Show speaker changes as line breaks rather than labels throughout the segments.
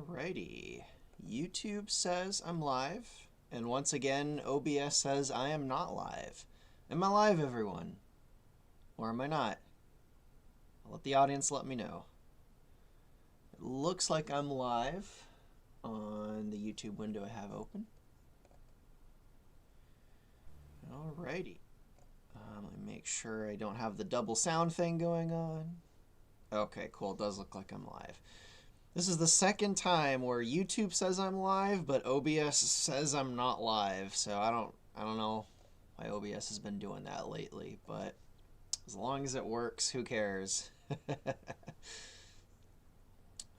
Alrighty. YouTube says I'm live, and once again, OBS says I am not live. Am I live, everyone? Or am I not? I'll let the audience let me know. It looks like I'm live on the YouTube window I have open. Alrighty. Let me make sure I don't have the double sound thing going on. Okay, cool. It does look like I'm live. This is the second time where YouTube says I'm live, but OBS says I'm not live. So I don't know why OBS has been doing that lately, but as long as it works, who cares?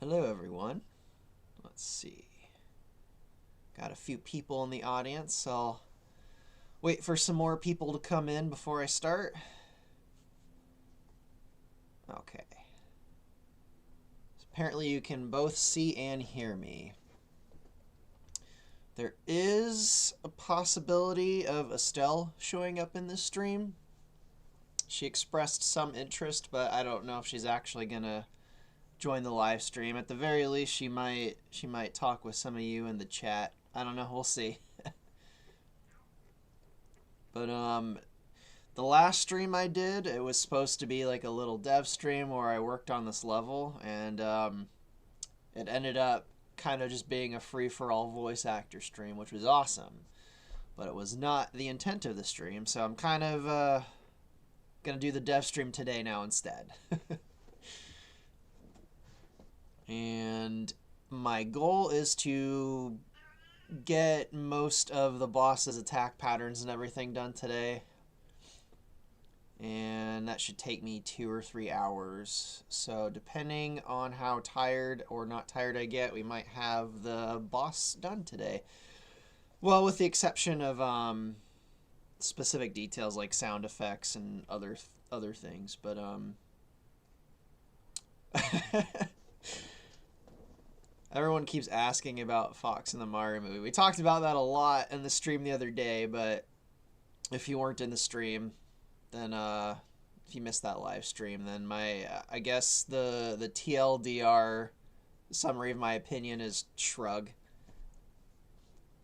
Hello, everyone. Let's see. Got a few people in the audience, so I'll wait for some more people to come in before I start. Okay. Apparently you can both see and hear me. There is a possibility of Estelle showing up in this stream. She expressed some interest, but I don't know if she's actually gonna join the live stream. At the very least, she might talk with some of you in the chat. I don't know, we'll see. But the last stream I did, it was supposed to be like a little dev stream where I worked on this level, and it ended up kind of just being a free-for-all voice actor stream, which was awesome. But it was not the intent of the stream, so I'm kind of going to do the dev stream today now instead. And my goal is to get most of the boss's attack patterns and everything done today. And that should take me 2 or 3 hours. So depending on how tired or not tired I get, we might have the boss done today. Well, with the exception of specific details like sound effects and other things. But everyone keeps asking about Fox in the Mario movie. We talked about that a lot in the stream the other day, but if you weren't in the stream, then if you missed that live stream, then my I guess the TLDR summary of my opinion is shrug.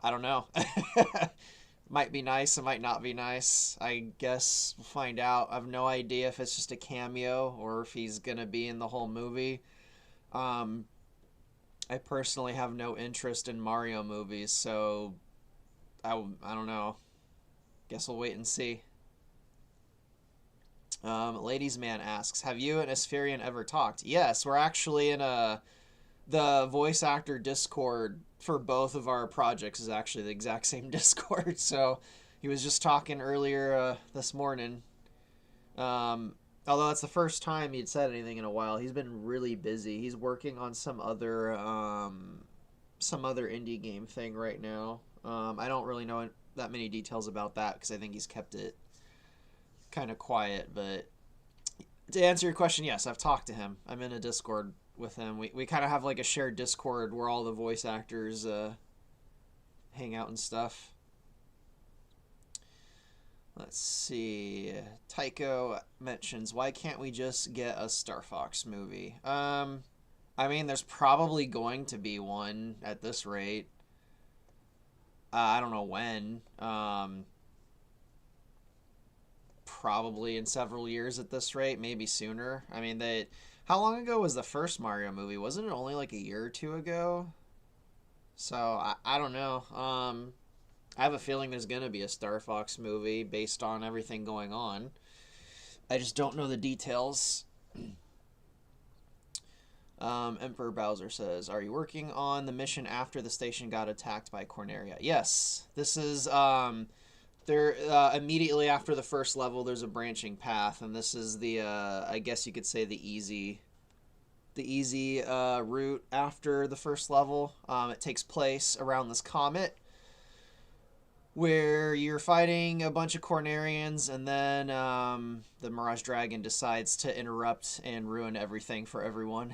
I don't know. Might be nice, it might not be nice. I guess we'll find out. I have no idea if it's just a cameo or if he's gonna be in the whole movie. I personally have no interest in Mario movies, so I don't know. Guess we'll wait and see. Ladies Man asks, have you and Aspherian ever talked? Yes, we're actually in the voice actor Discord for both of our projects is actually the exact same Discord. So he was just talking earlier this morning. Although it's the first time he'd said anything in a while. He's been really busy. He's working on some other indie game thing right now. I don't really know that many details about that because I think he's kept it kind of quiet. But to answer your question, yes, I've talked to him. I'm in a Discord with him. We kind of have like a shared Discord where all the voice actors hang out and stuff. Let's see. Tycho mentions, why can't we just get a Star Fox movie? I mean, there's probably going to be one at this rate. I don't know when. Probably in several years at this rate, maybe sooner. I mean, how long ago was the first Mario movie? Wasn't it only like a year or two ago? So, I don't know. I have a feeling there's going to be a Star Fox movie based on everything going on. I just don't know the details. Emperor Bowser says, are you working on the mission after the station got attacked by Corneria? Yes. This is immediately after the first level there's a branching path, and this is the I guess you could say the easy route after the first level. It takes place around this comet where you're fighting a bunch of Cornerians, and then the Mirage Dragon decides to interrupt and ruin everything for everyone.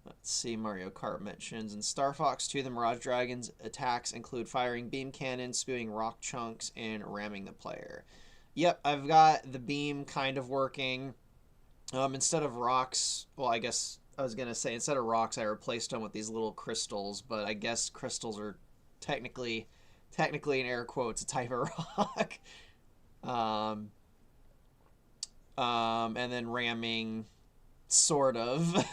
Let's see, Mario Kart mentions, in Star Fox 2, the Mirage Dragon's attacks include firing beam cannons, spewing rock chunks, and ramming the player. Yep, I've got the beam kind of working. Instead of rocks, well, I guess I was gonna say instead of rocks, I replaced them with these little crystals, but I guess crystals are technically, in air quotes, a type of rock. Um, and then ramming, sort of.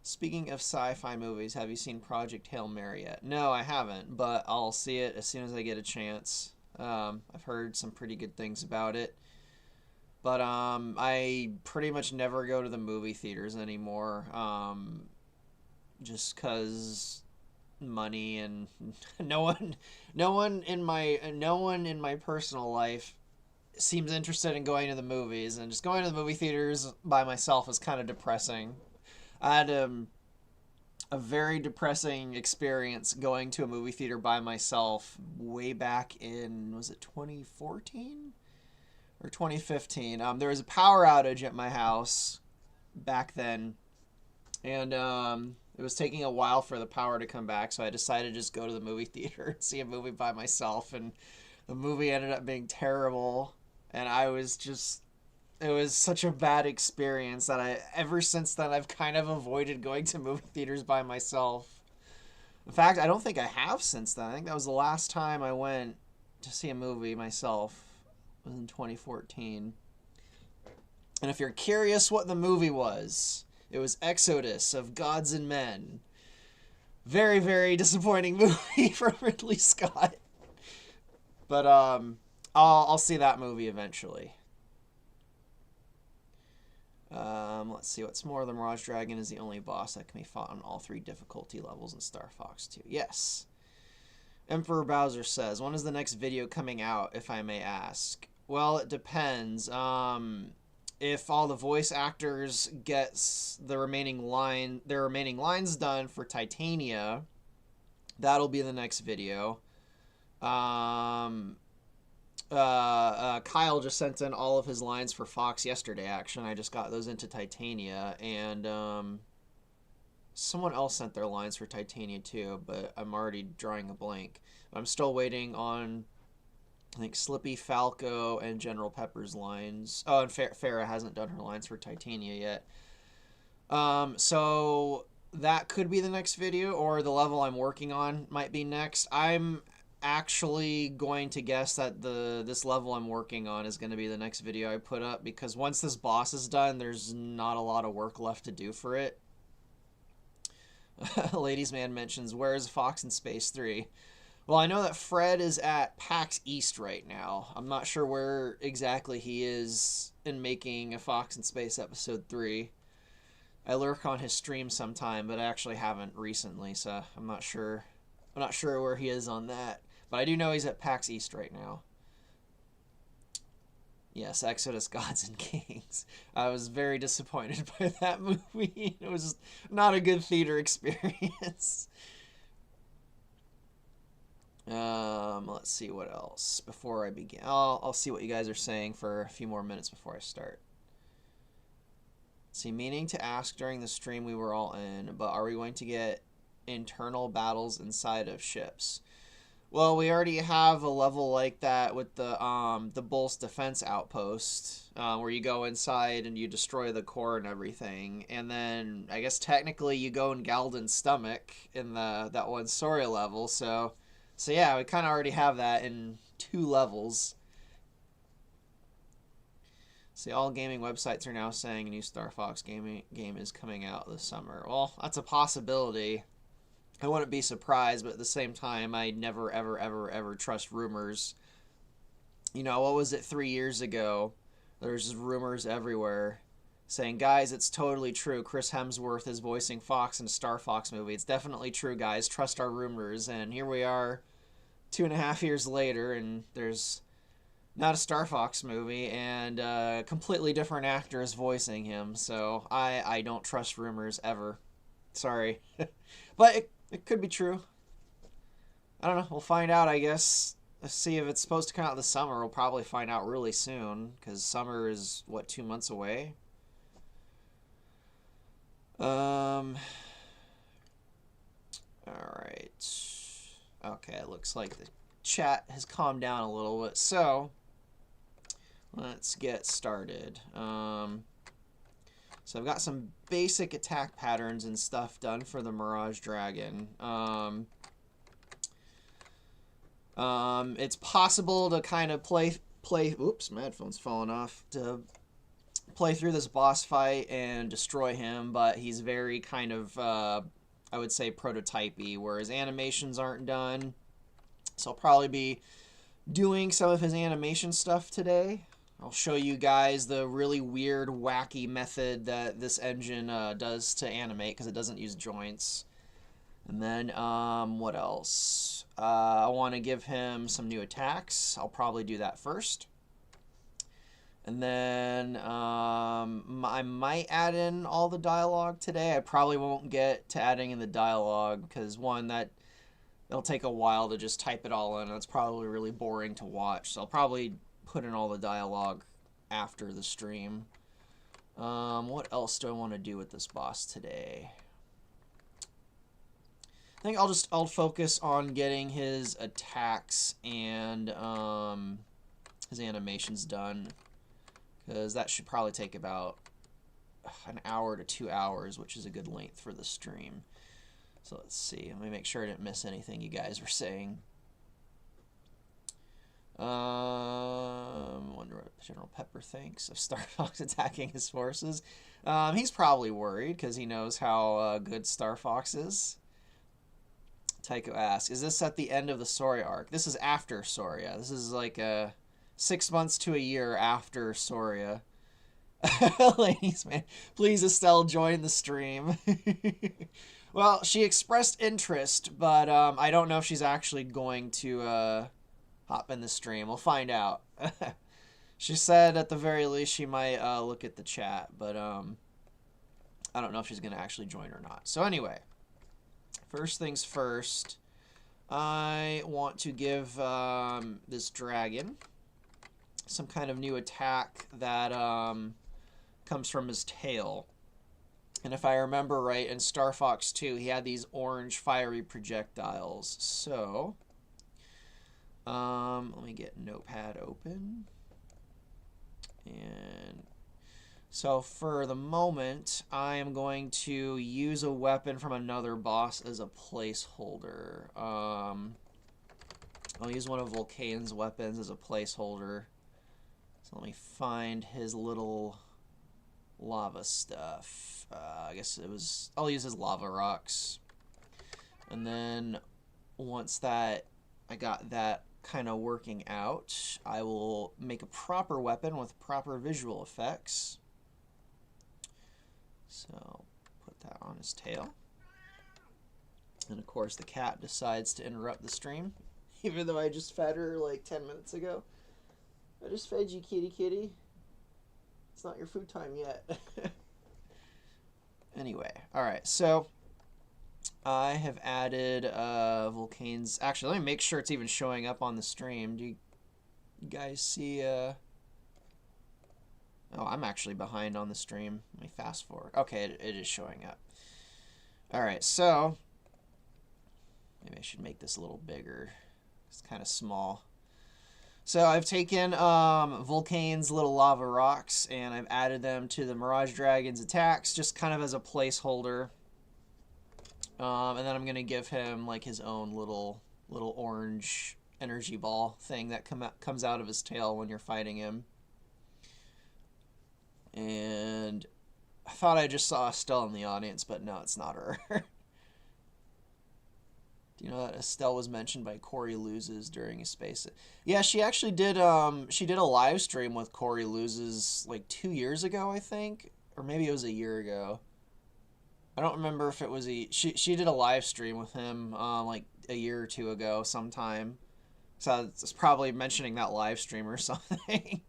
Speaking of sci-fi movies, have you seen Project Hail Mary yet? No, I haven't, but I'll see it as soon as I get a chance. I've heard some pretty good things about it. But I pretty much never go to the movie theaters anymore, just cause money and no one in my personal life seems interested in going to the movies, and just going to the movie theaters by myself is kind of depressing. I had a very depressing experience going to a movie theater by myself way back in, was it 2014 or 2015? There was a power outage at my house back then, and it was taking a while for the power to come back, so I decided to just go to the movie theater and see a movie by myself, and the movie ended up being terrible, and I was just, it was such a bad experience that ever since then, I've kind of avoided going to movie theaters by myself. In fact, I don't think I have since then. I think that was the last time I went to see a movie myself, was in 2014. And if you're curious what the movie was, it was Exodus of Gods and Men. Very, very disappointing movie from Ridley Scott. But I'll see that movie eventually. Let's see. What's more, the Mirage Dragon is the only boss that can be fought on all 3 difficulty levels in Star Fox 2. Yes. Emperor Bowser says, when is the next video coming out, if I may ask? Well, it depends. If all the voice actors get their remaining lines done for Titania, that'll be the next video. Kyle just sent in all of his lines for Fox yesterday, actually. I just got those into Titania, and someone else sent their lines for Titania too, but I'm already drawing a blank. I'm still waiting on, I think, Slippy, Falco, and General Pepper's lines. Oh, and Farrah hasn't done her lines for Titania yet. So that could be the next video, or the level I'm working on might be next. I'm actually going to guess that this level I'm working on is going to be the next video I put up, because once this boss is done, there's not a lot of work left to do for it. Ladies Man mentions, where's Fox in Space 3? Well, I know that Fred is at PAX East right now. I'm not sure where exactly he is in making a Fox in Space Episode 3. I lurk on his stream sometime, but I actually haven't recently, so I'm not sure where he is on that. But I do know he's at PAX East right now. Yes, Exodus Gods and Kings. I was very disappointed by that movie. It was not a good theater experience. Let's see what else before I begin. I'll see what you guys are saying for a few more minutes before I start. See, meaning to ask during the stream we were all in, but are we going to get internal battles inside of ships? Well, we already have a level like that with the Bull's Defense Outpost, where you go inside and you destroy the core and everything. And then I guess technically you go in Galden's stomach in that one story level. So yeah, we kind of already have that in 2 levels. See, all gaming websites are now saying a new Star Fox game is coming out this summer. Well, that's a possibility. I wouldn't be surprised, but at the same time, I never, ever, ever, ever trust rumors. You know, what was it 3 years ago? There's just rumors everywhere saying, guys, it's totally true. Chris Hemsworth is voicing Fox in a Star Fox movie. It's definitely true, guys. Trust our rumors. And here we are 2.5 years later, and there's not a Star Fox movie, and a completely different actor is voicing him. So I don't trust rumors ever. Sorry. But it could be true. I don't know. We'll find out, I guess. Let's see if it's supposed to come out this summer. We'll probably find out really soon, because summer is, what, 2 months away? Alright. Okay, it looks like the chat has calmed down a little bit. So, let's get started. So I've got some basic attack patterns and stuff done for the Mirage Dragon. It's possible to kind of play. Oops, my headphone's falling off. To play through this boss fight and destroy him, but he's very kind of, I would say, prototypey, where his animations aren't done. So I'll probably be doing some of his animation stuff today. I'll show you guys the really weird, wacky method that this engine does to animate, because it doesn't use joints. And then, what else? I want to give him some new attacks. I'll probably do that first. And then I might add in all the dialogue today. I probably won't get to adding in the dialogue because, one, it'll take a while to just type it all in. It's probably really boring to watch. So I'll probably put in all the dialogue after the stream. What else do I want to do with this boss today? I think I'll focus on getting his attacks and his animations done, because that should probably take about an hour to 2 hours, which is a good length for the stream. So let's see. Let me make sure I didn't miss anything you guys were saying. Wonder what General Pepper thinks of Star Fox attacking his forces. He's probably worried because he knows how good Star Fox is. Tycho asks, is this at the end of the Soria arc? This is after Soria. This is like 6 months to a year after Soria. Ladies, man, please, Estelle, join the stream. Well, she expressed interest, but I don't know if she's actually going to hop in the stream. We'll find out. She said at the very least she might look at the chat, but I don't know if she's going to actually join or not. So anyway, first things first, I want to give this dragon some kind of new attack that comes from his tail. And if I remember right, in Star Fox 2, he had these orange fiery projectiles. So, let me get Notepad open. And so for the moment, I am going to use a weapon from another boss as a placeholder. I'll use one of Vulcain's weapons as a placeholder. So let me find his little lava stuff. I guess I'll use his lava rocks. And then once I got that kind of working out, I will make a proper weapon with proper visual effects. So put that on his tail. And of course the cat decides to interrupt the stream, even though I just fed her like 10 minutes ago. I just fed you, kitty kitty. It's not your food time yet. Anyway, alright, so I have added Vulcain's... Actually, let me make sure it's even showing up on the stream. Do you guys see... Oh, I'm actually behind on the stream. Let me fast forward. Okay, it is showing up. Alright, so... Maybe I should make this a little bigger. It's kind of small. So I've taken Vulcain's little lava rocks and I've added them to the Mirage Dragon's attacks, just kind of as a placeholder. And then I'm going to give him like his own little orange energy ball thing that comes out of his tail when you're fighting him. And I thought I just saw Estelle in the audience, but no, it's not her. Do you know that Estelle was mentioned by Corey Loses during a space? Yeah, she actually did. She did a live stream with Corey Loses like 2 years ago, I think, or maybe it was a year ago. I don't remember if it was she did a live stream with him like a year or two ago sometime. So it's probably mentioning that live stream or something.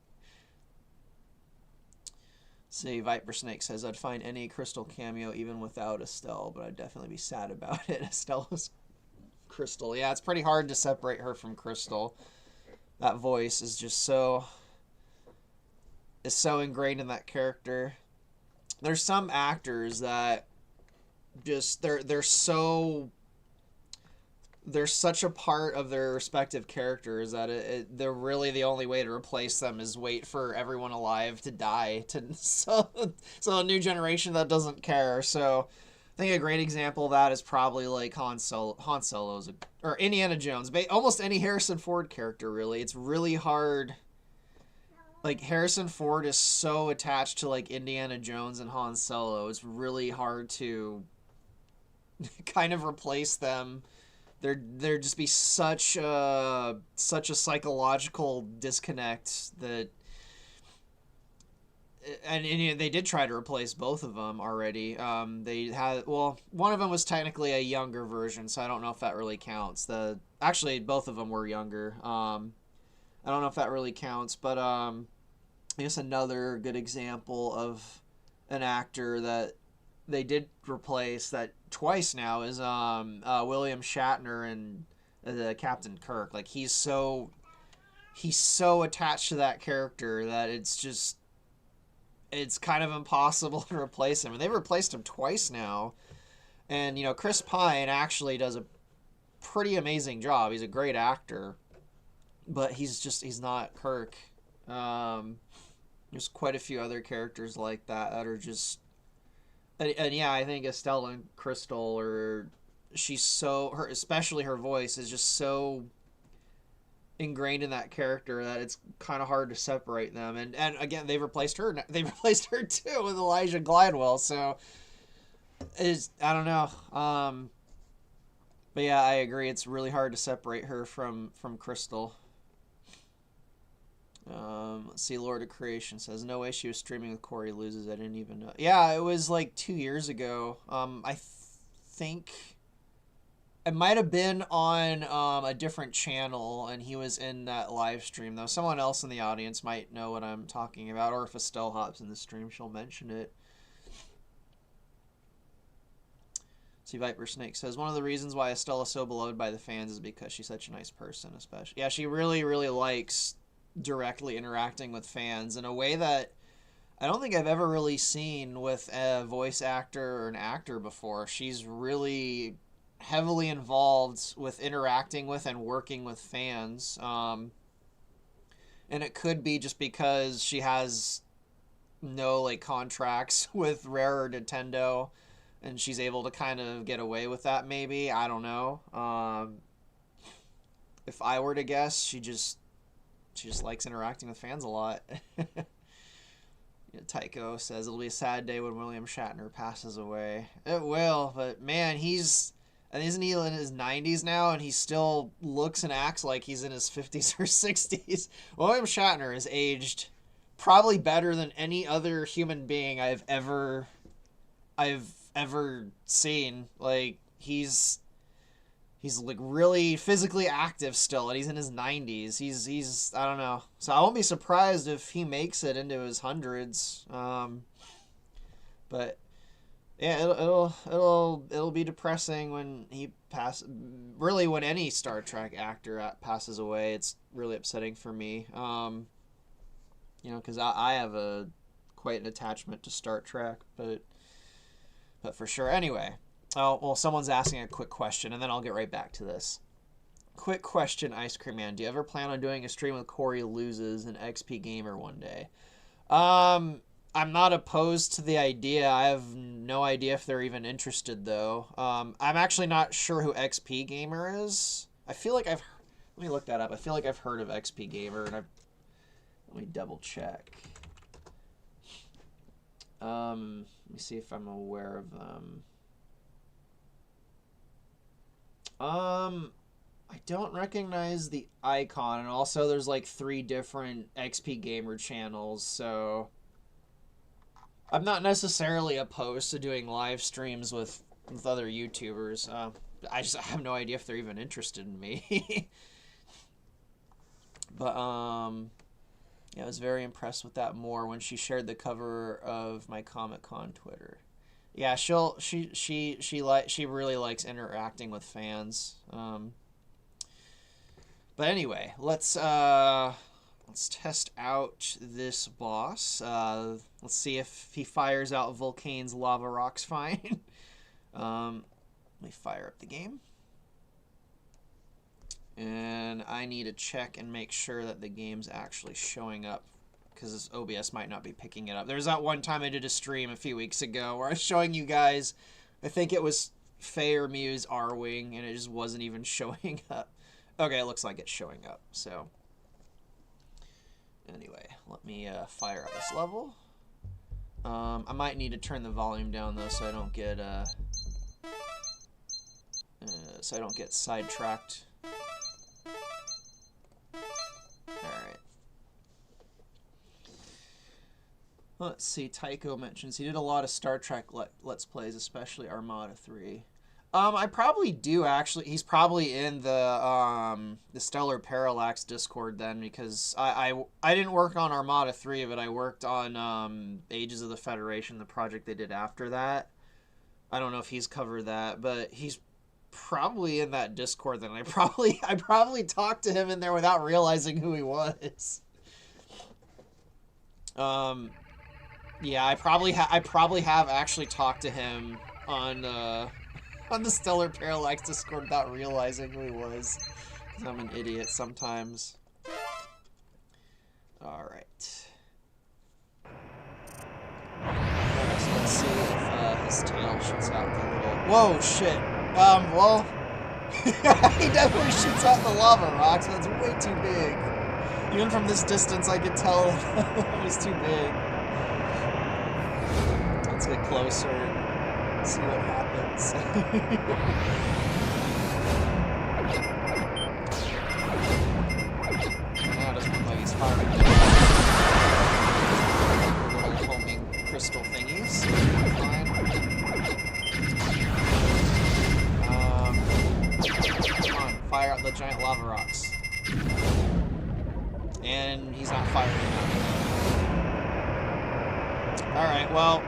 See, Viper Snake says, I'd find any Crystal cameo even without Estelle, but I'd definitely be sad about it. Estelle was Crystal. Yeah, it's pretty hard to separate her from Crystal. That voice is just so ingrained in that character. There's some actors that just they're so they're such a part of their respective characters that they're really the only way to replace them is wait for everyone alive to die to so a new generation that doesn't care. So I think a great example of that is probably like Han Solo's or Indiana Jones. Almost any Harrison Ford character, really. It's really hard. Like Harrison Ford is so attached to like Indiana Jones and Han Solo. It's really hard to kind of replace them. There'd just be such a psychological disconnect that, and they did try to replace both of them already. They had, well, one of them was technically a younger version, so I don't know if that really counts. Actually both of them were younger. I don't know if that really counts, but I guess another good example of an actor that they did replace that twice now is William Shatner and Captain Kirk. Like he's so attached to that character that it's kind of impossible to replace him. And they've replaced him twice now. And Chris Pine actually does a pretty amazing job. He's a great actor, but he's not Kirk. There's quite a few other characters like that are just. And yeah, I think Estelle and Crystal especially her voice is just so ingrained in that character that it's kind of hard to separate them. And again, they've replaced her. They replaced her too with Elijah Glidewell. So I don't know. But yeah, I agree. It's really hard to separate her from Crystal. Let's see. Lord of Creation says no way she was streaming with Corey Loses. I didn't even know. Yeah, it was like 2 years ago. I think it might have been on a different channel, and he was in that live stream though. Someone else in the audience might know what I'm talking about, or if Estelle hops in the stream, she'll mention it. See, Viper Snake says one of the reasons why Estelle is so beloved by the fans is because she's such a nice person, especially. Yeah, she really, really likes directly interacting with fans in a way that I don't think I've ever really seen with a voice actor or an actor before. She's really heavily involved with interacting with and working with fans. And it could be just because she has no like contracts with Rare or Nintendo and she's able to kind of get away with that maybe. I don't know. If I were to guess, she just likes interacting with fans a lot. Tycho says it'll be a sad day when William Shatner passes away. It will, but man, isn't he in his 90s now, and he still looks and acts like he's in his 50s or 60s. William Shatner has aged probably better than any other human being I've ever seen. Like he's like really physically active still, and he's in his 90s. He's I don't know. So I won't be surprised if he makes it into his hundreds. But yeah, it'll be depressing when he passes. Really, when any Star Trek actor passes away, it's really upsetting for me. Because I have quite an attachment to Star Trek, but for sure. Anyway. Oh, well, someone's asking a quick question, and then I'll get right back to this. Quick question, Ice Cream Man. Do you ever plan on doing a stream with Corey Loses and XP Gamer one day? I'm not opposed to the idea. I have no idea if they're even interested, though. I'm actually not sure who XP Gamer is. I feel like let me look that up. I feel like I've heard of XP Gamer, and let me double check. Let me see if I'm aware of them. I don't recognize the icon, and also there's like 3 different XP Gamer channels, so I'm not necessarily opposed to doing live streams with other YouTubers. I have no idea if they're even interested in me. But yeah, I was very impressed with that more when she shared the cover of my Comic-Con Twitter. Yeah, she really likes interacting with fans. But anyway, let's test out this boss. Let's see if he fires out Vulcane's lava rocks fine. Let me fire up the game. And I need to check and make sure that the game's actually showing up, because this OBS might not be picking it up. There's that one time I did a stream a few weeks ago where I was showing you guys, I think it was Faye or Mew's R-Wing, and it just wasn't even showing up. Okay, it looks like it's showing up, so. Anyway, let me fire up this level. I might need to turn the volume down, though, so I don't get sidetracked. Alright. Let's see, Tycho mentions he did a lot of Star Trek Let's Plays, especially Armada 3. I probably do, actually. He's probably in the Stellar Parallax Discord then, because I didn't work on Armada 3, but I worked on Ages of the Federation, the project they did after that. I don't know if he's covered that, but he's probably in that Discord then. I probably talked to him in there without realizing who he was. Yeah, I probably have actually talked to him on the Stellar Parallax Discord without realizing who he was, because I'm an idiot sometimes. Alright. So let's see if his tail shoots out the little... Whoa, shit! Well... he definitely shoots out the lava rocks, that's way too big. Even from this distance, I could tell it was too big. Let's get closer and see what happens. Now it doesn't look like he's firing little homing crystal thingies. Fine. Come on, fire out the giant lava rocks. And he's not firing them. Alright, well,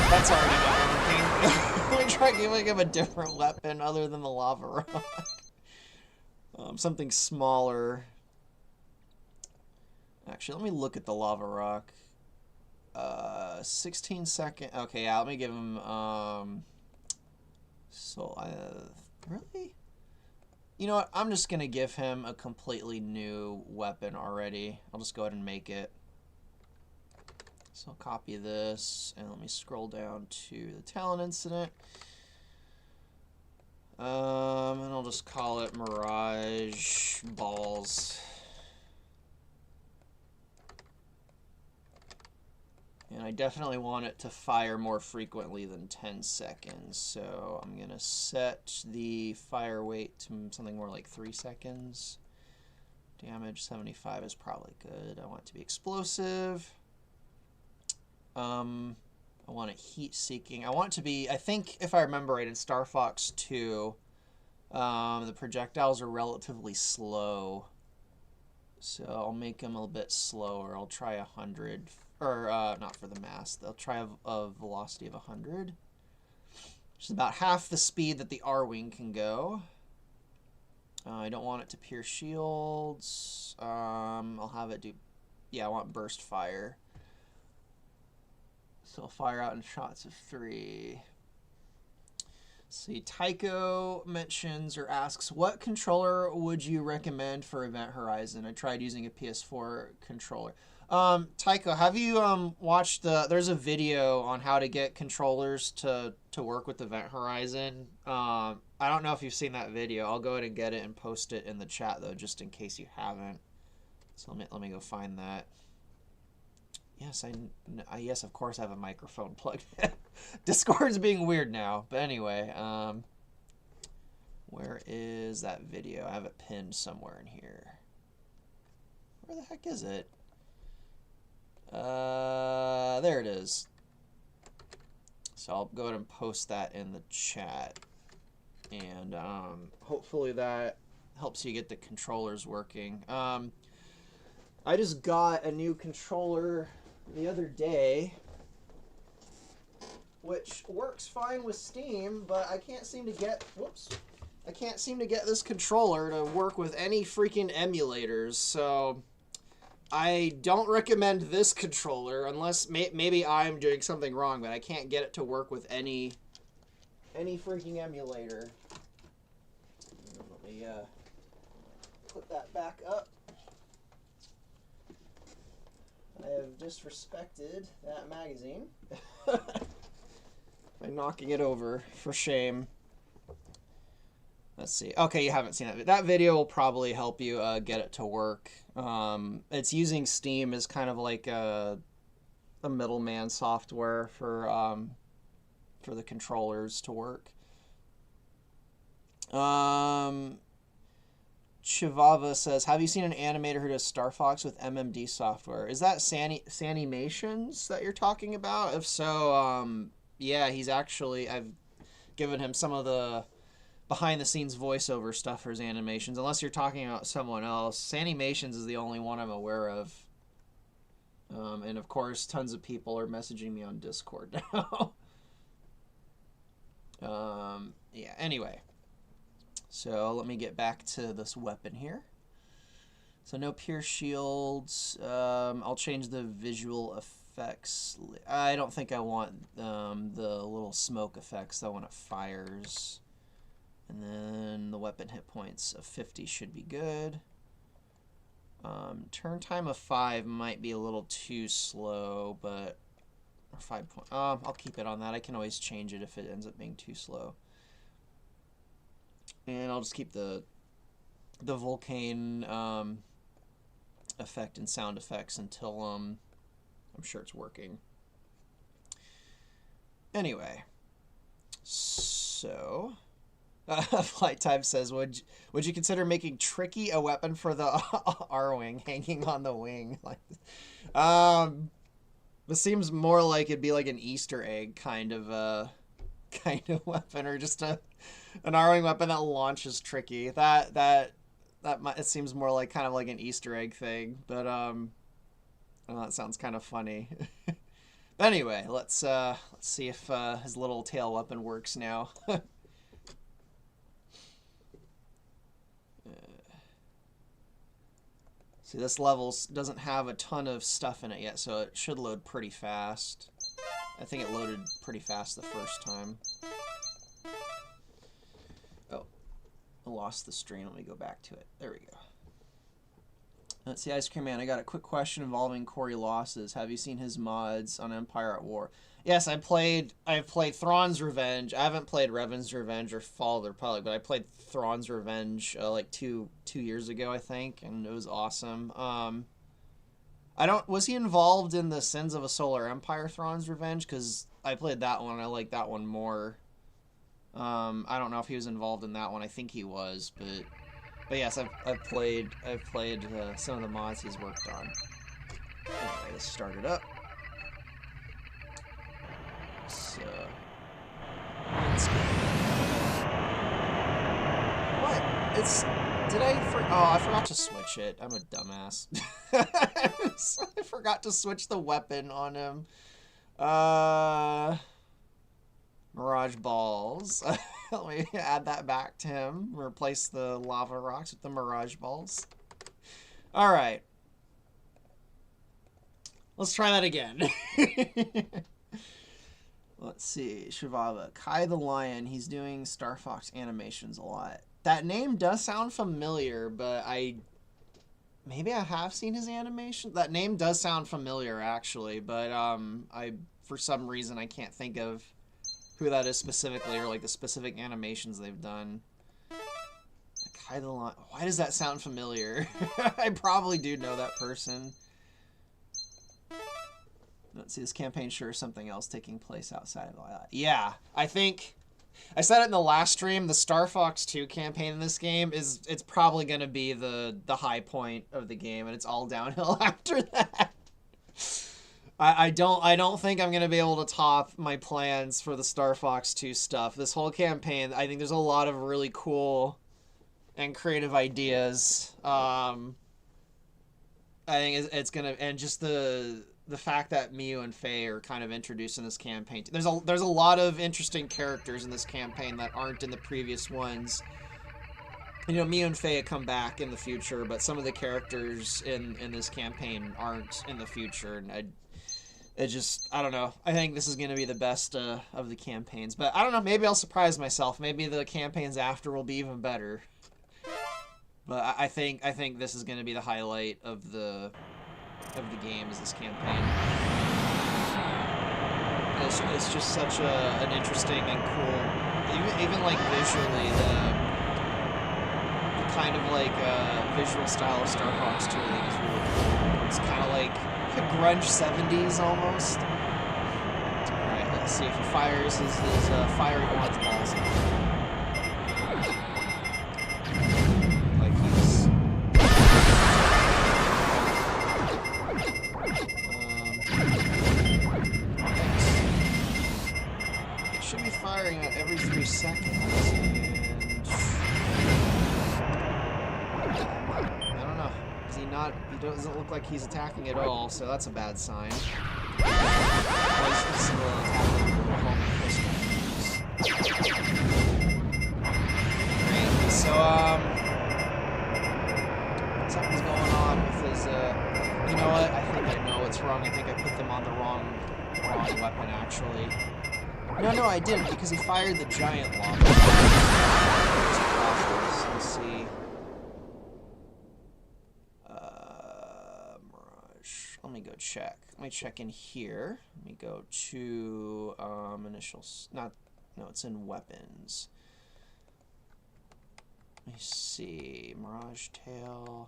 that's already done everything. Let me try giving him a different weapon other than the lava rock. Something smaller. Actually, let me look at the lava rock. 16 second. Okay, yeah, let me give him, really? You know what? I'm just going to give him a completely new weapon already. I'll just go ahead and make it. So I'll copy this, and let me scroll down to the Talon incident. And I'll just call it Mirage Balls. And I definitely want it to fire more frequently than 10 seconds. So I'm going to set the fire weight to something more like 3 seconds. Damage 75 is probably good. I want it to be explosive. I want it heat seeking. I want it to be, I think if I remember right, in Star Fox 2, the projectiles are relatively slow. So I'll make them a little bit slower. I'll try 100. Or, not for the mass. They'll try a velocity of 100. Which is about half the speed that the R-Wing can go. I don't want it to pierce shields. I'll have it do... Yeah, I want burst fire. So I'll fire out in shots of 3. See, Tycho mentions or asks, what controller would you recommend for Event Horizon? I tried using a PS4 controller. Tycho, have you watched there's a video on how to get controllers to work with Event Horizon. I don't know if you've seen that video. I'll go ahead and get it and post it in the chat though, just in case you haven't. So let me go find that. Yes, yes, of course I have a microphone plugged in. Discord's being weird now, but anyway, where is that video? I have it pinned somewhere in here. Where the heck is it? There it is. So I'll go ahead and post that in the chat. And hopefully that helps you get the controllers working. I just got a new controller the other day, which works fine with Steam, but I can't seem to get, I can't seem to get this controller to work with any freaking emulators, so I don't recommend this controller unless maybe I'm doing something wrong, but I can't get it to work with any freaking emulator. Let me put that back up. I have disrespected that magazine by knocking it over. For shame. Let's see. Okay, you haven't seen that. That video will probably help you get it to work. It's using Steam as kind of like a middleman software for the controllers to work. Chivava says, have you seen an animator who does Star Fox with MMD software? Is that Sanimations that you're talking about? If so, yeah, he's actually, I've given him some of the behind-the-scenes voiceover stuff for his animations. Unless you're talking about someone else. Sanimations is the only one I'm aware of. And, of course, tons of people are messaging me on Discord now. Yeah, anyway. So let me get back to this weapon here. So no pierce shields. I'll change the visual effects. I don't think I want the little smoke effects. I want it fires. And then the weapon hit points of 50 should be good. Turn time of 5 might be a little too slow, but 5 point. I'll keep it on that. I can always change it if it ends up being too slow. And I'll just keep the volcane effect and sound effects until I'm sure it's working. Anyway, so Flight Time says, would you consider making Tricky a weapon for the R-wing hanging on the wing? Like, this seems more like it'd be like an Easter egg kind of weapon, or just an R-wing weapon that launches Tricky. It seems more like kind of like an Easter egg thing, but that sounds kind of funny. But anyway, let's see if his little tail weapon works now. See, this level doesn't have a ton of stuff in it yet, so it should load pretty fast. I think it loaded pretty fast the first time. Oh, I lost the stream. Let me go back to it. There we go. Let's see, Ice Cream Man. I got a quick question involving Corey Losses. Have you seen his mods on Empire at War? Yes, I've played Thrawn's Revenge. I haven't played Revan's Revenge or Fall of the Republic, but I played Thrawn's Revenge like two years ago, I think, and it was awesome. Was he involved in the Sins of a Solar Empire Thrawn's Revenge? Because I played that one, I like that one more. I don't know if he was involved in that one. I think he was, but yes, I've played some of the mods he's worked on. Anyway, let's start it up. So, what? I forgot to switch it. I'm a dumbass. I forgot to switch the weapon on him. Mirage balls. Let me add that back to him. Replace the lava rocks with the Mirage balls. Alright. Let's try that again. Let's see. Shivava. Kai the Lion. He's doing Star Fox animations a lot. That name does sound familiar, but maybe I have seen his animation. That name does sound familiar, actually, but for some reason I can't think of who that is specifically, or like the specific animations they've done. Kai the Lion. Why does that sound familiar? I probably do know that person. Let's see, this campaign sure is something else taking place outside of the island. Yeah, I think I said it in the last stream. The Star Fox 2 campaign in this game it's probably going to be the high point of the game, and it's all downhill after that. I don't think I'm going to be able to top my plans for the Star Fox 2 stuff. This whole campaign, I think there's a lot of really cool and creative ideas. I think it's going to, and just the fact that Miu and Faye are kind of introduced in this campaign. There's a lot of interesting characters in this campaign that aren't in the previous ones. You know, Miu and Faye come back in the future, but some of the characters in this campaign aren't in the future, and I don't know. I think this is going to be the best of the campaigns, but I don't know. Maybe I'll surprise myself. Maybe the campaigns after will be even better. But I think this is going to be the highlight of the game, is this campaign. It's just such an interesting and cool, even like visually, the kind of like visual style of Starhawk's 2 Elite is really cool. It's kind of like grunge 70s almost. Alright, let's see if he fires his fiery orange balls. Like he's... It should be firing at every 3 seconds. He doesn't look like he's attacking at all, so that's a bad sign. Great. So, something's going on with his, you know what? I think I know what's wrong. I think I put them on the wrong weapon, actually. No, I didn't, because he fired the giant lava. Let's see. Let me go check. Let me check in here. Let me go to initials. No, it's in weapons. Let me see. Mirage Tail.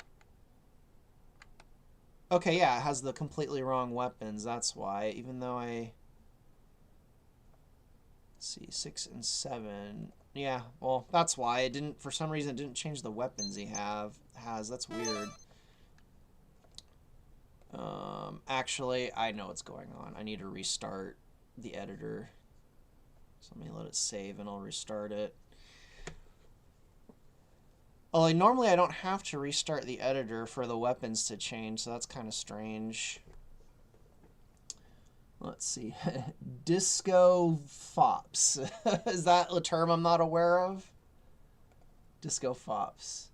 Okay, yeah, it has the completely wrong weapons. That's why. Even though let's see, 6 and 7. Yeah, well, that's why it didn't. For some reason, it didn't change the weapons he has. That's weird. Actually, I know what's going on. I need to restart the editor. So let me let it save and I'll restart it. Well, normally I don't have to restart the editor for the weapons to change, so that's kind of strange. Let's see. Disco Fops. Is that a term I'm not aware of? Disco Fops.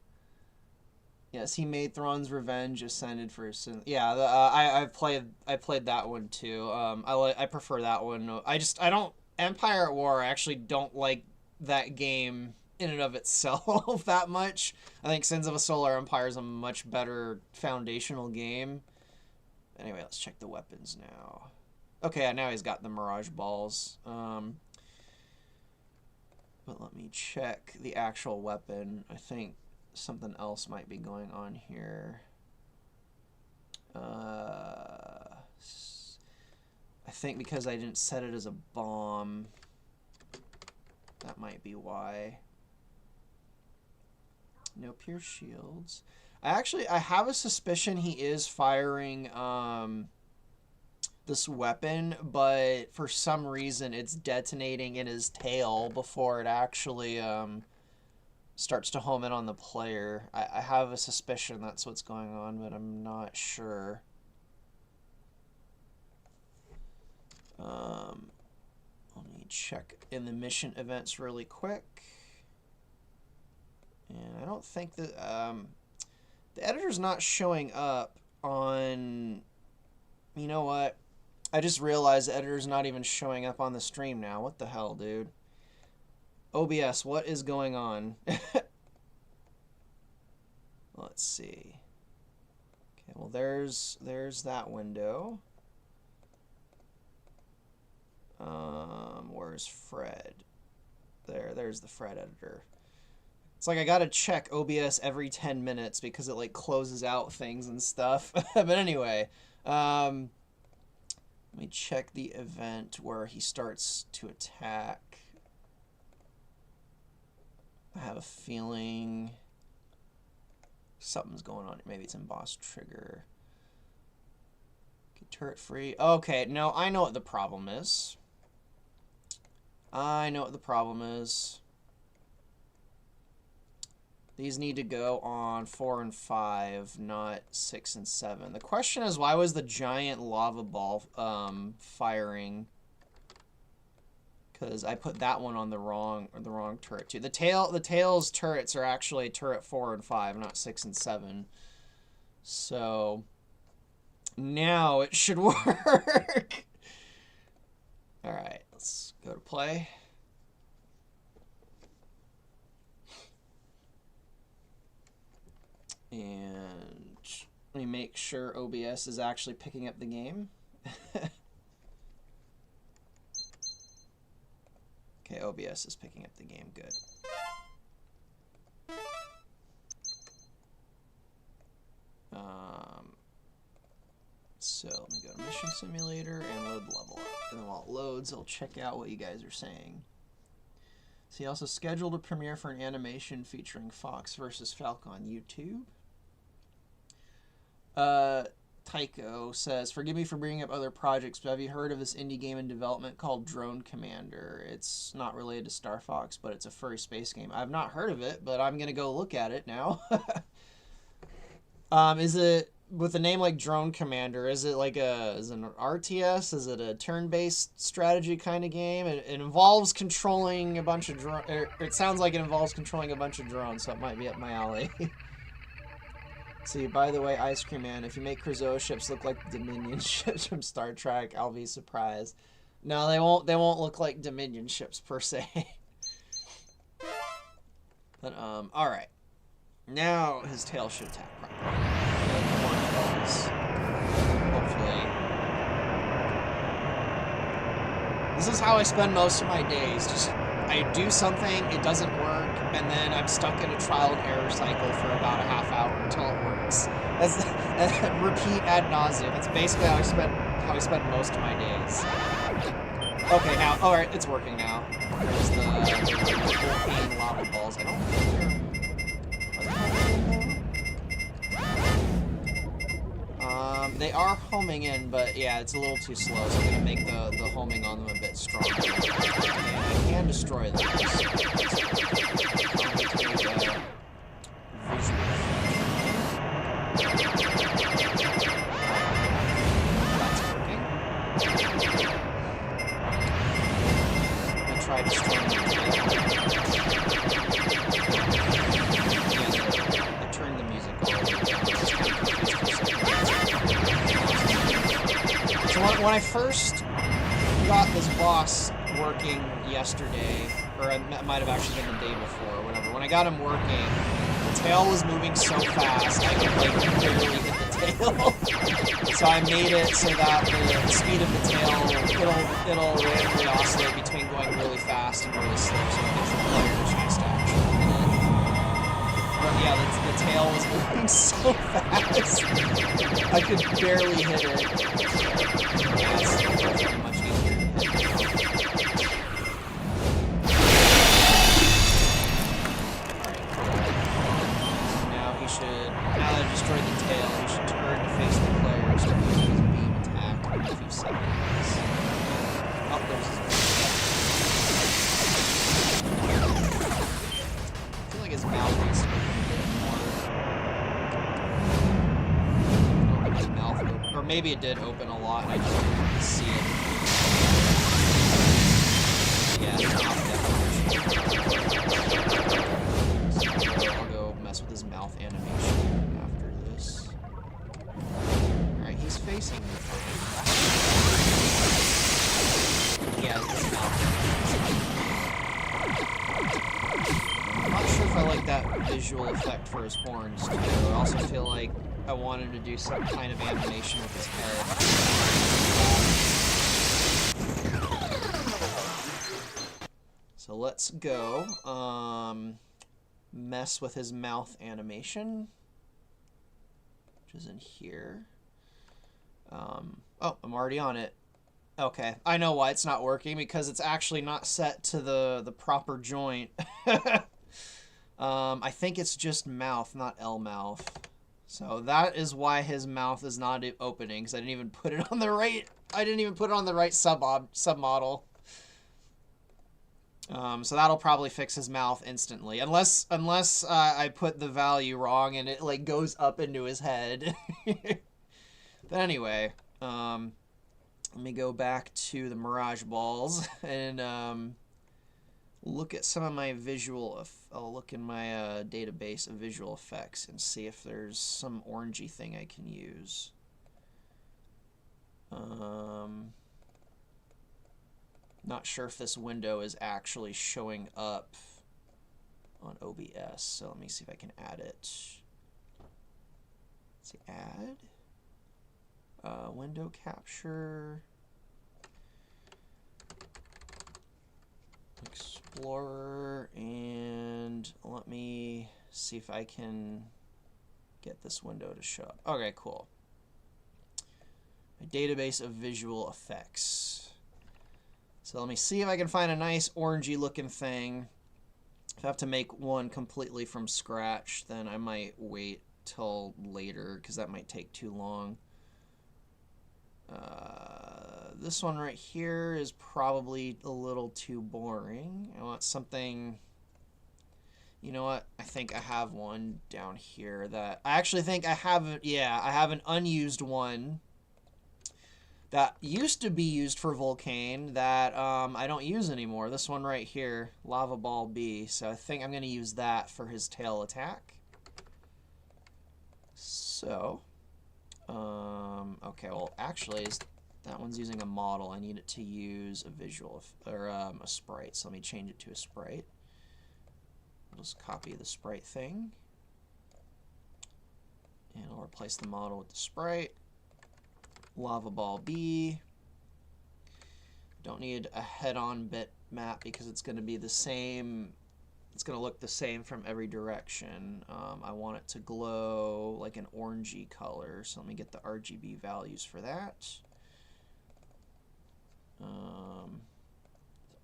Yes, he made Thrawn's Revenge, ascended for his sin. Yeah, I played that one too. I prefer that one. I don't Empire at War. I actually don't like that game in and of itself that much. I think Sins of a Solar Empire is a much better foundational game. Anyway, let's check the weapons now. Okay, now he's got the Mirage balls. But let me check the actual weapon. I think something else might be going on here. I think because I didn't set it as a bomb, that might be why. No pierce shields. I have a suspicion he is firing this weapon, but for some reason it's detonating in his tail before it actually starts to home in on the player. I have a suspicion that's what's going on, but I'm not sure. Let me check in the mission events really quick. And I don't think that the editor's not showing up on... You know what? I just realized the editor's not even showing up on the stream now. What the hell, dude? OBS, what is going on? Let's see. Okay, well there's that window. Where's Fred? There's the Fred editor. It's like I gotta check OBS every 10 minutes because it like closes out things and stuff. But anyway, let me check the event where he starts to attack. I have a feeling something's going on. Maybe it's in boss trigger. Get turret free. Okay, no, I know what the problem is. I know what the problem is. These need to go on 4 and 5, not 6 and 7. The question is, why was the giant lava ball firing? Because I put that one on the wrong turret too. The tail's turrets are actually turret 4 and 5, not 6 and 7. So now it should work. All right, let's go to play. And let me make sure OBS is actually picking up the game. Okay, OBS is picking up the game. Good. So let me go to Mission Simulator and load level up. And then while it loads, I'll check out what you guys are saying. So he also scheduled a premiere for an animation featuring Fox versus Falcon on YouTube. Tycho says, forgive me for bringing up other projects, but have you heard of this indie game in development called Drone Commander? It's not related to Star Fox, but it's a furry space game. I've not heard of it, but I'm going to go look at it now. Is it, with a name like Drone Commander, is it like is it an RTS? Is it a turn-based strategy kind of game? It involves controlling a bunch of drones. It sounds like it involves controlling a bunch of drones, so it might be up my alley. See, by the way, Ice Cream Man, if you make Krazoa ships look like Dominion ships from Star Trek, I'll be surprised. No, they won't. They won't look like Dominion ships per se. But all right. Now his tail should attack properly. Hopefully. This is how I spend most of my days. Just I do something, it doesn't work, and then I'm stuck in a trial and error cycle for about a half hour until it works. That's repeat ad nauseum. That's basically how I spend most of my days. Okay, now, all right, it's working now. There's the volcano lava balls. I don't think they're. They are homing in, but yeah, it's a little too slow, so I'm going to make the homing on them a bit stronger. And I can destroy them. So I'll make a visual. That's working. I'm going to try destroying them. I turned the music all the way down. So when I first got this boss working yesterday, or it might have actually been the day before, or whatever, when I got him working, the tail was moving so fast, I could like barely hit the tail. So I made it so that the speed of the tail, it'll randomly oscillate between going really fast and really slow, so it gives the player a chance to actually hit it. But yeah, the tail was moving so fast, I could barely hit it. Yeah, it's much easier to hit. Alright, cool. So now he should, now that I've destroyed the tail, he should turn to face the player and start using his beam attack in a few seconds. Oh, there's his beam. I feel like his mouth needs to open a bit more. Open his mouth open. Or maybe it did open a lot and I just didn't see it. Yeah, his mouth definitely. So I'll go mess with his mouth animation after this. Alright, he's facing me. Yeah, his mouth. I'm not sure if I like that visual effect for his horns too. I also feel like I wanted to do some kind of animation with his head. So let's go mess with his mouth animation, which is in here. Oh, I'm already on it. Okay, I know why it's not working, because it's actually not set to the proper joint. I think it's just mouth, not L mouth. So that is why his mouth is not opening, because I didn't even put it on the right. I didn't even put it on the right submodel. So that'll probably fix his mouth instantly, unless I put the value wrong and it like goes up into his head. But anyway, let me go back to the Mirage balls and look at some of my visual. I'll look in my database of visual effects and see if there's some orangey thing I can use. Not sure if this window is actually showing up on OBS, so let me see if I can add it. see, add. Window capture. Explorer, and let me see if I can get this window to show up. Okay, cool. A database of visual effects. So let me see if I can find a nice orangey looking thing. If I have to make one completely from scratch, then I might wait till later because that might take too long. This one right here is probably a little too boring. I want something... You know what? I think I have one down here that... I actually think I have... Yeah, I have an unused one that used to be used for Volcane that I don't use anymore. This one right here, Lava Ball B. So I think I'm going to use that for his tail attack. So... okay, well, actually, that one's using a model. I need it to use a visual, or a sprite. So let me change it to a sprite. I'll just copy the sprite thing. And I'll replace the model with the sprite. Lava Ball B. Don't need a head-on bitmap because it's going to be the same. It's going to look the same from every direction. I want it to glow like an orangey color, so let me get the RGB values for that. The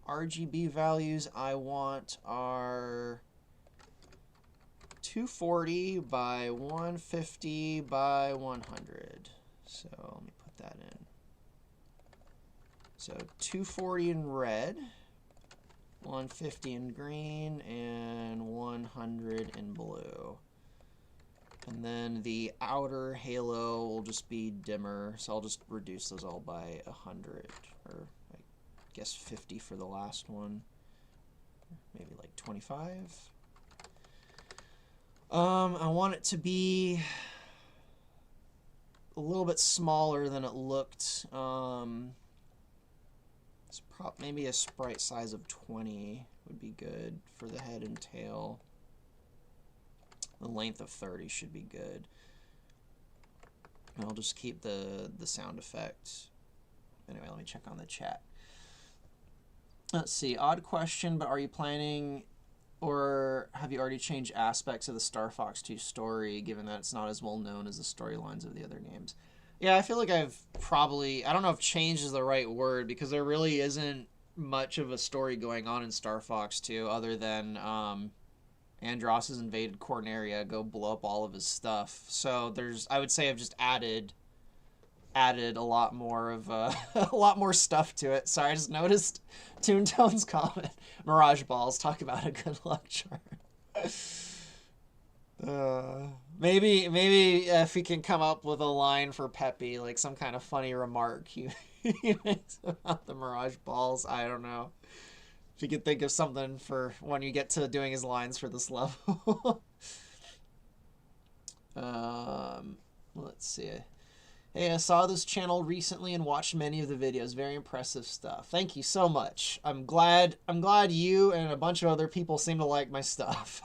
RGB values I want are 240 by 150 by 100. So let me put that in. So 240 in red, 150 in green, and 100 in blue. And then the outer halo will just be dimmer, so I'll just reduce those all by 100, or I guess 50 for the last one. Maybe like 25. I want it to be a little bit smaller than it looked. Maybe a sprite size of 20 would be good for the head and tail. The length of 30 should be good. And I'll just keep the sound effect. Anyway, let me check on the chat. Let's see, odd question, but are you planning or have you already changed aspects of the Star Fox 2 story, given that it's not as well known as the storylines of the other games? Yeah, I feel like I've probably, I don't know if change is the right word, because there really isn't much of a story going on in Star Fox 2 other than Andross has invaded Corneria, go blow up all of his stuff. So I would say I've just added a lot more of a lot more stuff to it. Sorry, I just noticed Toontone's comment. Mirage balls, talk about a good luck charm. Maybe if we can come up with a line for Peppy, like some kind of funny remark he makes about the Mirage balls. I don't know. If you could think of something for when you get to doing his lines for this level. Let's see. Hey, I saw this channel recently and watched many of the videos. Very impressive stuff. Thank you so much. I'm glad you and a bunch of other people seem to like my stuff.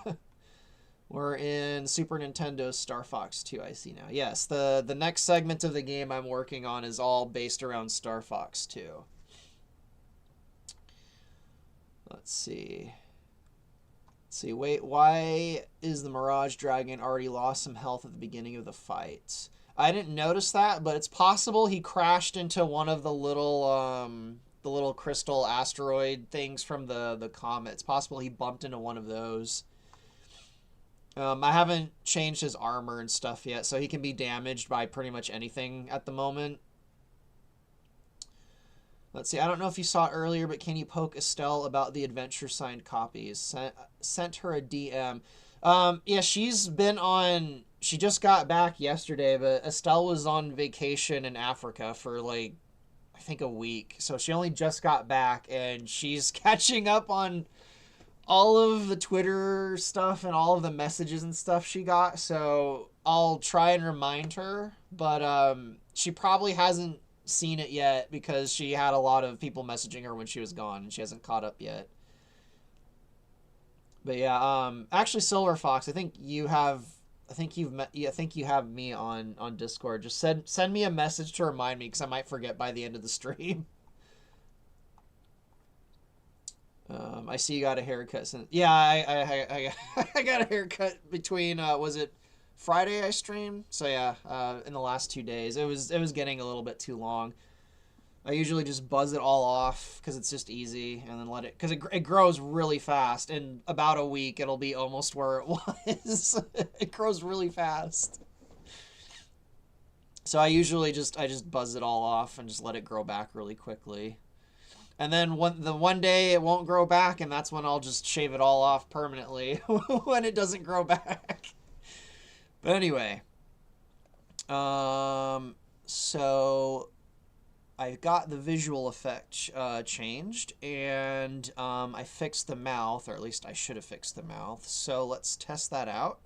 We're in Super Nintendo's Star Fox 2, I see now. Yes, the next segment of the game I'm working on is all based around Star Fox 2. Let's see. Wait, why is the Mirage Dragon already lost some health at the beginning of the fight? I didn't notice that, but it's possible he crashed into one of the little crystal asteroid things from the comet. It's possible he bumped into one of those. I haven't changed his armor and stuff yet, so he can be damaged by pretty much anything at the moment. Let's see, I don't know if you saw it earlier, but can you poke Estelle about the adventure signed copies? Sent her a DM. Yeah, she's been on... She just got back yesterday, but Estelle was on vacation in Africa for, like, I think a week. So she only just got back, and she's catching up on all of the Twitter stuff and all of the messages and stuff she got. So I'll try and remind her, but she probably hasn't seen it yet because she had a lot of people messaging her when she was gone, and she hasn't caught up yet. But yeah, actually Silver Fox, I think I think you've met. Yeah, I think you have me on Discord. Just send me a message to remind me because I might forget by the end of the stream. I see you got a haircut since. Yeah, I got a haircut between. Was it Friday I streamed? So yeah, in the last 2 days, it was getting a little bit too long. I usually just buzz it all off because it's just easy, and then let it, because it grows really fast. In about a week, it'll be almost where it was. It grows really fast. So I usually just buzz it all off and just let it grow back really quickly. And then one day it won't grow back, and that's when I'll just shave it all off permanently when it doesn't grow back. But anyway, so I got the visual effect changed, and I fixed the mouth, or at least I should have fixed the mouth. So let's test that out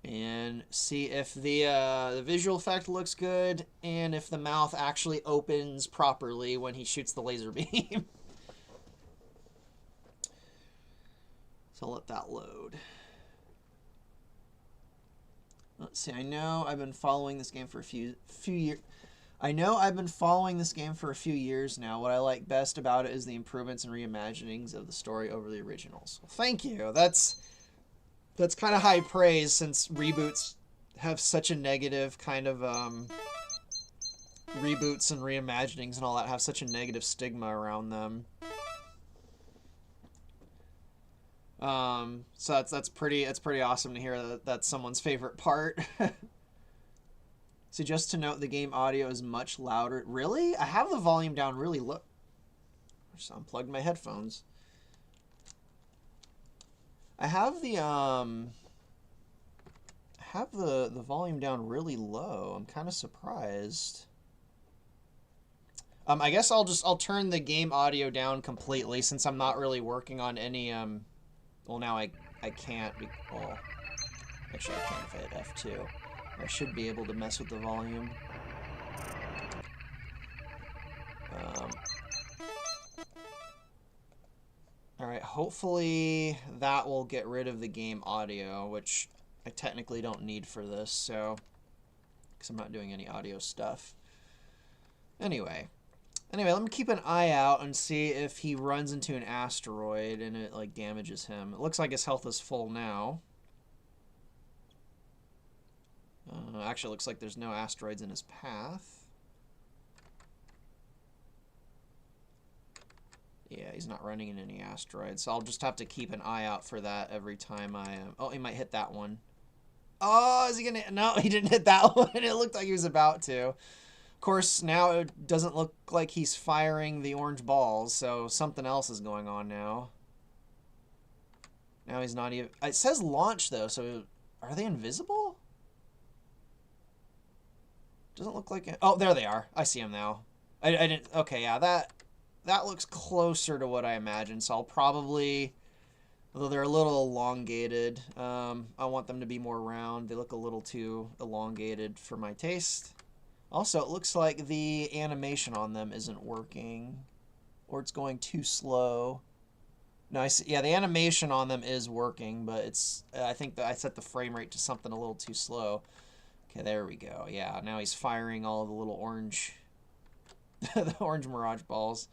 and see if the visual effect looks good and if the mouth actually opens properly when he shoots the laser beam. So I'll let that load. Let's see. I know I've been following this game for a few years. I know I've been following this game for a few years now. What I like best about it is the improvements and reimaginings of the story over the originals. Well, thank you. That's kind of high praise, since reboots have such a negative kind of reboots and reimaginings and all that have such a negative stigma around them. So that's pretty awesome to hear that that's someone's favorite part. So just to note, the game audio is much louder. Really? I have the volume down really low. I just unplugged my headphones. I have the volume down really low. I'm kind of surprised. I guess I'll turn the game audio down completely, since I'm not really working on any well, now I can't well, actually I can if I hit F2. I should be able to mess with the volume. Alright, hopefully that will get rid of the game audio, which I technically don't need for this, so, because I'm not doing any audio stuff. Anyway, let me keep an eye out and see if he runs into an asteroid and it, like, damages him. It looks like his health is full now. Actually, looks like there's no asteroids in his path. Yeah, he's not running into any asteroids, so I'll just have to keep an eye out for that every time I... oh, he might hit that one. Oh, is he gonna... No, he didn't hit that one. It looked like he was about to. Of course, now it doesn't look like he's firing the orange balls, so something else is going on now. Now he's not even... It says launch, though, so are they invisible? Doesn't look like it. Oh, there they are. I see them now. I didn't... Okay, yeah, that looks closer to what I imagined, so I'll probably... Although they're a little elongated, I want them to be more round. They look a little too elongated for my taste. Also, it looks like the animation on them isn't working, or it's going too slow. No, I see, yeah, the animation on them is working, but it's... I think that I set the frame rate to something a little too slow. Okay, there we go. Yeah, now he's firing all of the little orange... the orange Mirage balls.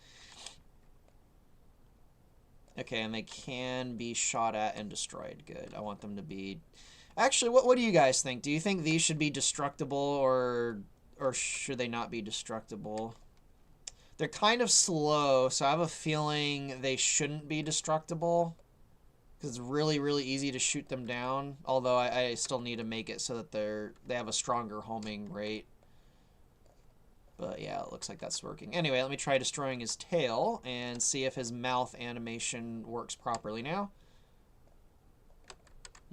Okay, and they can be shot at and destroyed. Good. I want them to be... Actually, what do you guys think? Do you think these should be destructible, or should they not be destructible? They're kind of slow, so I have a feeling they shouldn't be destructible, because it's really, really easy to shoot them down, although I still need to make it so that they have a stronger homing rate. But yeah, it looks like that's working. Anyway, let me try destroying his tail and see if his mouth animation works properly now.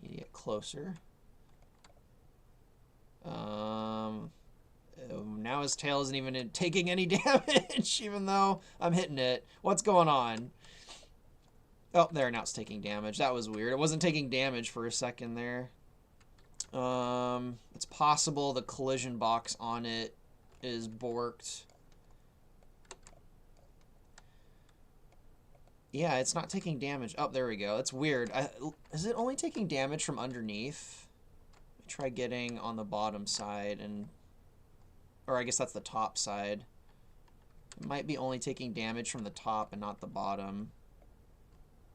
Need to get closer. Now his tail isn't even taking any damage, even though I'm hitting it. What's going on? Oh, there, now it's taking damage. That was weird. It wasn't taking damage for a second there. It's possible the collision box on it is borked. Yeah, it's not taking damage. Oh, there we go. It's weird. Is it only taking damage from underneath? try getting on the bottom side, and or I guess that's the top side. It might be only taking damage from the top and not the bottom,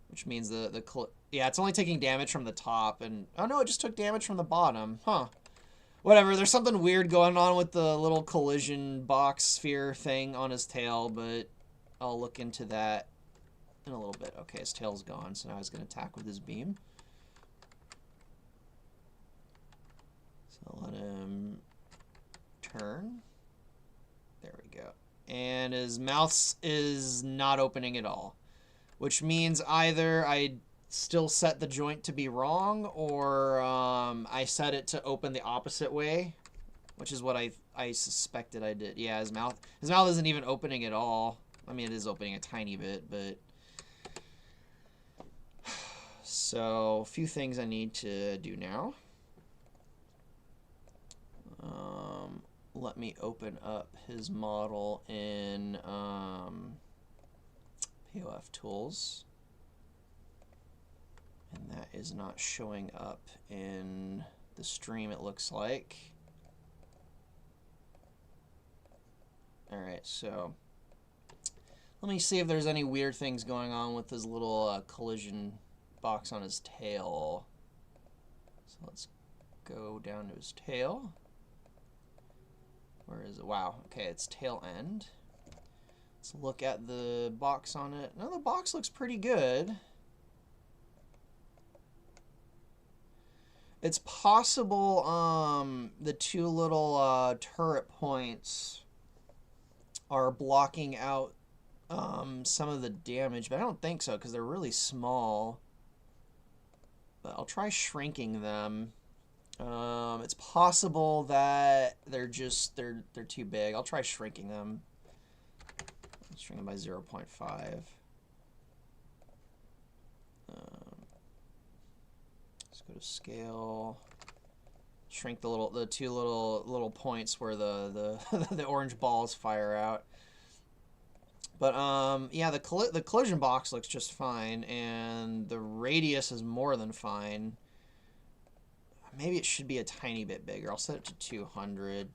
which means yeah, it's only taking damage from the top, and oh no, it just took damage from the bottom. Huh. Whatever, there's something weird going on with the little collision box sphere thing on his tail, but I'll look into that in a little bit. Okay, his tail's gone, so now he's going to attack with his beam. So let him turn. There we go. And his mouth is not opening at all, which means either I still set the joint to be wrong, or I set it to open the opposite way, which is what I suspected I did. Yeah, his mouth isn't even opening at all. I mean, it is opening a tiny bit, but so a few things I need to do now. Let me open up his model in POF tools. And that is not showing up in the stream, it looks like. Alright, so let me see if there's any weird things going on with his little collision box on his tail. So let's go down to his tail. Where is it? Wow, okay, it's tail end. Let's look at the box on it. No, the box looks pretty good. It's possible the two little turret points are blocking out some of the damage, but I don't think so because they're really small. But I'll try shrinking them. It's possible that they're too big. I'll try shrinking them. Shrink them by 0.5. Let's go to scale. Shrink the two little points where the the orange balls fire out. But yeah, the collision box looks just fine, and the radius is more than fine. Maybe it should be a tiny bit bigger. I'll set it to 200.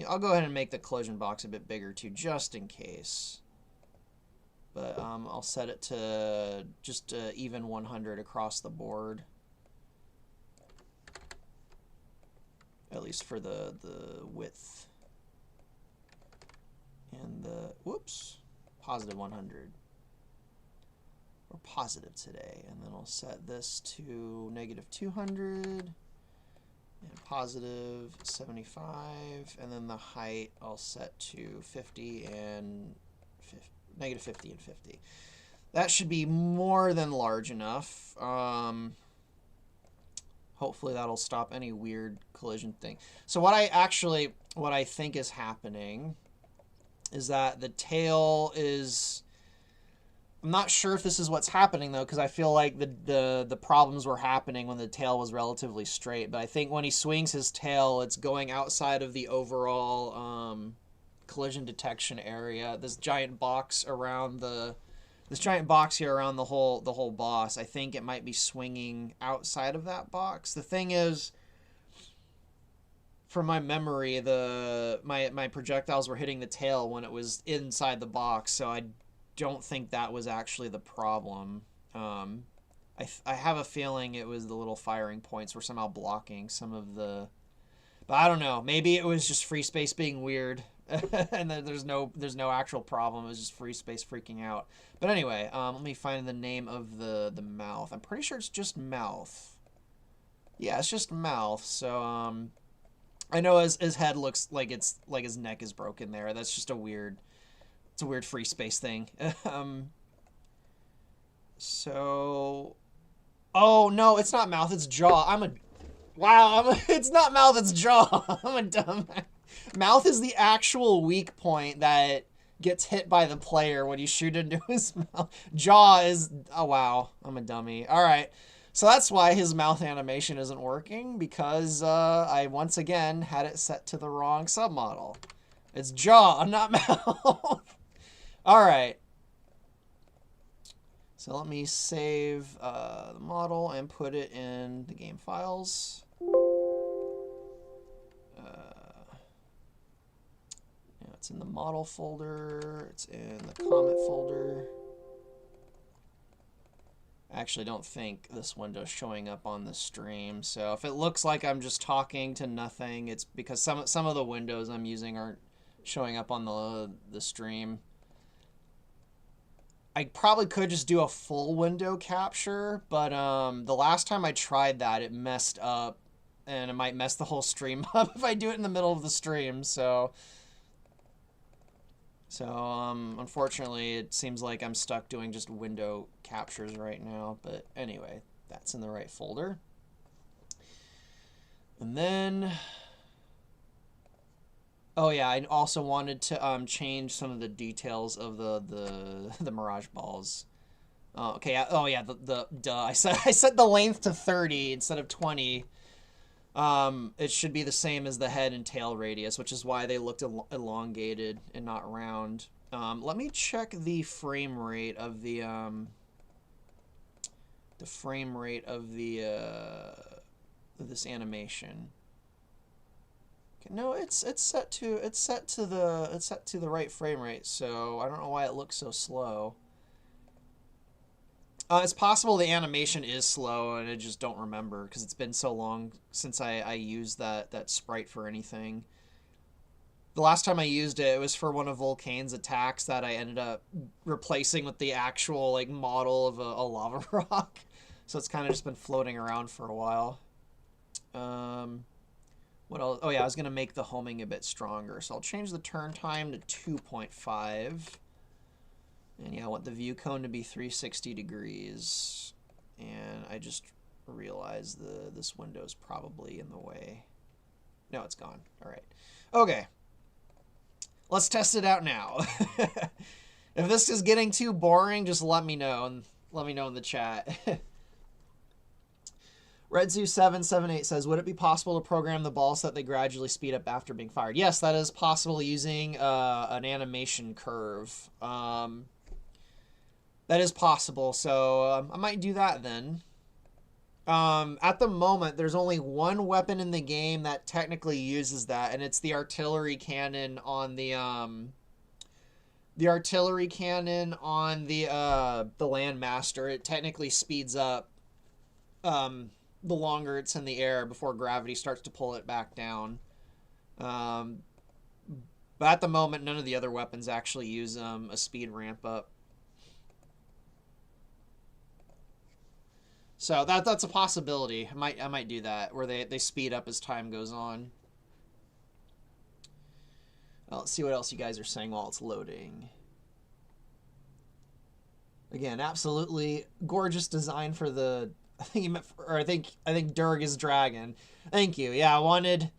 I'll go ahead and make the collision box a bit bigger too, just in case. But I'll set it to just even 100 across the board. At least for the width. And the, whoops, positive 100. We're positive today. And then I'll set this to negative 200. And positive 75. And then the height I'll set to 50 and negative 50 and 50. That should be more than large enough. Hopefully that'll stop any weird collision thing. So what I think is happening is that the tail is, I'm not sure if this is what's happening though, because I feel like the problems were happening when the tail was relatively straight. But I think when he swings his tail, it's going outside of the overall collision detection area. This giant box here around the whole boss, I think it might be swinging outside of that box. The thing is, from my memory, my projectiles were hitting the tail when it was inside the box, so I don't think that was actually the problem. I have a feeling it was the little firing points were somehow blocking some of the, but I don't know. Maybe it was just free space being weird. And then there's no actual problem. It was just free space freaking out. But anyway, let me find the name of the mouth. I'm pretty sure it's just mouth. Yeah, it's just mouth. So I know his head looks like his neck is broken there. That's just a weird free space thing. So, oh no, it's not mouth. It's jaw. It's not mouth. It's jaw. I'm a dumb. Mouth is the actual weak point that gets hit by the player when you shoot into his mouth. Jaw is, oh wow, I'm a dummy. All right, so that's why his mouth animation isn't working, because I once again had it set to the wrong submodel. It's jaw, not mouth. All right. So let me save the model and put it in the game files. It's in the model folder. It's in the comment folder. I actually don't think this window's showing up on the stream. So if it looks like I'm just talking to nothing, it's because some of the windows I'm using aren't showing up on the stream. I probably could just do a full window capture, but the last time I tried that, it messed up, and it might mess the whole stream up if I do it in the middle of the stream. So unfortunately, it seems like I'm stuck doing just window captures right now. But anyway, that's in the right folder. And then, oh yeah, I also wanted to change some of the details of the Mirage balls. Okay. Oh yeah. Duh. I set the length to 30 instead of 20. It should be the same as the head and tail radius, which is why they looked elongated and not round. Let me check the frame rate of the this animation. Okay, no, it's set to the right frame rate, so I don't know why it looks so slow. It's possible the animation is slow and I just don't remember because it's been so long since I used that sprite for anything. The last time I used it, it was for one of Volcane's attacks that I ended up replacing with the actual like model of a lava rock. So it's kind of just been floating around for a while. What else? Oh yeah, I was going to make the homing a bit stronger. So I'll change the turn time to 2.5. And yeah, I want the view cone to be 360 degrees. And I just realized this window's probably in the way. No, it's gone. All right. Okay. Let's test it out now. If this is getting too boring, just let me know. And let me know in the chat. Redzu778 says, would it be possible to program the balls so that they gradually speed up after being fired? Yes, that is possible using an animation curve. That is possible, so I might do that then. At the moment, there's only one weapon in the game that technically uses that, and it's the artillery cannon on the Landmaster. It technically speeds up the longer it's in the air before gravity starts to pull it back down. But at the moment, none of the other weapons actually use a speed ramp up. So that's a possibility. I might do that, where they speed up as time goes on. Well, let's see what else you guys are saying while it's loading. Again, absolutely gorgeous design for the. I think Mirage Dragon. Thank you. Yeah, I wanted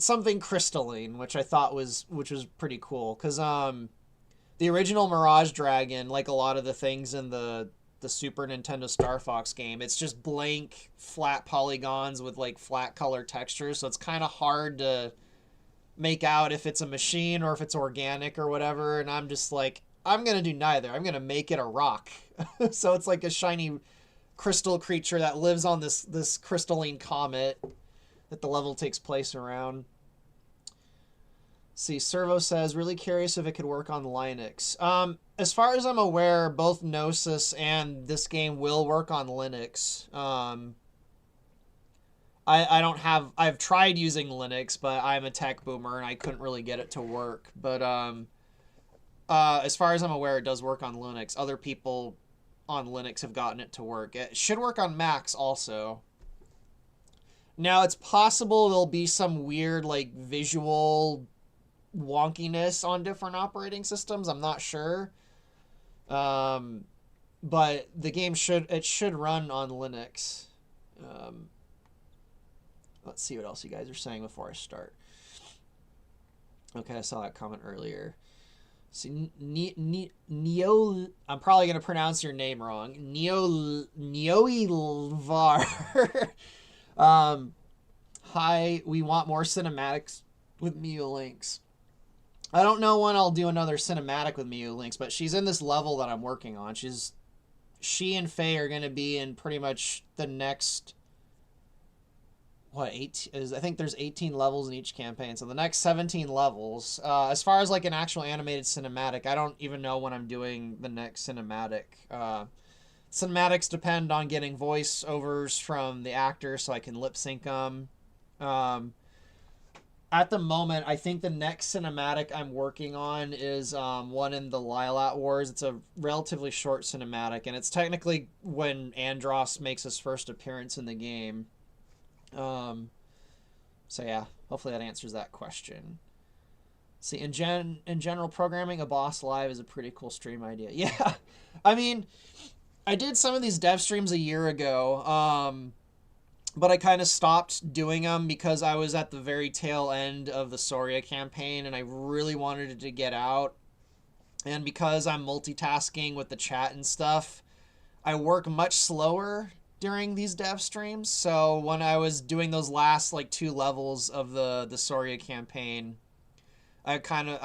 something crystalline, which I thought was pretty cool, because the original Mirage Dragon, like a lot of the things in the Super Nintendo Star Fox game, it's just blank flat polygons with like flat color textures, so it's kind of hard to make out if it's a machine or if it's organic or whatever. And I'm just like, I'm gonna do neither. I'm gonna make it a rock. So it's like a shiny crystal creature that lives on this crystalline comet that the level takes place around. See, Servo says, really curious if it could work on Linux. As far as I'm aware, both Gnosis and this game will work on Linux. I've tried using Linux, but I'm a tech boomer and I couldn't really get it to work. But as far as I'm aware, it does work on Linux. Other people on Linux have gotten it to work. It should work on Macs also. Now, it's possible there'll be some weird like visual wonkiness on different operating systems. I'm not sure. But the game should run on Linux. Let's see what else you guys are saying before I start. Okay, I saw that comment earlier. See, Neo, I'm probably going to pronounce your name wrong. Neoilvar. Hi, we want more cinematics with Mio Links. I don't know when I'll do another cinematic with Mio Links, but she's in this level that I'm working on. She and Faye are going to be in pretty much the next what, 18 is, I think there's 18 levels in each campaign, so the next 17 levels. As far as like an actual animated cinematic, I don't even know when I'm doing the next cinematic. Cinematics depend on getting voiceovers from the actors so I can lip sync them. At the moment, I think the next cinematic I'm working on is one in the Lilat Wars. It's a relatively short cinematic, and it's technically when Andros makes his first appearance in the game. So yeah, hopefully that answers that question. See, in general programming, a boss live is a pretty cool stream idea. Yeah, I mean, I did some of these dev streams a year ago. But I kind of stopped doing them because I was at the very tail end of the Soria campaign and I really wanted it to get out. And because I'm multitasking with the chat and stuff, I work much slower during these dev streams. So when I was doing those last like 2 levels of the Soria campaign, I kind of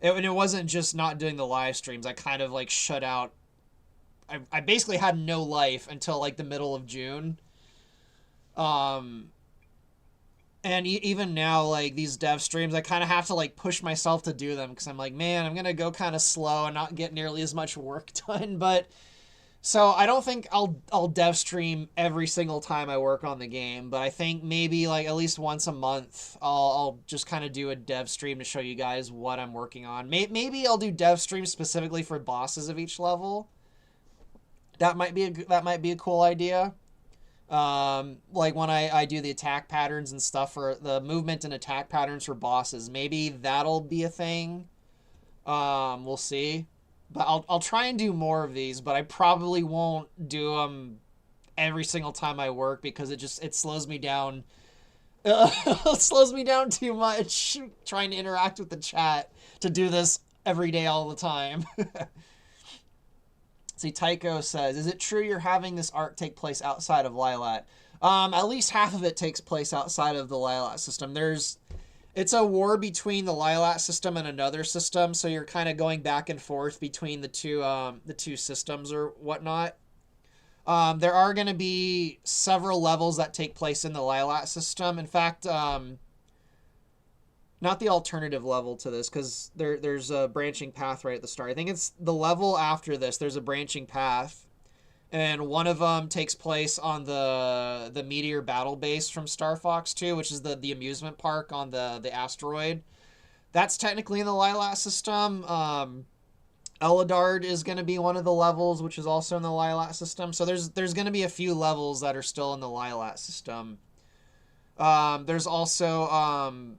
and it wasn't just not doing the live streams. I kind of like shut out. I basically had no life until like the middle of June. And even now, like these dev streams, I kind of have to like push myself to do them because I'm like, man, I'm gonna go kind of slow and not get nearly as much work done. But so I don't think I'll dev stream every single time I work on the game, but I think maybe like at least once a month I'll just kind of do a dev stream to show you guys what I'm working on. Maybe I'll do dev streams specifically for bosses of each level. That might be a cool idea. Like when I do the attack patterns and stuff for the movement and attack patterns for bosses, maybe that'll be a thing. We'll see. But I'll try and do more of these, but I probably won't do them every single time I work because it slows me down. It slows me down too much trying to interact with the chat to do this every day all the time. See, Tycho says, is it true you're having this arc take place outside of Lilat? At least half of it takes place outside of the Lilat system. It's a war between the Lilat system and another system, so you're kind of going back and forth between the two systems or whatnot. There are going to be several levels that take place in the Lilat system. In fact, not the alternative level to this, because there's a branching path right at the start. I think it's the level after this. There's a branching path, and one of them takes place on the Meteor Battle Base from Star Fox 2, which is the amusement park on the asteroid. That's technically in the Lilat system. Eladard is going to be one of the levels, which is also in the Lilat system. So there's going to be a few levels that are still in the Lilat system. There's also...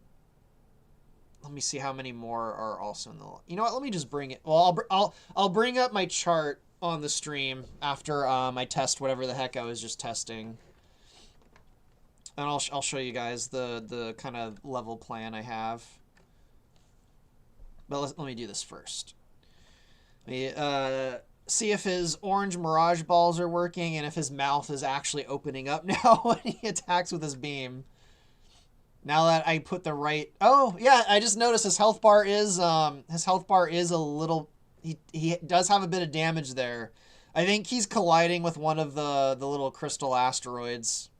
let me see how many more are also in the... You know what? Let me just bring it... Well, I'll bring up my chart on the stream after I test whatever the heck I was just testing. And I'll show you guys the kind of level plan I have. But let me do this first. See if his orange Mirage balls are working and if his mouth is actually opening up now when he attacks with his beam. Now that I put the right... Oh, yeah, I just noticed his health bar is a little... He does have a bit of damage there. I think he's colliding with one of the little crystal asteroids.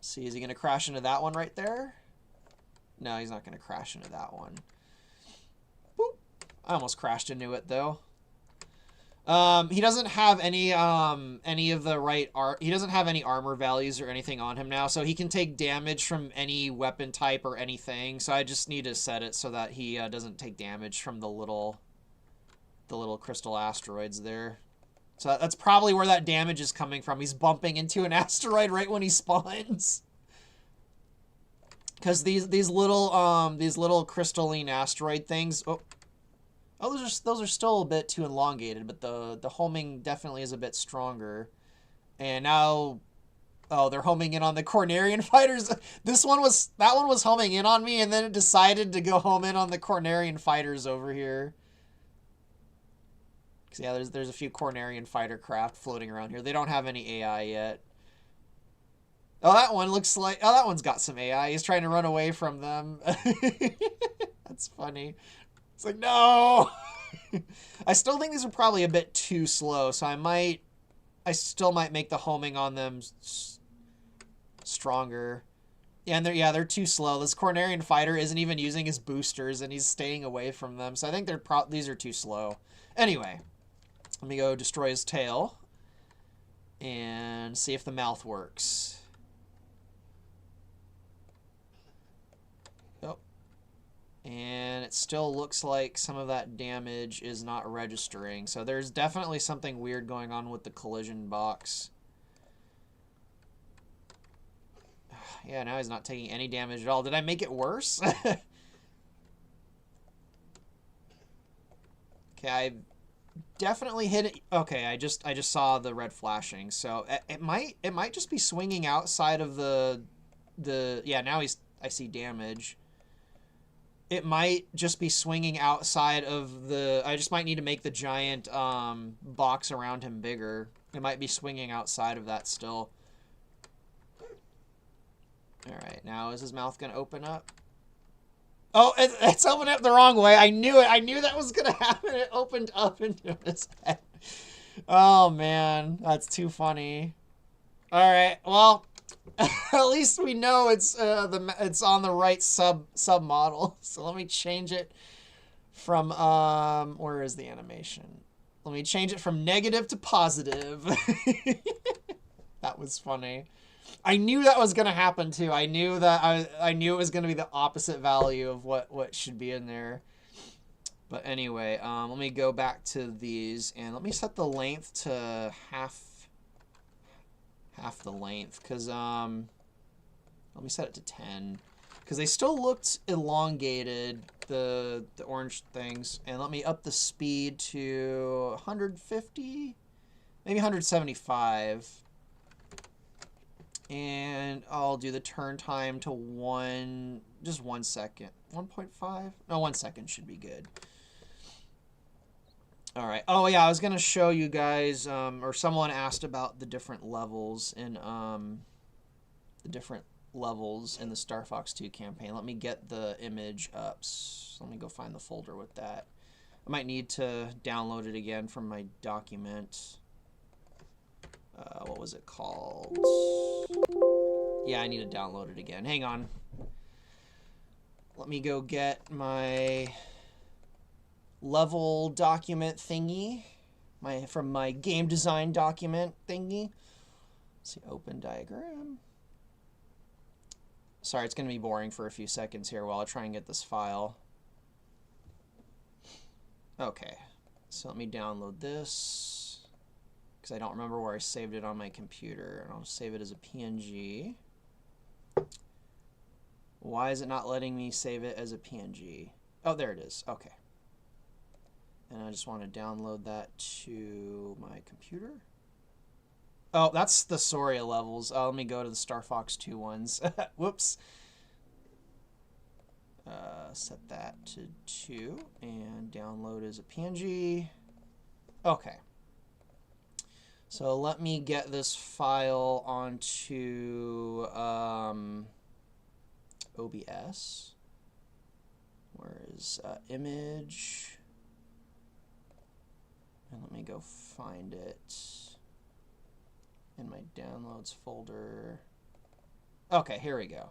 See, is he going to crash into that one right there? No, he's not going to crash into that one. Boop. I almost crashed into it, though. He doesn't have any of the right he doesn't have any armor values or anything on him now, so he can take damage from any weapon type or anything. So I just need to set it so that he doesn't take damage from the little crystal asteroids there. So that's probably where that damage is coming from. He's bumping into an asteroid right when he spawns. Because these little crystalline asteroid things. Oh, those are still a bit too elongated, but the homing definitely is a bit stronger. And now, oh, they're homing in on the Cornerian fighters. That one was homing in on me, and then it decided to go home in on the Cornerian fighters over here. Cause yeah, there's a few Cornerian fighter craft floating around here. They don't have any AI yet. Oh, that one looks like... Oh, that one's got some AI. He's trying to run away from them. That's funny. It's like, no! I still think these are probably a bit too slow, so I might I still might make the homing on them stronger. Yeah, and they're too slow. This Cornerian fighter isn't even using his boosters, and he's staying away from them. So I think these are too slow. Anyway, let me go destroy his tail and see if the mouth works. Oh, and it still looks like some of that damage is not registering. So there's definitely something weird going on with the collision box. Yeah, now he's not taking any damage at all. Did I make it worse? Okay, I definitely hit it. Okay, I just saw the red flashing. So it might just be swinging outside of the yeah, now I see damage. It might just be swinging outside of the I just might need to make the giant box around him bigger. It might be swinging outside of that still. All right, now is his mouth gonna open up? Oh, it's opening up the wrong way. I knew it. I knew that was gonna happen. It opened up into his head. Oh man, that's too funny. All right, well, at least we know it's on the right sub model. So let me change it from where is the animation? Let me change it from negative to positive. That was funny. I knew that was gonna happen too. I knew that I knew it was gonna be the opposite value of what should be in there. But anyway, let me go back to these and let me set the length to half the length, because let me set it to 10 because they still looked elongated, the orange things. And let me up the speed to 150, maybe 175. And I'll do the turn time to just 1 second. 1.5? No, 1 second should be good. All right. Oh, yeah, I was going to show you guys, or someone asked about the different levels in the Star Fox 2 campaign. Let me get the image up. So let me go find the folder with that. I might need to download it again from my document. What was it called? Yeah, I need to download it again. Hang on. Let me go get my level document thingy. From my game design document thingy. Let's see, open diagram. Sorry, it's going to be boring for a few seconds here while I try and get this file. Okay, so let me download this, because I don't remember where I saved it on my computer. And I'll save it as a PNG. Why is it not letting me save it as a PNG? Oh, there it is. Okay. And I just want to download that to my computer. Oh, that's the Soria levels. Let me go to the Star Fox 2 ones. Whoops. Set that to 2 and download as a PNG. Okay. So let me get this file onto OBS. Where is image? And let me go find it in my downloads folder. Okay, here we go.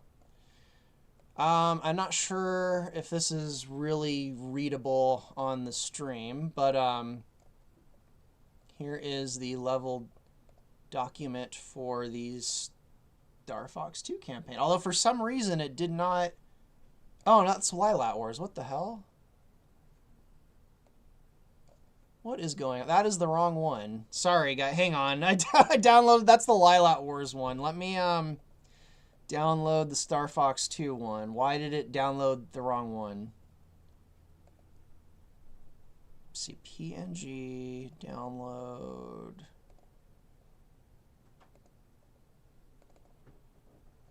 I'm not sure if this is really readable on the stream, but here is the level document for the Star Fox 2 campaign. Although for some reason it did not... Oh, that's Lilat Wars. What the hell? What is going on? That is the wrong one. Sorry, guys. Hang on. I downloaded... That's the Lilat Wars one. Let me download the Star Fox 2 one. Why did it download the wrong one? Let's see, PNG, download.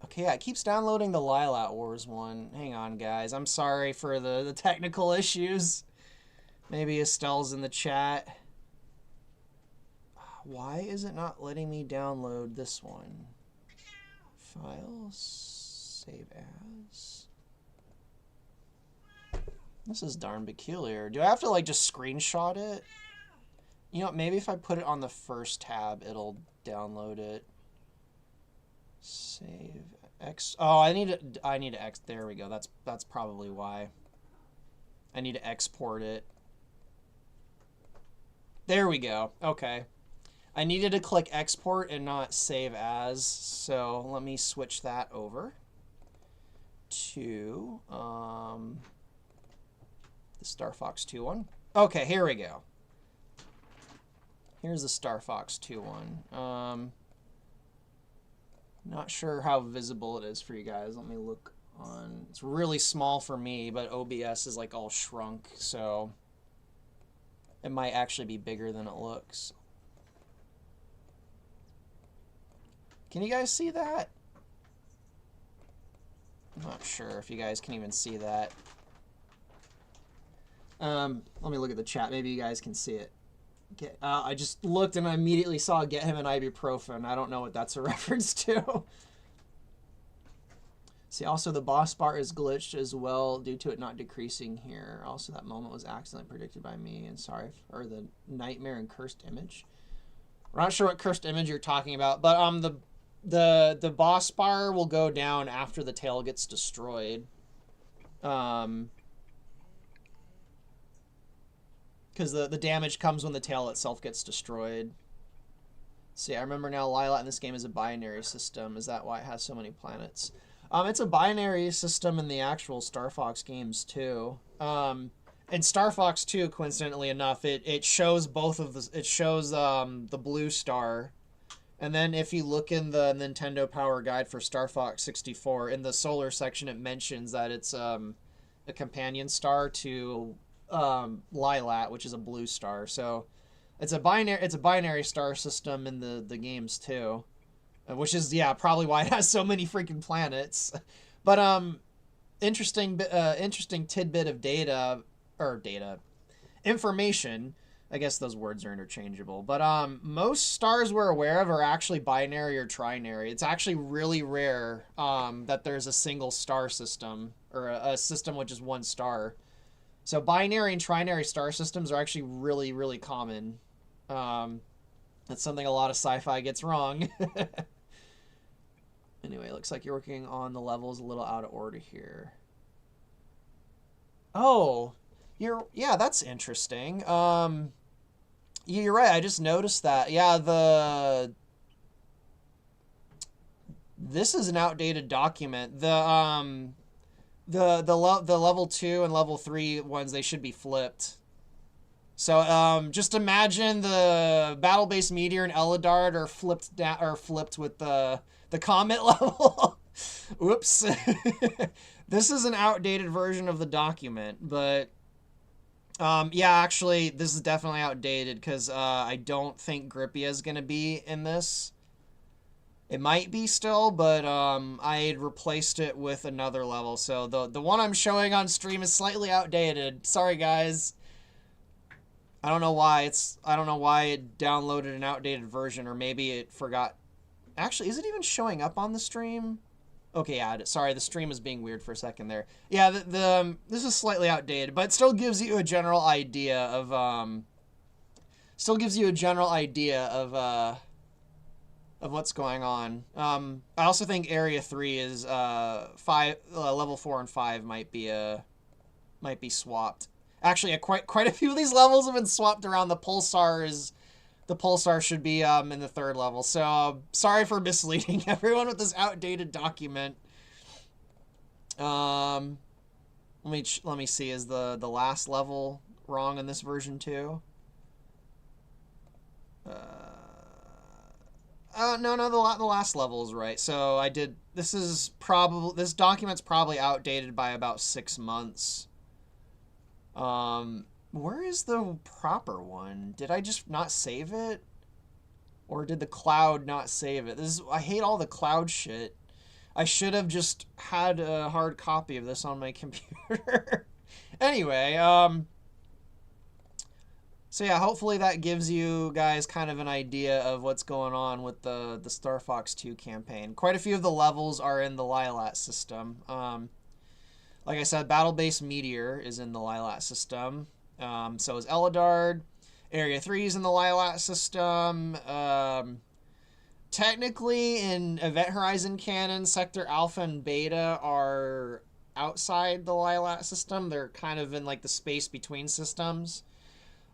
Okay, yeah, it keeps downloading the Lilat Wars one. Hang on, guys. I'm sorry for the technical issues. Maybe Estelle's in the chat. Why is it not letting me download this one? Files, save as. This is darn peculiar. Do I have to like just screenshot it? You know, maybe if I put it on the first tab, it'll download it. Save X. Oh, I need to X. There we go. That's probably why. I need to export it. There we go. Okay. I needed to click export and not save as, so let me switch that over to the Star Fox 2 one. Okay, here we go. Here's the Star Fox 2 one. Not sure how visible it is for you guys. Let me look on. It's really small for me, but OBS is like all shrunk, so it might actually be bigger than it looks. Can you guys see that? I'm not sure if you guys can even see that. Let me look at the chat. Maybe you guys can see it. I just looked and I immediately saw get him an ibuprofen. I don't know what that's a reference to. See, also the boss bar is glitched as well due to it not decreasing here. Also, that moment was accidentally predicted by me. And sorry for the nightmare and cursed image. We're not sure what cursed image you're talking about, but the boss bar will go down after the tail gets destroyed. Because the damage comes when the tail itself gets destroyed. See, I remember now Lilat in this game is a binary system. Is that why it has so many planets? It's a binary system in the actual Star Fox games too. In Star Fox 2, coincidentally enough, it shows both of the the blue star. And then if you look in the Nintendo Power Guide for Star Fox 64, in the solar section it mentions that it's a companion star to Lilat, which is a blue star. So it's a binary star system in the games too, which is probably why it has so many freaking planets. But interesting tidbit of information. I guess those words are interchangeable, but most stars we're aware of are actually binary or trinary. It's actually really rare that there's a single star system or a system with just one star. So binary and trinary star systems are actually really, really common. That's something a lot of sci-fi gets wrong. Anyway, it looks like you're working on the levels a little out of order here. Oh, yeah, that's interesting. You're right. I just noticed that. Yeah, this is an outdated document. The level 2 and level 3 ones, they should be flipped. So just imagine the battle-based meteor and Eldard are flipped down or flipped with the comet level. Whoops. This is an outdated version of the document, but yeah, actually this is definitely outdated because I don't think Grippia is going to be in this. It might be still, but I replaced it with another level. So the one I'm showing on stream is slightly outdated. Sorry, guys. I don't know why it downloaded an outdated version, or maybe it forgot. Actually, is it even showing up on the stream? Okay, yeah. Sorry, the stream is being weird for a second there. Yeah, this is slightly outdated, but it still gives you a general idea of what's going on. I also think Area 3 is level 4 and 5 might be swapped. Actually, quite a few of these levels have been swapped around. The Pulsar should be in the 3rd level. So sorry for misleading everyone with this outdated document. Let me see. Is the last level wrong in this version too? No, the last level is right. So this document's probably outdated by about 6 months. Where is the proper one? Did I just not save it? Or did the cloud not save it? I hate all the cloud shit. I should have just had a hard copy of this on my computer. Anyway, so yeah, hopefully that gives you guys kind of an idea of what's going on with the Star Fox 2 campaign. Quite a few of the levels are in the Lilat system. Like I said, Battle-Based Meteor is in the Lilat system. So is Eldard. Area 3 is in the Lilat system. Technically, in Event Horizon canon, Sector Alpha and Beta are outside the Lilat system. They're kind of in like the space between systems.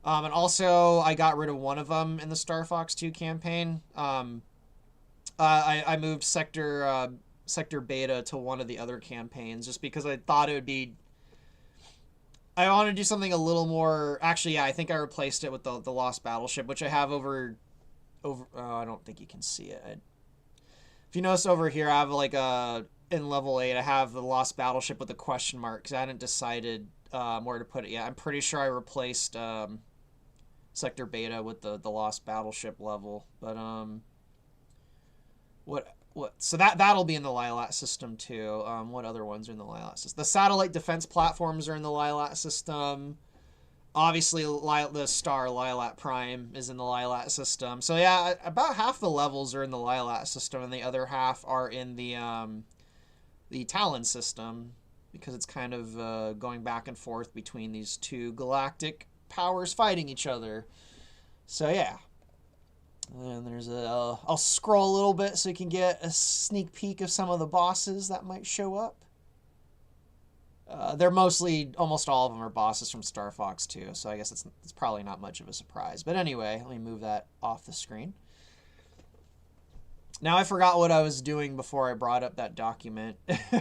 And also, I got rid of one of them in the Star Fox 2 campaign. I moved Sector Beta to one of the other campaigns just because I thought it would be... I want to do something a little more... Actually, yeah, I think I replaced it with the Lost Battleship, which I have over I don't think you can see it. If you notice over here, I have like in level 8, I have the Lost Battleship with a question mark because I hadn't decided where to put it yet. I'm pretty sure I replaced Sector Beta with the Lost Battleship level, but what so that'll be in the Lilat system too. What other ones are in the Lilat system? The satellite defense platforms are in the Lilat system. Obviously, the star Lilat Prime is in the Lilat system. So yeah, about half the levels are in the Lilat system, and the other half are in the Talon system, because it's kind of going back and forth between these two galactic powers fighting each other. So yeah. And there's I'll scroll a little bit so you can get a sneak peek of some of the bosses that might show up. They're mostly, almost all of them are bosses from Star Fox 2, so I guess it's probably not much of a surprise. But anyway, let me move that off the screen. Now I forgot what I was doing before I brought up that document.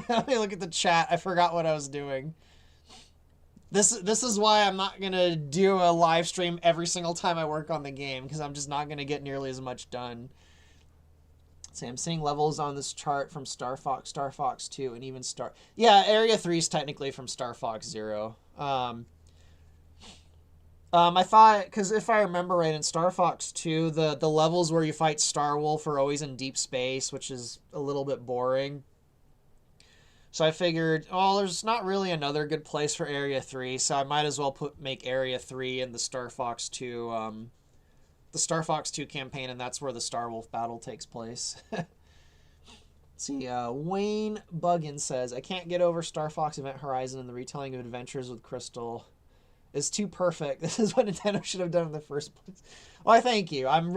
Let me look at the chat. I forgot what I was doing. This is why I'm not going to do a live stream every single time I work on the game, because I'm just not going to get nearly as much done. See, I'm seeing levels on this chart from Star Fox 2, and even Yeah, Area 3 is technically from Star Fox 0. I thought, because if I remember right, in Star Fox 2, the levels where you fight Star Wolf are always in deep space, which is a little bit boring. So I figured, oh, there's not really another good place for Area 3, so I might as well make Area 3 in the Star Fox 2 campaign, and that's where the Star Wolf battle takes place. See, Wayne Buggin says, I can't get over Star Fox Event Horizon and the retelling of Adventures with Crystal. It's too perfect. This is what Nintendo should have done in the first place. Well, I thank you. I'm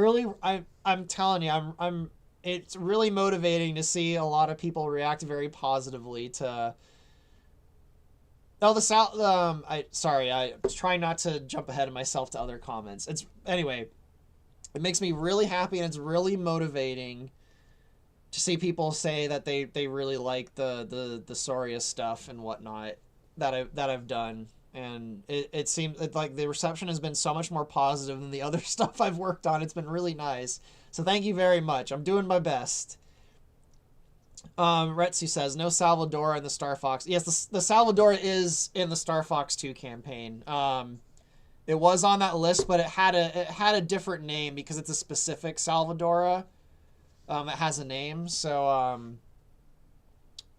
telling you, it's really motivating to see a lot of people react very positively to... Oh, I was trying not to jump ahead of myself to other comments. Anyway, it makes me really happy, and it's really motivating to see people say that they really like the Soria stuff and whatnot that I've done. And it seems like the reception has been so much more positive than the other stuff I've worked on. It's been really nice. So thank you very much. I'm doing my best. Retsu says, no Salvadora in the Star Fox. Yes, the Salvadora is in the Star Fox 2 campaign. It was on that list, but it had a different name because it's a specific Salvadora. It has a name. So,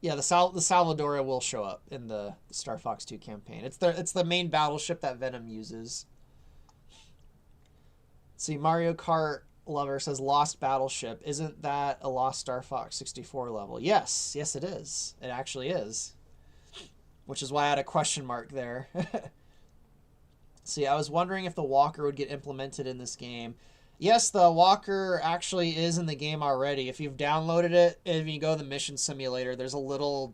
yeah, the Salvadora will show up in the Star Fox 2 campaign. It's the main battleship that Venom uses. See, Mario Kart Lover says Lost Battleship. Isn't that a Lost Star Fox 64 level? Yes, it is. It actually is. Which is why I had a question mark there. See, I was wondering if the walker would get implemented in this game. Yes, the walker actually is in the game already. If you've downloaded it, if you go to the mission simulator, there's a little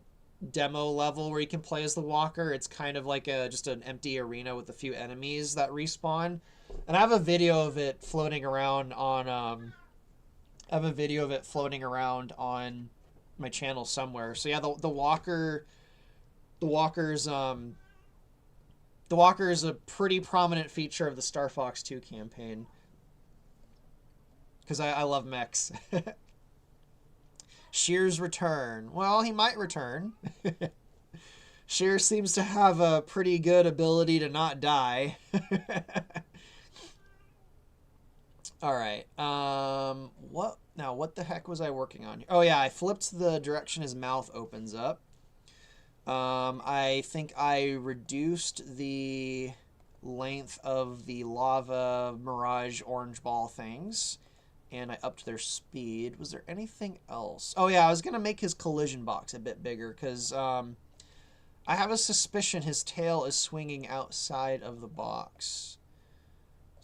demo level where you can play as the walker. It's kind of like just an empty arena with a few enemies that respawn. And I have a video of it floating around on my channel somewhere. So yeah, the walker is a pretty prominent feature of the Star Fox 2 campaign. Because I love mechs. Shear's return. Well, he might return. Shear seems to have a pretty good ability to not die. Alright. What the heck was I working on here? Oh yeah, I flipped the direction his mouth opens up. I think I reduced the length of the lava Mirage orange ball things. And I upped their speed. Was there anything else? Oh yeah, I was going to make his collision box a bit bigger because I have a suspicion his tail is swinging outside of the box.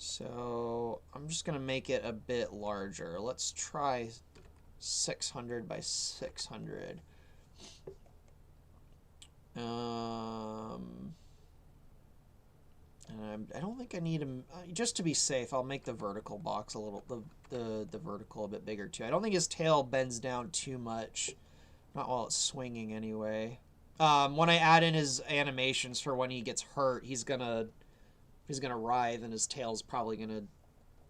So I'm just going to make it a bit larger. Let's try 600 by 600. I don't think I need him. Just to be safe, I'll make the vertical box a little, the vertical a bit bigger too. I don't think his tail bends down too much. Not while it's swinging anyway. When I add in his animations for when he gets hurt, he's gonna writhe and his tail's probably gonna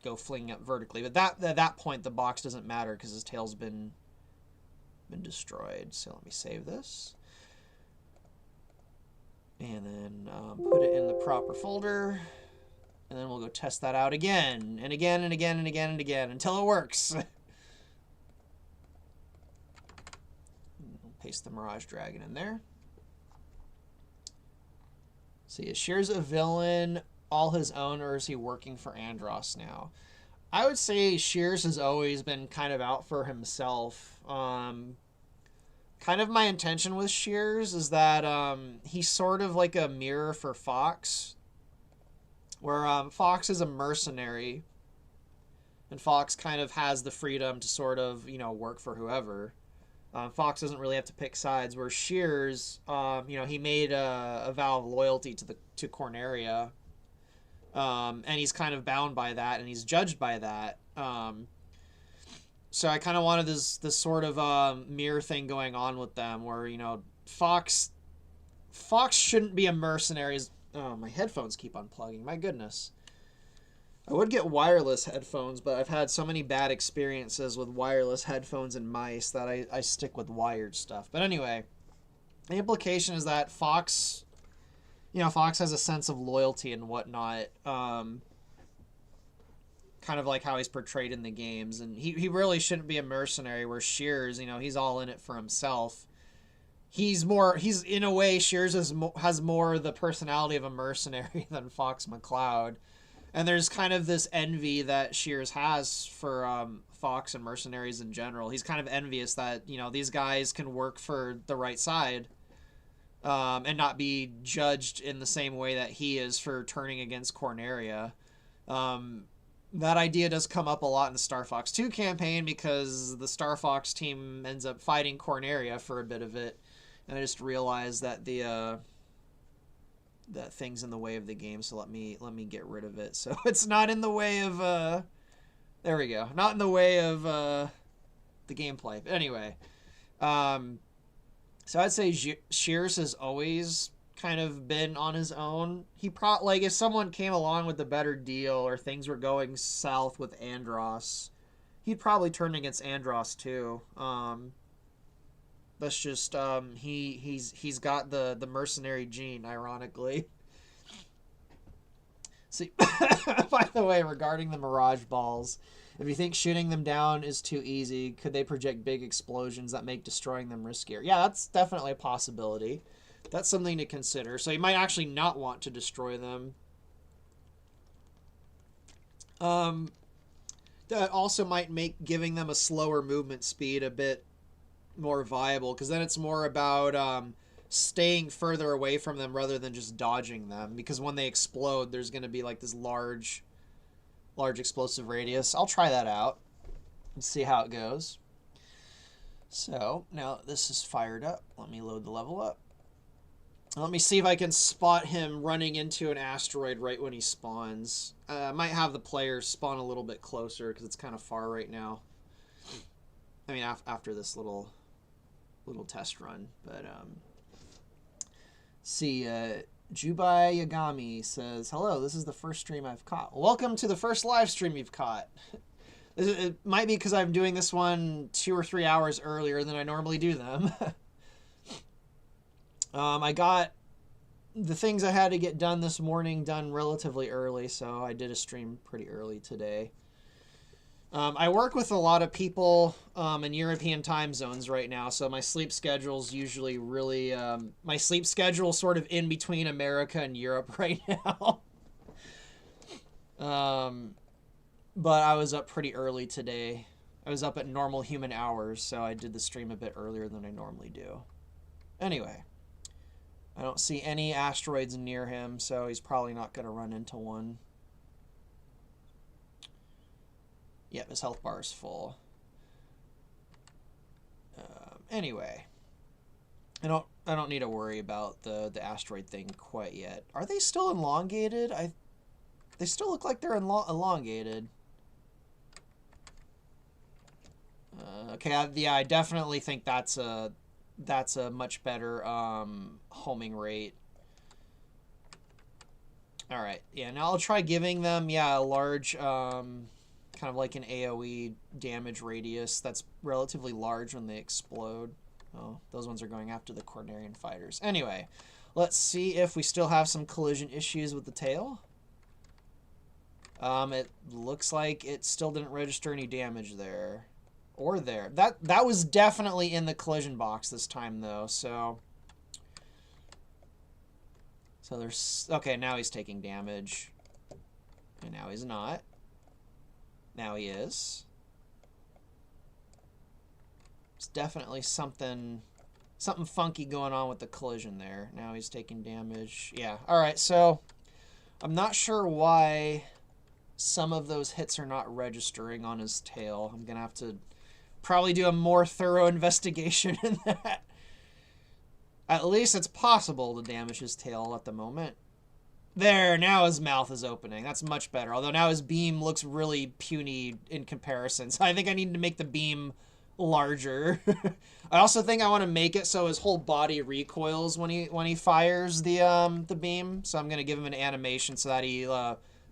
go flinging up vertically. But at that point, the box doesn't matter because his tail's been destroyed. So let me save this. And then put it in the proper folder. And then we'll go test that out again. And again, and again, and again, and again. Until it works. Paste the Mirage Dragon in there. See, is Shears a villain all his own, or is he working for Andros now? I would say Shears has always been kind of out for himself. Kind of my intention with Shears is that he's sort of like a mirror for Fox, where Fox is a mercenary, and Fox kind of has the freedom to sort of, work for whoever. Fox doesn't really have to pick sides, where Shears, he made a vow of loyalty to Corneria, and he's kind of bound by that, and he's judged by that. So I kind of wanted this sort of mirror thing going on with them, where Fox shouldn't be a mercenary. Oh, my headphones keep unplugging. My goodness. I would get wireless headphones, but I've had so many bad experiences with wireless headphones and mice that I stick with wired stuff. But anyway, the implication is that Fox has a sense of loyalty and whatnot. Kind of like how he's portrayed in the games, and he really shouldn't be a mercenary, where Shears, he's all in it for himself. He's in a way, Shears has more the personality of a mercenary than Fox McCloud. And there's kind of this envy that Shears has for Fox and mercenaries in general. He's kind of envious that, these guys can work for the right side and not be judged in the same way that he is for turning against Corneria. That idea does come up a lot in the Star Fox 2 campaign, because the Star Fox team ends up fighting Corneria for a bit of it. And I just realized that that thing's in the way of the game, so let me get rid of it. So it's not in the way of there we go. Not in the way of the gameplay. But anyway, so I'd say Shears has always kind of been on his own. If someone came along with a better deal, or things were going south with Andros, he'd probably turn against Andros too. That's just he's got the mercenary gene, ironically. See, by the way, regarding the Mirage balls, if you think shooting them down is too easy, could they project big explosions that make destroying them riskier? Yeah, that's definitely a possibility. That's something to consider. So you might actually not want to destroy them. That also might make giving them a slower movement speed a bit more viable, because then it's more about staying further away from them rather than just dodging them, because when they explode, there's going to be like this large explosive radius. I'll try that out and see how it goes. So now this is fired up, let me load the level up. Let me see if I can spot him running into an asteroid right when he spawns. I might have the player spawn a little bit closer because it's kind of far right now. I mean, after this little test run. But see, Jubai Yagami says, hello, this is the first stream I've caught. Welcome to the first live stream you've caught. It might be because I'm doing this one 2 or 3 hours earlier than I normally do them. I got the things I had to get done this morning done relatively early, so I did a stream pretty early today. I work with a lot of people in European time zones right now, so my sleep schedule's usually really... my sleep schedule's sort of in between America and Europe right now. But I was up pretty early today. I was up at normal human hours, so I did the stream a bit earlier than I normally do. Anyway, I don't see any asteroids near him, so he's probably not going to run into one. Yep, his health bar is full. Anyway, I don't need to worry about the asteroid thing quite yet. Are they still elongated? They still look like they're elongated. Okay, yeah, I definitely think that's a much better homing rate. All right, yeah. Now I'll try giving them a large kind of like an AoE damage radius that's relatively large when they explode. Oh, those ones are going after the Cornerian fighters. Anyway, let's see if we still have some collision issues with the tail. It looks like it still didn't register any damage there. Or there. That was definitely in the collision box this time, though, so there's... Okay, now he's taking damage. And now he's not. Now he is. It's definitely something funky going on with the collision there. Now he's taking damage. Yeah, alright, so I'm not sure why some of those hits are not registering on his tail. I'm going to have to probably do a more thorough investigation in that. At least it's possible to damage his tail at the moment. There, now his mouth is opening. That's much better. Although now his beam looks really puny in comparison. So I think I need to make the beam larger. I also think I want to make it so his whole body recoils when he fires the beam. So I'm going to give him an animation so that he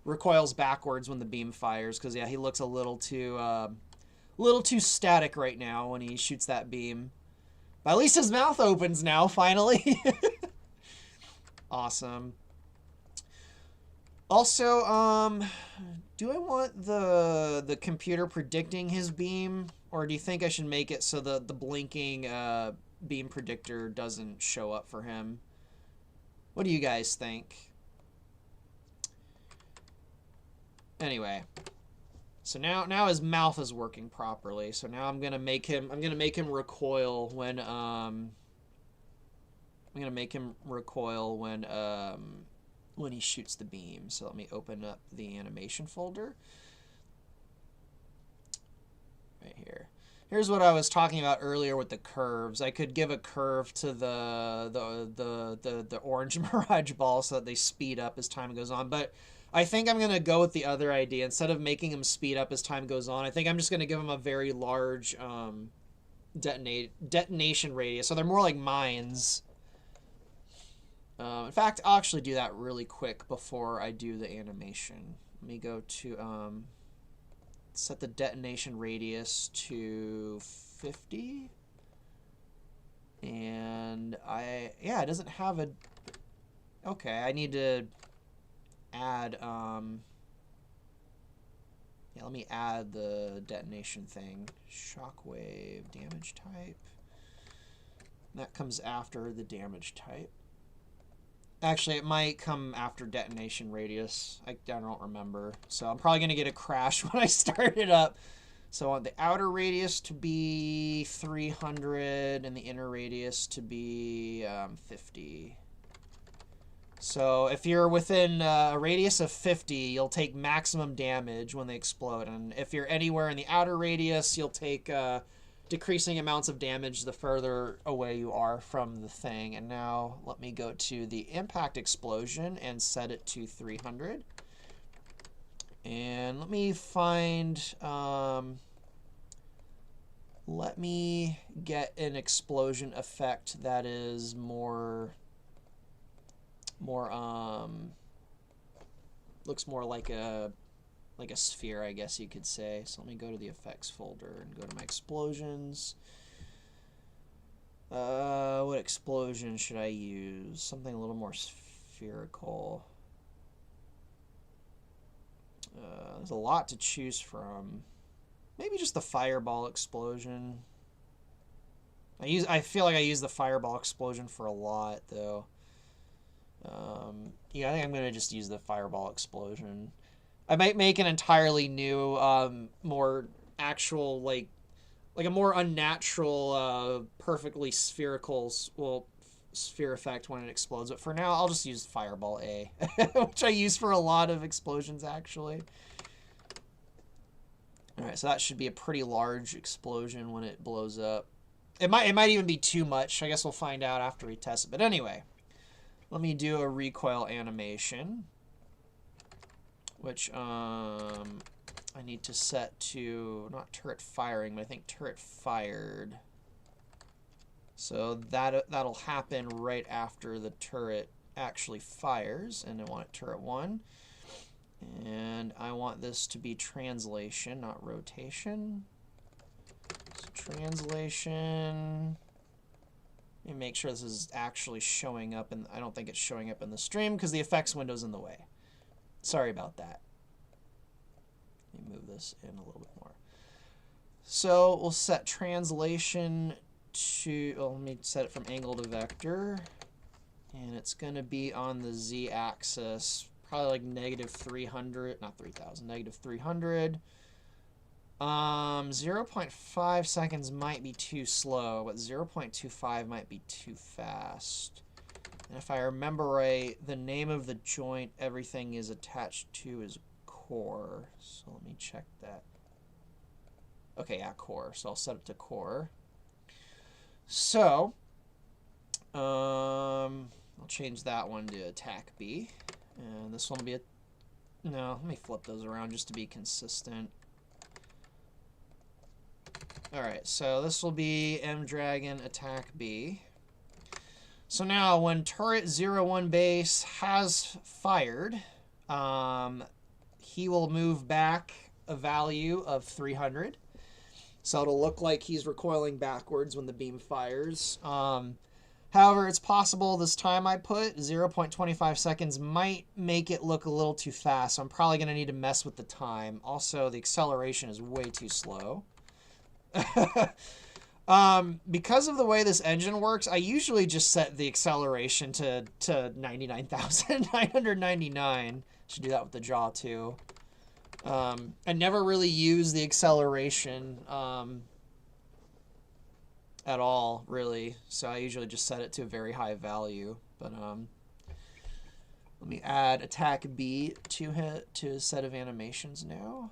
recoils backwards when the beam fires. Because, yeah, he looks a little too static right now when he shoots that beam. But at least his mouth opens now, finally. Awesome. Also, do I want the computer predicting his beam? Or do you think I should make it so the blinking beam predictor doesn't show up for him? What do you guys think? Anyway. So now his mouth is working properly. So now I'm gonna make him recoil when when he shoots the beam. So let me open up the animation folder. Right here. Here's what I was talking about earlier with the curves. I could give a curve to the orange Mirage ball so that they speed up as time goes on, but I think I'm going to go with the other idea. Instead of making him speed up as time goes on, I think I'm just going to give him a very large detonation radius. So they're more like mines. In fact, I'll actually do that really quick before I do the animation. Let me go to set the detonation radius to 50. And it doesn't have a... Okay, I need to add let me add the detonation thing. Shockwave damage type. That comes after the damage type. Actually, it might come after detonation radius. I don't remember. So I'm probably going to get a crash when I start it up. So I want the outer radius to be 300 and the inner radius to be 50. So if you're within a radius of 50, you'll take maximum damage when they explode. And if you're anywhere in the outer radius, you'll take decreasing amounts of damage the further away you are from the thing. And now let me go to the impact explosion and set it to 300. And let me find... let me get an explosion effect that is more looks more like a sphere, I guess you could say. So let me go to the effects folder and go to my explosions. What explosion should I use? Something a little more spherical. There's a lot to choose from. Maybe just the fireball explosion. I feel like I use the fireball explosion for a lot, though. Yeah, I think I'm going to just use the fireball explosion. I might make an entirely new, more actual, like a more unnatural, perfectly spherical, sphere effect when it explodes. But for now, I'll just use Fireball A, which I use for a lot of explosions, actually. All right, so that should be a pretty large explosion when it blows up. It might even be too much. I guess we'll find out after we test it. But anyway, let me do a recoil animation, which I need to set to not turret firing, but I think turret fired. So that'll happen right after the turret actually fires, and I want it turret 1. And I want this to be translation, not rotation. So translation. Let me make sure this is actually showing up, and I don't think it's showing up in the stream because the effects window's in the way. Sorry about that. Let me move this in a little bit more. So we'll set translation to, let me set it from angle to vector, and it's going to be on the z-axis, probably like -300, not 3,000, -300. 0.5 seconds might be too slow, but 0.25 might be too fast. And if I remember right, the name of the joint everything is attached to is core. So let me check that. Okay, yeah, core. So I'll set it to core. So, I'll change that one to attack B. And this one will be a... No, let me flip those around just to be consistent. Alright, so this will be M Dragon attack B. So now when turret 01 base has fired, he will move back a value of 300. So it'll look like he's recoiling backwards when the beam fires. However, it's possible this time I put 0.25 seconds might make it look a little too fast. So I'm probably going to need to mess with the time. Also, the acceleration is way too slow. Because of the way this engine works, I usually just set the acceleration to 99,999. Should do that with the jaw too. I never really use the acceleration at all, really. So I usually just set it to a very high value. But let me add attack B to a set of animations now.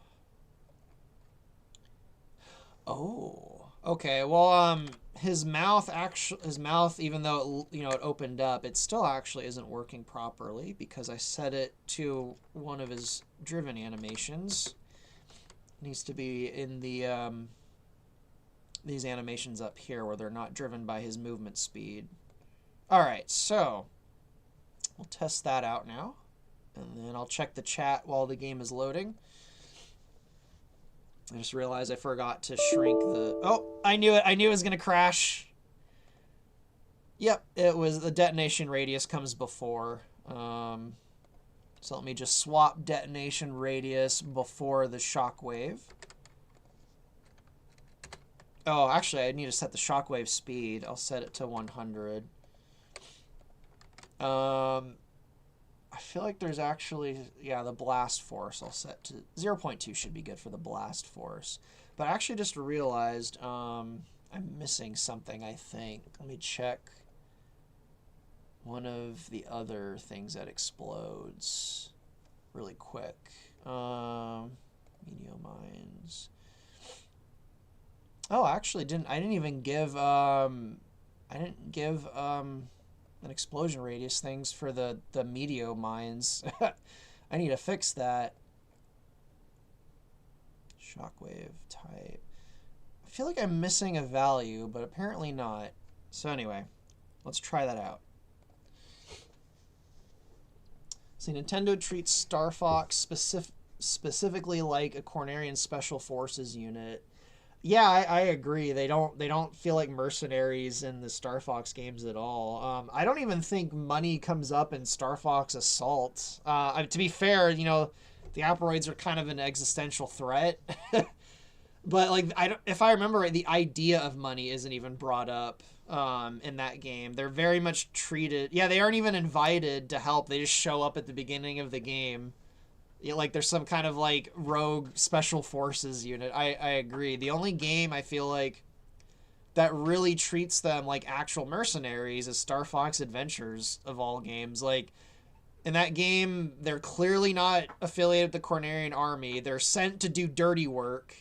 Oh, okay. Well, his mouth, even though it opened up, it still actually isn't working properly because I set it to one of his driven animations. It needs to be in the these animations up here where they're not driven by his movement speed. All right, so we'll test that out now, and then I'll check the chat while the game is loading. I just realized I forgot to shrink the... Oh, I knew it. I knew it was going to crash. Yep, it was the detonation radius comes before. So let me just swap detonation radius before the shockwave. Oh, actually, I need to set the shockwave speed. I'll set it to 100. I feel like there's actually, yeah, the blast force I'll set to 0.2 should be good for the blast force. But I actually just realized I'm missing something, I think. Let me check one of the other things that explodes really quick. Meteor mines. Oh, actually, I didn't even give an explosion radius things for the meteor mines. I need to fix that. Shockwave type. I feel like I'm missing a value, but apparently not. So anyway, let's try that out. See, Nintendo treats Star Fox specifically like a Cornerian Special Forces unit. Yeah, I agree. They don't feel like mercenaries in the Star Fox games at all. I don't even think money comes up in Star Fox Assault. To be fair, the Aperoids are kind of an existential threat. But like, if I remember right, the idea of money isn't even brought up in that game. They're very much treated. Yeah, they aren't even invited to help. They just show up at the beginning of the game. Like there's some kind of like rogue special forces unit. I agree. The only game I feel like that really treats them like actual mercenaries is Star Fox Adventures of all games. Like in that game, they're clearly not affiliated with the Cornerian army. They're sent to do dirty work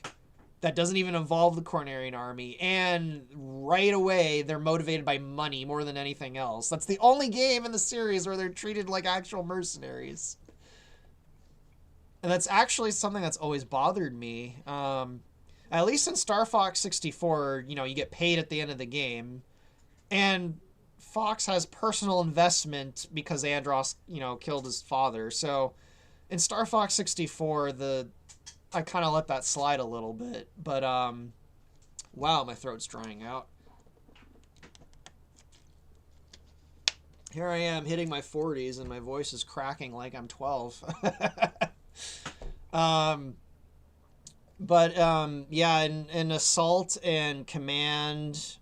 that doesn't even involve the Cornerian army, and right away they're motivated by money more than anything else. That's the only game in the series where they're treated like actual mercenaries. And that's actually something that's always bothered me. At least in Star Fox 64, you know, you get paid at the end of the game. And Fox has personal investment because Andros, you know, killed his father. So in Star Fox 64, I kind of let that slide a little bit. But, wow, my throat's drying out. Here I am hitting my 40s and my voice is cracking like I'm 12. Yeah, in Assault and Command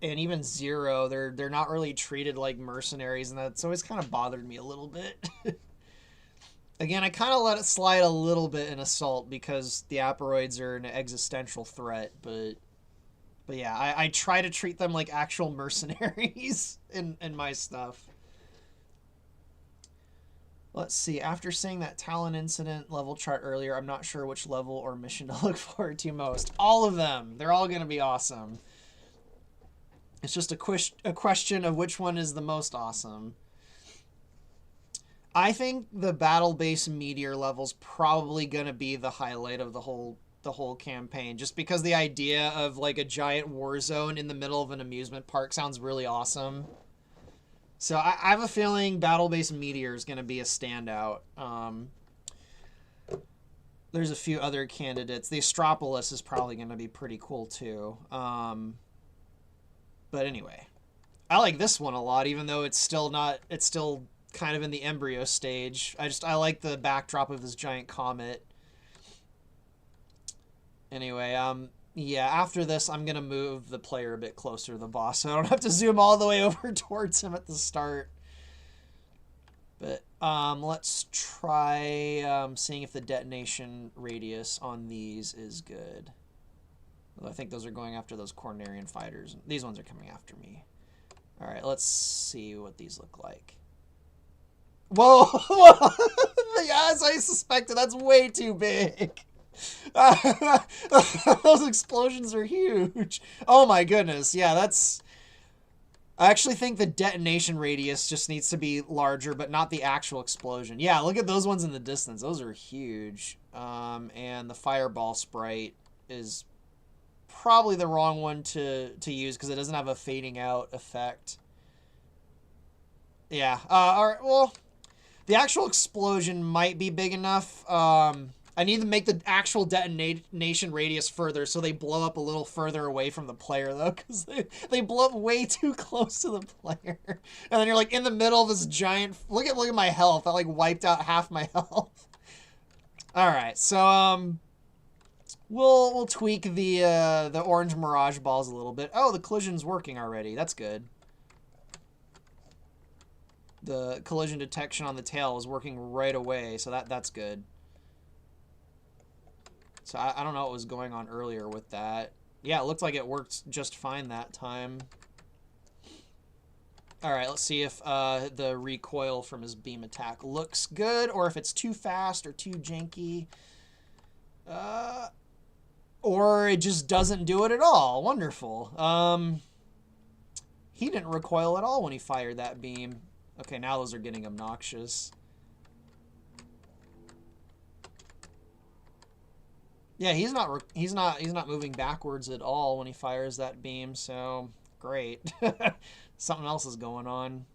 and even Zero, they're not really treated like mercenaries, and that's always kind of bothered me a little bit. Again, I kind of let it slide a little bit in Assault because the Aperoids are an existential threat, but yeah, I try to treat them like actual mercenaries in my stuff. Let's see, after seeing that Talon incident level chart earlier, I'm not sure which level or mission to look forward to most. All of them. They're all going to be awesome. It's just a question of which one is the most awesome. I think the battle base meteor level's probably going to be the highlight of the whole campaign, just because the idea of like a giant war zone in the middle of an amusement park sounds really awesome. So I have a feeling Battle Base Meteor is going to be a standout. There's a few other candidates. The Astropolis is probably going to be pretty cool too. But anyway, I like this one a lot, even though it's still kind of in the embryo stage. I like the backdrop of this giant comet. Anyway, yeah, after this, I'm going to move the player a bit closer to the boss, so I don't have to zoom all the way over towards him at the start. But let's try seeing if the detonation radius on these is good. Well, I think those are going after those Cornerian fighters. These ones are coming after me. All right, let's see what these look like. Whoa! Yeah, as I suspected, that's way too big. Those explosions are huge. Oh my goodness. Yeah, I actually think the detonation radius just needs to be larger, but not the actual explosion. Yeah, look at those ones in the distance. Those are huge. And the fireball sprite is probably the wrong one to use because it doesn't have a fading out effect. Yeah. All right, well, the actual explosion might be big enough. I need to make the actual detonation radius further so they blow up a little further away from the player, though, because they blow up way too close to the player. And then you're, like, in the middle of this giant... Look at my health. I, like, wiped out half my health. Alright, so, we'll tweak the orange Mirage balls a little bit. Oh, the collision's working already. That's good. The collision detection on the tail is working right away, so that's good. So I don't know what was going on earlier with that. Yeah, it looked like it worked just fine that time. Alright, let's see if the recoil from his beam attack looks good, or if it's too fast or too janky. Or it just doesn't do it at all. Wonderful. He didn't recoil at all when he fired that beam. Okay, now those are getting obnoxious. Yeah, he's not moving backwards at all when he fires that beam, so great. Something else is going on.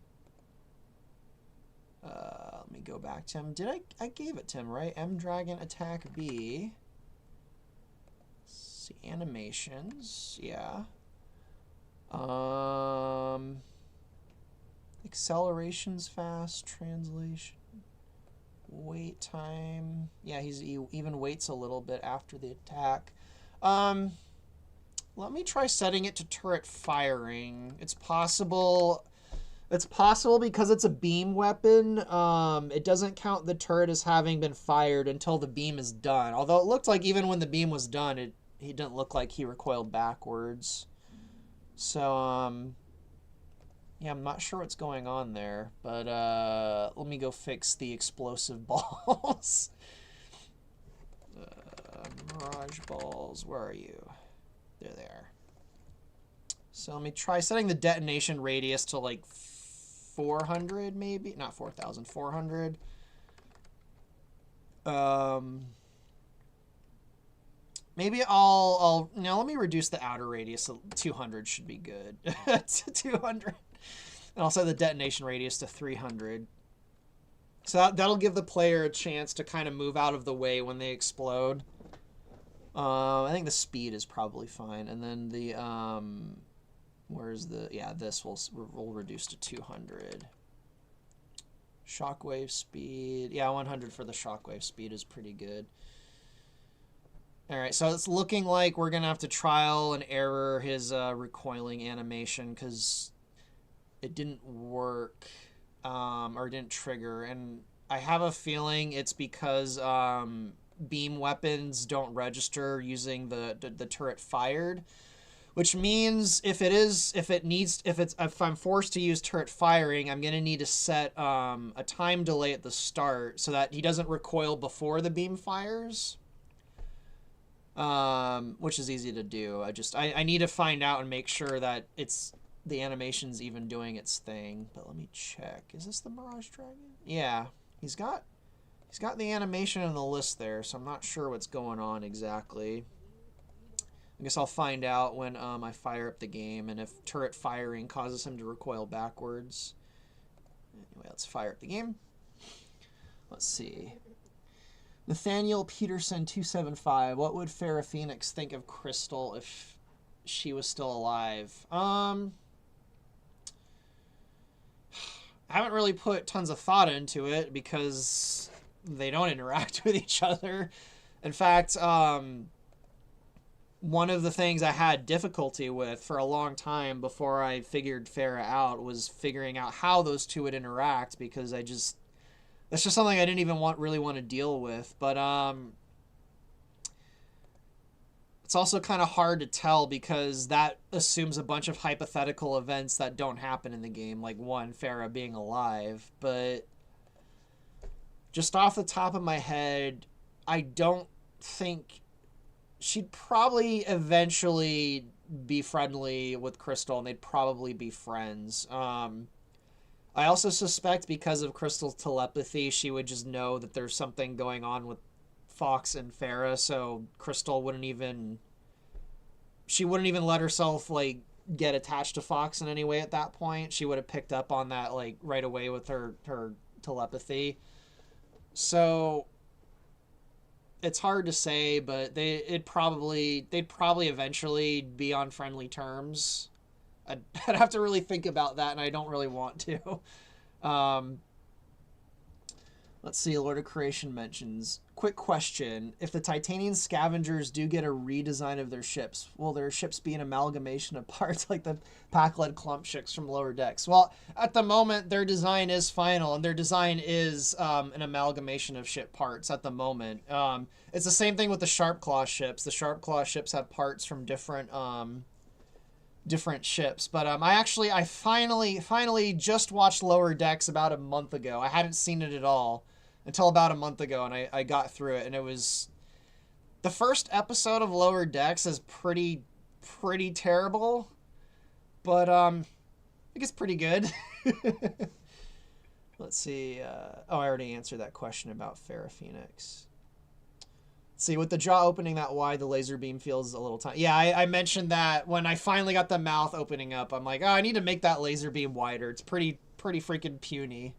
Let me go back to him. I gave it to him, right? M Dragon attack B. Let's see, animations, yeah. Acceleration's fast, translation. Wait time. Yeah, he even waits a little bit after the attack. Let me try setting it to turret firing. It's possible because it's a beam weapon. It doesn't count the turret as having been fired until the beam is done. Although it looked like even when the beam was done, he didn't look like he recoiled backwards. So, yeah, I'm not sure what's going on there, but let me go fix the explosive balls. Mirage balls, where are you? There they are. So let me try setting the detonation radius to like 400 maybe, not 4,000, 400. Maybe I'll let me reduce the outer radius to 200 should be good. To 200. And I'll set the detonation radius to 300. So that'll give the player a chance to kind of move out of the way when they explode. I think the speed is probably fine. And then the, this will reduce to 200. Shockwave speed. Yeah, 100 for the shockwave speed is pretty good. All right, so it's looking like we're going to have to trial and error his recoiling animation because it didn't work or didn't trigger. And I have a feeling it's because beam weapons don't register using the turret fired, which means if I'm forced to use turret firing, I'm going to need to set a time delay at the start so that he doesn't recoil before the beam fires. Which is easy to do. I need to find out and make sure that the animation's even doing its thing. But let me check. Is this the Mirage Dragon? Yeah, he's got the animation in the list there, so I'm not sure what's going on exactly. I guess I'll find out when I fire up the game and if turret firing causes him to recoil backwards. Anyway, let's fire up the game. Let's see. Nathaniel Peterson 275. What would Farrah Phoenix think of Crystal if she was still alive? I haven't really put tons of thought into it because they don't interact with each other. In fact, one of the things I had difficulty with for a long time before I figured Farrah out was figuring out how those two would interact because that's just something I didn't even really want to deal with. But it's also kind of hard to tell because that assumes a bunch of hypothetical events that don't happen in the game, like Farrah being alive. But just off the top of my head, I don't think she'd probably eventually be friendly with Crystal and they'd probably be friends. I also suspect because of Crystal's telepathy, she would just know that there's something going on with Fox and Farrah, so Crystal wouldn't even let herself like get attached to Fox in any way at that point. She would have picked up on that like right away with her telepathy. So it's hard to say, but they'd probably eventually be on friendly terms. I'd have to really think about that, and I don't really want to. Let's see, Lord of Creation mentions. Quick question. If the Titanian scavengers do get a redesign of their ships, will their ships be an amalgamation of parts like the pack-led clump ships from Lower Decks? Well, at the moment, their design is final, and their design is an amalgamation of ship parts at the moment. It's the same thing with the Sharp Claw ships. The Sharp Claw ships have parts from different ships, but I finally just watched Lower Decks about a month ago. I hadn't seen it at all until about a month ago, and I got through it, and it was the first episode of Lower Decks is pretty terrible, but I think it's pretty good. Let's see. I already answered that question about Farrah Phoenix. See, with the jaw opening that wide, the laser beam feels a little tiny. Yeah, I mentioned that when I finally got the mouth opening up. I'm like, oh, I need to make that laser beam wider. It's pretty freaking puny.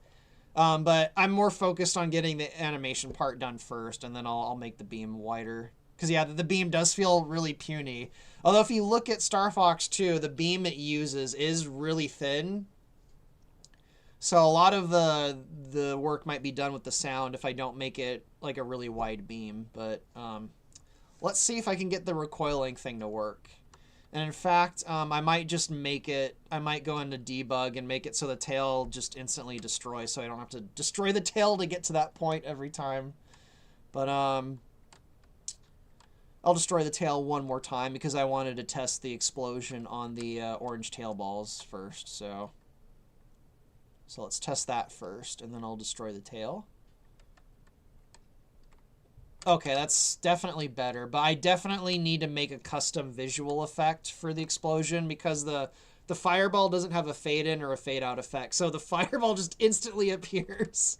But I'm more focused on getting the animation part done first, and then I'll make the beam wider. Because, yeah, the beam does feel really puny. Although if you look at Star Fox 2, the beam it uses is really thin. So a lot of the work might be done with the sound if I don't make it like a really wide beam. But let's see if I can get the recoiling thing to work. And in fact, I might just I might go into debug and make it so the tail just instantly destroys, so I don't have to destroy the tail to get to that point every time. But I'll destroy the tail one more time because I wanted to test the explosion on the orange tail balls first. So let's test that first, and then I'll destroy the tail. Okay, that's definitely better, but I definitely need to make a custom visual effect for the explosion because the fireball doesn't have a fade in or a fade out effect. So the fireball just instantly appears.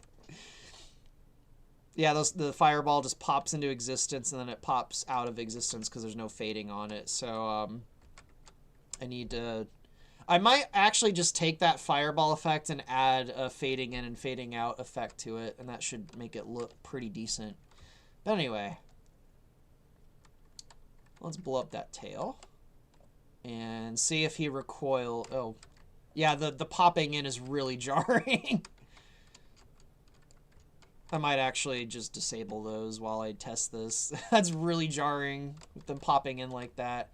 Yeah, the fireball just pops into existence and then it pops out of existence because there's no fading on it. So I need to... I might actually just take that fireball effect and add a fading in and fading out effect to it, and that should make it look pretty decent. But anyway, let's blow up that tail and see if he recoil. Oh, yeah, the popping in is really jarring. I might actually just disable those while I test this. That's really jarring with them popping in like that.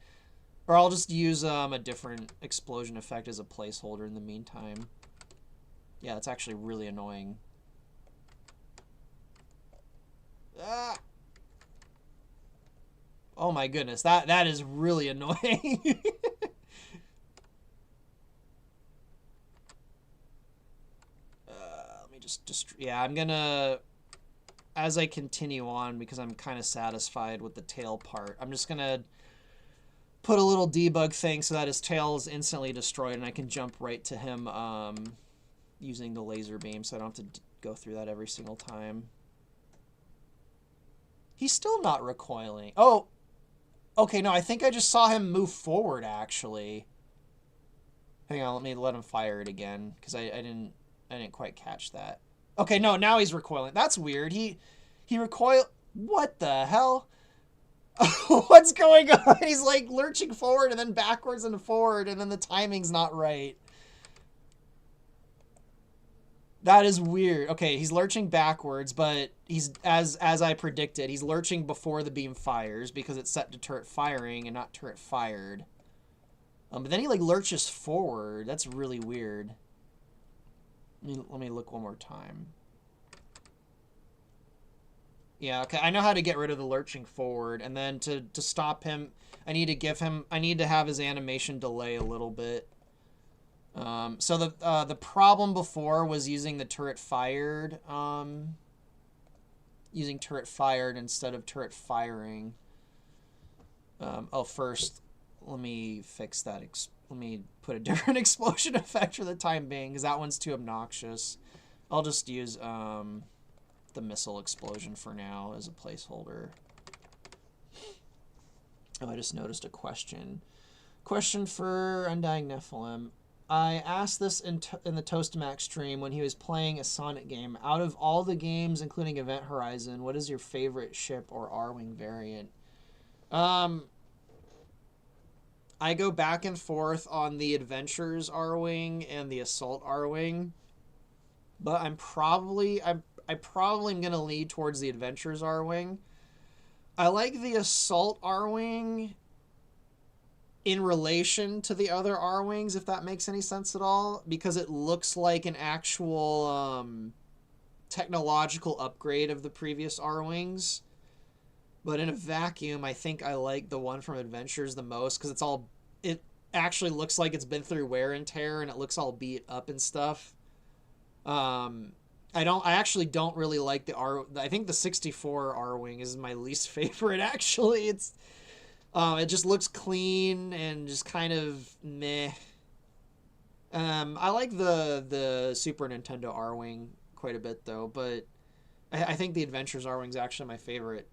Or I'll just use a different explosion effect as a placeholder in the meantime. Yeah, it's actually really annoying. Ah! Oh my goodness, that is really annoying. Let me just yeah, I'm gonna, as I continue on, because I'm kind of satisfied with the tail part, I'm just gonna put a little debug thing so that his tail is instantly destroyed and I can jump right to him using the laser beam so I don't have to go through that every single time. He's still not recoiling. Oh, okay, no, I think I just saw him move forward, actually. Hang on, let him fire it again, because I didn't quite catch that. Okay, no, now he's recoiling. That's weird. He recoiled. What the hell? What's going on? He's like lurching forward and then backwards and forward, and then the timing's not right. That is weird. Okay, he's lurching backwards, but he's, as I predicted, he's lurching before the beam fires because it's set to turret firing and not turret fired. But then he like lurches forward. That's really weird. Let me look one more time. Yeah, okay, I know how to get rid of the lurching forward, and then to stop him, I need to have his animation delay a little bit. So the problem before was using the turret fired, using turret fired instead of turret firing. Oh, first, let me fix that. Let me put a different explosion effect for the time being, because that one's too obnoxious. I'll just use the missile explosion for now as a placeholder. Oh, I just noticed a question. Question for Undying Nephilim. I asked this in the Toastamax stream when he was playing a Sonic game. Out of all the games, including Event Horizon, what is your favorite ship or R-Wing variant? I go back and forth on the Adventures R-Wing and the Assault R-Wing, but I probably am gonna lead towards the Adventures R-Wing. I like the Assault R-Wing in relation to the other R-Wings, if that makes any sense at all, because it looks like an actual technological upgrade of the previous R-Wings. But in a vacuum, I think I like the one from Adventures the most, because it actually looks like it's been through wear and tear, and it looks all beat up and stuff. I actually don't really like I think the 64 R-Wing is my least favorite, actually. It just looks clean and just kind of meh. I like the Super Nintendo R-Wing quite a bit, though, but I think the Adventures R-Wing is actually my favorite.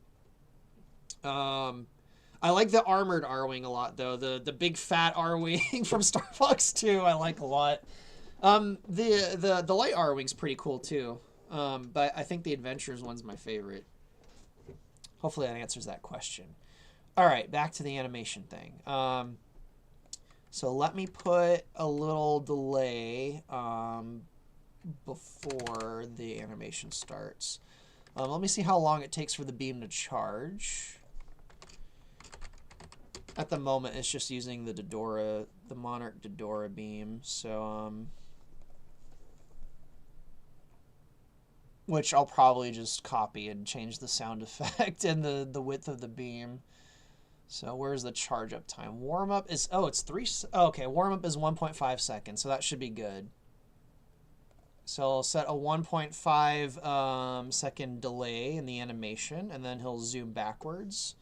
I like the armored R-Wing a lot, though. The big fat R-Wing from Star Fox 2 I like a lot. The light R-Wing's pretty cool, too. But I think the Adventures one's my favorite. Hopefully that answers that question. All right, back to the animation thing. So let me put a little delay before the animation starts. Let me see how long it takes for the beam to charge. At the moment, it's just using the Monarch Dodora beam. So, which I'll probably just copy and change the sound effect and the width of the beam. So where's the charge up time? Warm up is, it's 3. Okay, warm up is 1.5 seconds, so that should be good. So I'll set a 1.5 second delay in the animation, and then he'll zoom backwards.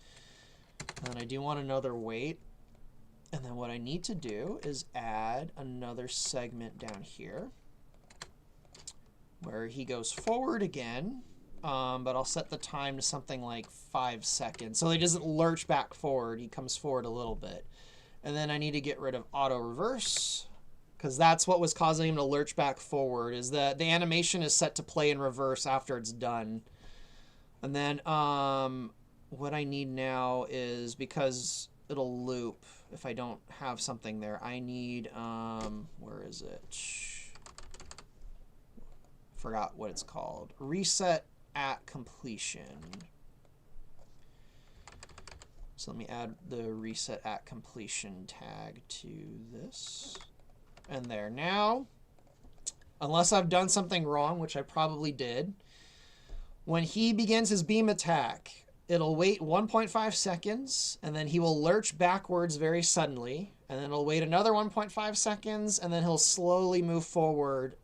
And I do want another wait. And then what I need to do is add another segment down here where he goes forward again, but I'll set the time to something like 5 seconds. So he doesn't lurch back forward, he comes forward a little bit. And then I need to get rid of auto reverse, because that's what was causing him to lurch back forward, is that the animation is set to play in reverse after it's done. And then what I need now is, because it'll loop if I don't have something there, I need, where is it? Forgot what it's called. Reset at completion. So let me add the reset at completion tag to this. And there. Now, unless I've done something wrong, which I probably did, when he begins his beam attack, it'll wait 1.5 seconds, and then he will lurch backwards very suddenly, and then it'll wait another 1.5 seconds, and then he'll slowly move forward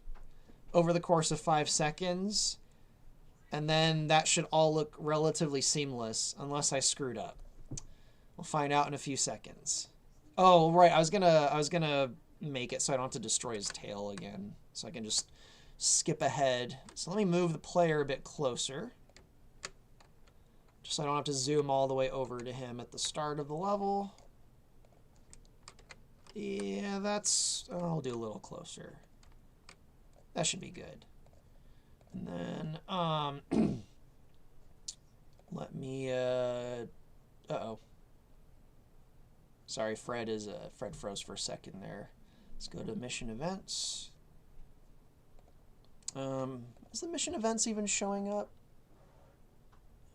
over the course of 5 seconds, and then that should all look relatively seamless, unless I screwed up. We'll find out in a few seconds. Oh, right, I was gonna make it so I don't have to destroy his tail again, so I can just skip ahead. So let me move the player a bit closer, just so I don't have to zoom all the way over to him at the start of the level. Yeah, I'll do a little closer. That should be good. And then, let me, uh-oh. Sorry, Fred froze for a second there. Let's go to mission events. Is the mission events even showing up?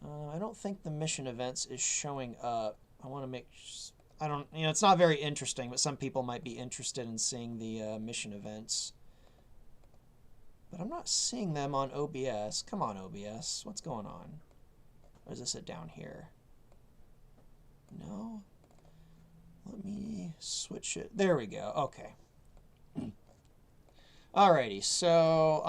I don't think the mission events is showing up. I want to make, it's not very interesting, but some people might be interested in seeing the mission events. But I'm not seeing them on OBS. Come on, OBS. What's going on? Or is this it down here? No? Let me switch it. There we go. Okay. Alrighty, so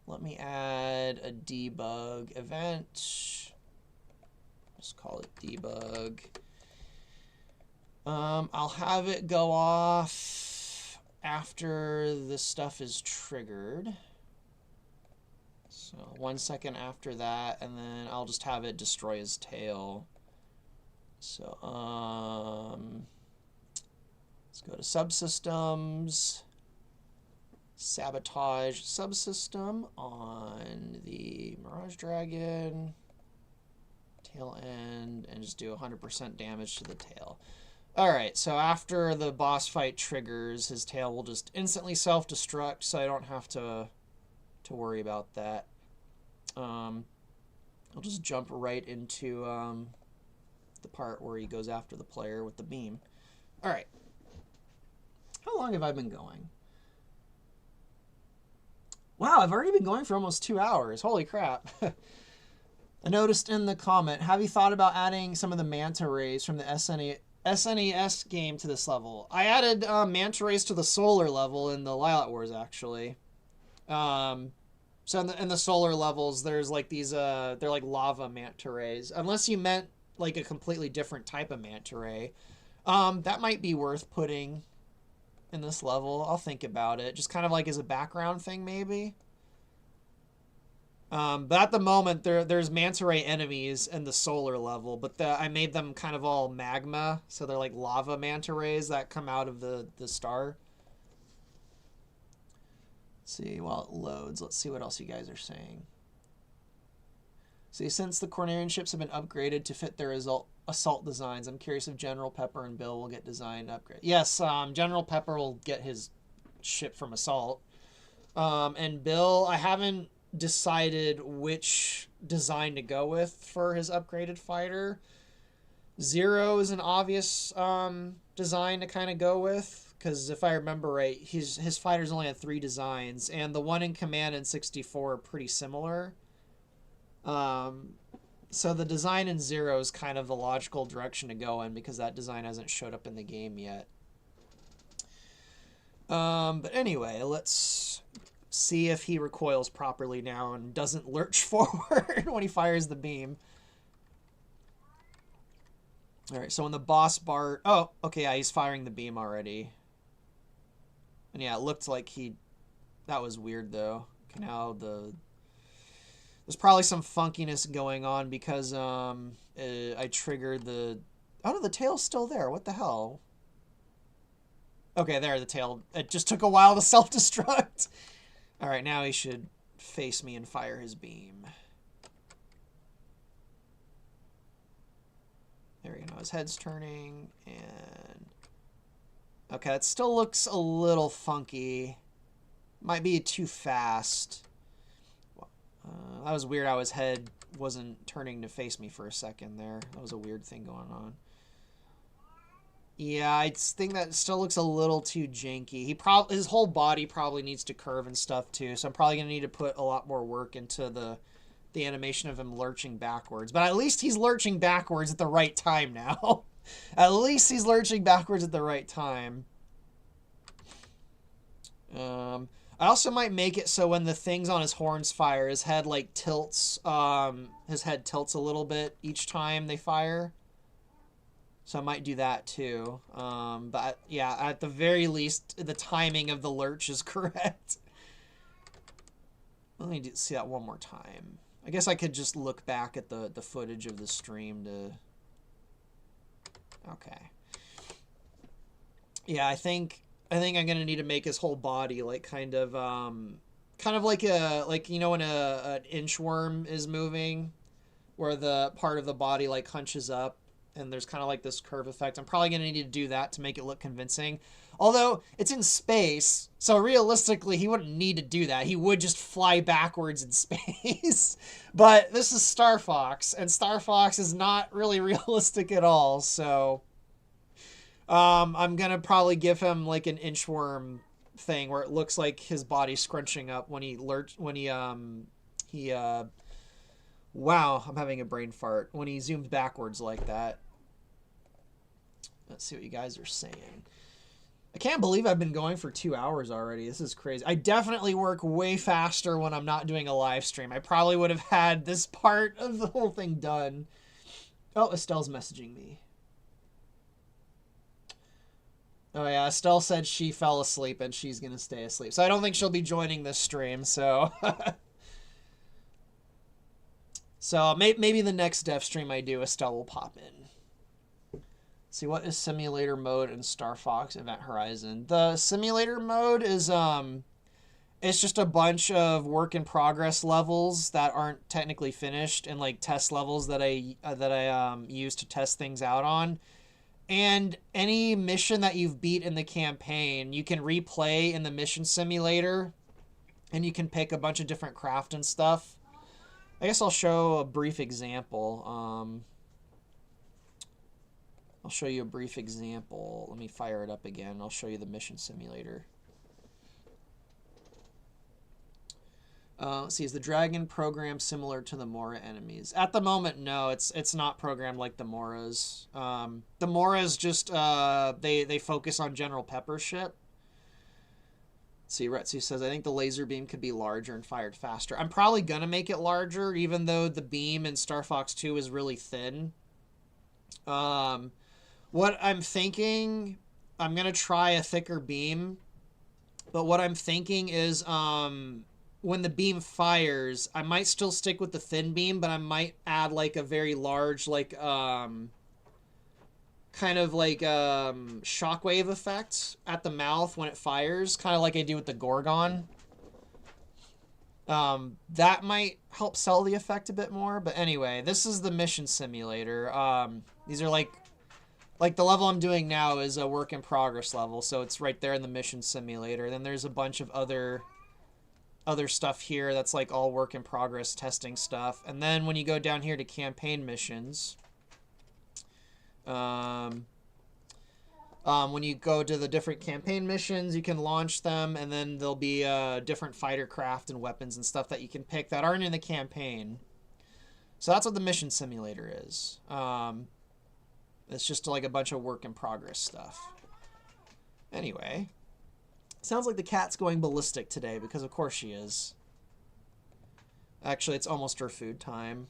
let me add a debug event. Just call it debug. I'll have it go off after the stuff is triggered. So 1 second after that, and then I'll just have it destroy his tail. So let's go to subsystems, sabotage subsystem on the Mirage Dragon, tail end, and just do 100% damage to the tail. Alright, so after the boss fight triggers, his tail will just instantly self-destruct, so I don't have to worry about that. I'll just jump right into the part where he goes after the player with the beam. Alright. How long have I been going? Wow, I've already been going for almost 2 hours. Holy crap. I noticed in the comment, have you thought about adding some of the manta rays from the SNES game to this level? I added manta rays to the solar level in the Lilac Wars, actually. So in the solar levels, there's like these, they're like lava manta rays. Unless you meant like a completely different type of manta ray. That might be worth putting in this level. I'll think about it. Just kind of like as a background thing, maybe. But at the moment, there's manta ray enemies in the solar level, but I made them kind of all magma, so they're like lava manta rays that come out of the star. Let's see, while it loads, let's see what else you guys are saying. See, since the Cornerian ships have been upgraded to fit their assault designs, I'm curious if General Pepper and Bill will get design upgrade. Yes, General Pepper will get his ship from Assault. And Bill, I haven't decided which design to go with for his upgraded fighter. Zero is an obvious design to kind of go with, because if I remember right, his fighters only had 3 designs, and the one in Command and 64 are pretty similar. So the design in Zero is kind of the logical direction to go in, because that design hasn't showed up in the game yet. But anyway, let's see if he recoils properly now and doesn't lurch forward when he fires the beam. All right, so when the boss bar... Oh, okay, yeah, he's firing the beam already. And yeah, it looked like he... That was weird, though. Okay, now the... There's probably some funkiness going on because I triggered the... Oh, no, the tail's still there. What the hell? Okay, there, the tail. It just took a while to self-destruct. All right, now he should face me and fire his beam. There you go. His head's turning, and... Okay, it still looks a little funky. Might be too fast. That was weird how his head wasn't turning to face me for a second there. That was a weird thing going on. Yeah, I think that still looks a little too janky. His whole body probably needs to curve and stuff too, so I'm probably going to need to put a lot more work into the animation of him lurching backwards. But at least he's lurching backwards at the right time now. At least he's lurching backwards at the right time. I also might make it so when the things on his horns fire, his head like tilts. His head tilts a little bit each time they fire. So I might do that too. But yeah, at the very least, the timing of the lurch is correct. Let me see that one more time. I guess I could just look back at the footage of the stream to... Okay. Yeah, I think I'm gonna need to make his whole body like kind of like you know when an inchworm is moving, where the part of the body like hunches up and there's kind of like this curve effect. I'm probably gonna need to do that to make it look convincing. Although it's in space, so realistically he wouldn't need to do that. He would just fly backwards in space. But this is Star Fox, and Star Fox is not really realistic at all. So I'm gonna probably give him like an inchworm thing where it looks like his body scrunching up when he wow, I'm having a brain fart. When he zoomed backwards like that. Let's see what you guys are saying. I can't believe I've been going for 2 hours already. This is crazy. I definitely work way faster when I'm not doing a live stream. I probably would have had this part of the whole thing done. Oh, Estelle's messaging me. Oh yeah, Estelle said she fell asleep and she's going to stay asleep. So I don't think she'll be joining this stream, so... So maybe the next dev stream I do, Estelle will pop in. See, what is simulator mode in Star Fox Event Horizon? The simulator mode is it's just a bunch of work in progress levels that aren't technically finished, and like test levels that I use to test things out on. And any mission that you've beat in the campaign, you can replay in the mission simulator, and you can pick a bunch of different craft and stuff. I guess I'll show a brief example. I'll show you a brief example. Let me fire it up again. I'll show you the mission simulator. Let's see, is the dragon program similar to the Mora enemies? At the moment, no, it's not programmed like the Moras. The Moras just they focus on General Pepper's ship. See, Retsu says, I think the laser beam could be larger and fired faster. I'm probably going to make it larger, even though the beam in Star Fox 2 is really thin. What I'm thinking, I'm going to try a thicker beam. But what I'm thinking is when the beam fires, I might still stick with the thin beam, but I might add like a very large, like... kind of like shockwave effect at the mouth when it fires, kind of like I do with the Gorgon. That might help sell the effect a bit more, but anyway, this is the mission simulator. These are like the level I'm doing now is a work in progress level, so it's right there in the mission simulator. Then there's a bunch of other stuff here that's like all work in progress testing stuff. And then when you go down here to campaign missions, when you go to the different campaign missions, you can launch them, and then there'll be different fighter craft and weapons and stuff that you can pick that aren't in the campaign. So that's what the mission simulator is. It's just like a bunch of work in progress stuff. Anyway, Sounds like the cat's going ballistic today, because of course she is. Actually, it's almost her food time.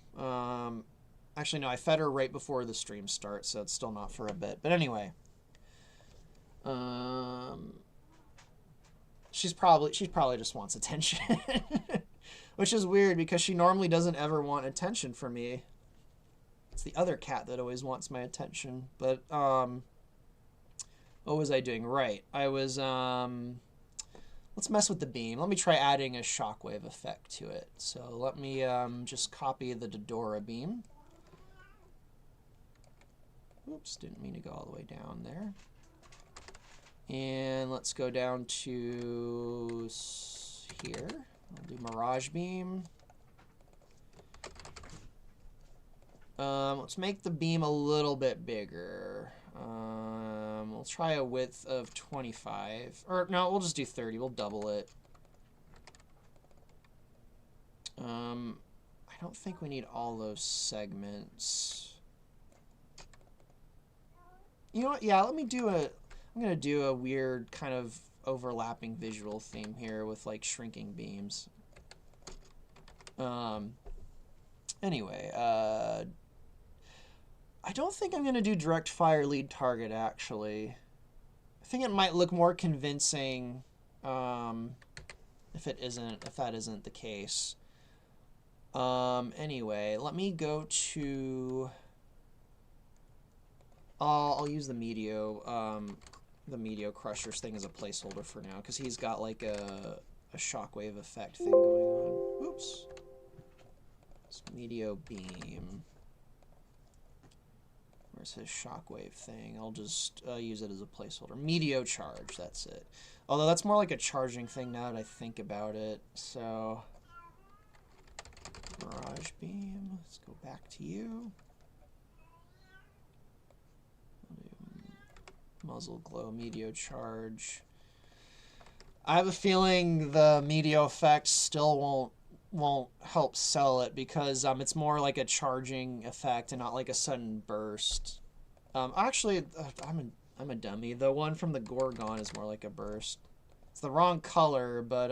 Actually, no, I fed her right before the stream starts, so it's still not for a bit. But anyway. She probably just wants attention. Which is weird, because she normally doesn't ever want attention from me. It's the other cat that always wants my attention. But, what was I doing? Right. I was, let's mess with the beam. Let me try adding a shockwave effect to it. So let me just copy the Dodora beam. Oops, didn't mean to go all the way down there. And let's go down to here. I'll do Mirage beam. Let's make the beam a little bit bigger. We'll try a width of 25. Or no, we'll just do 30. We'll double it. I don't think we need all those segments. You know what? Yeah, let me do a... I'm going to do a weird kind of overlapping visual theme here with like shrinking beams. Anyway, I don't think I'm going to do direct fire lead target, actually. I think it might look more convincing if that isn't the case. Anyway, let me go to... I'll use the Meteor Crushers thing as a placeholder for now, because he's got like a shockwave effect thing going on. Oops. It's Meteor Beam. Where's his shockwave thing? I'll just use it as a placeholder. Meteor Charge, that's it. Although that's more like a charging thing now that I think about it. So, Mirage Beam, let's go back to you. Muzzle Glow, Meteor Charge. I have a feeling the Meteor effect still won't help sell it, because it's more like a charging effect and not like a sudden burst. Actually, I'm a dummy. The one from the Gorgon is more like a burst. It's the wrong color, but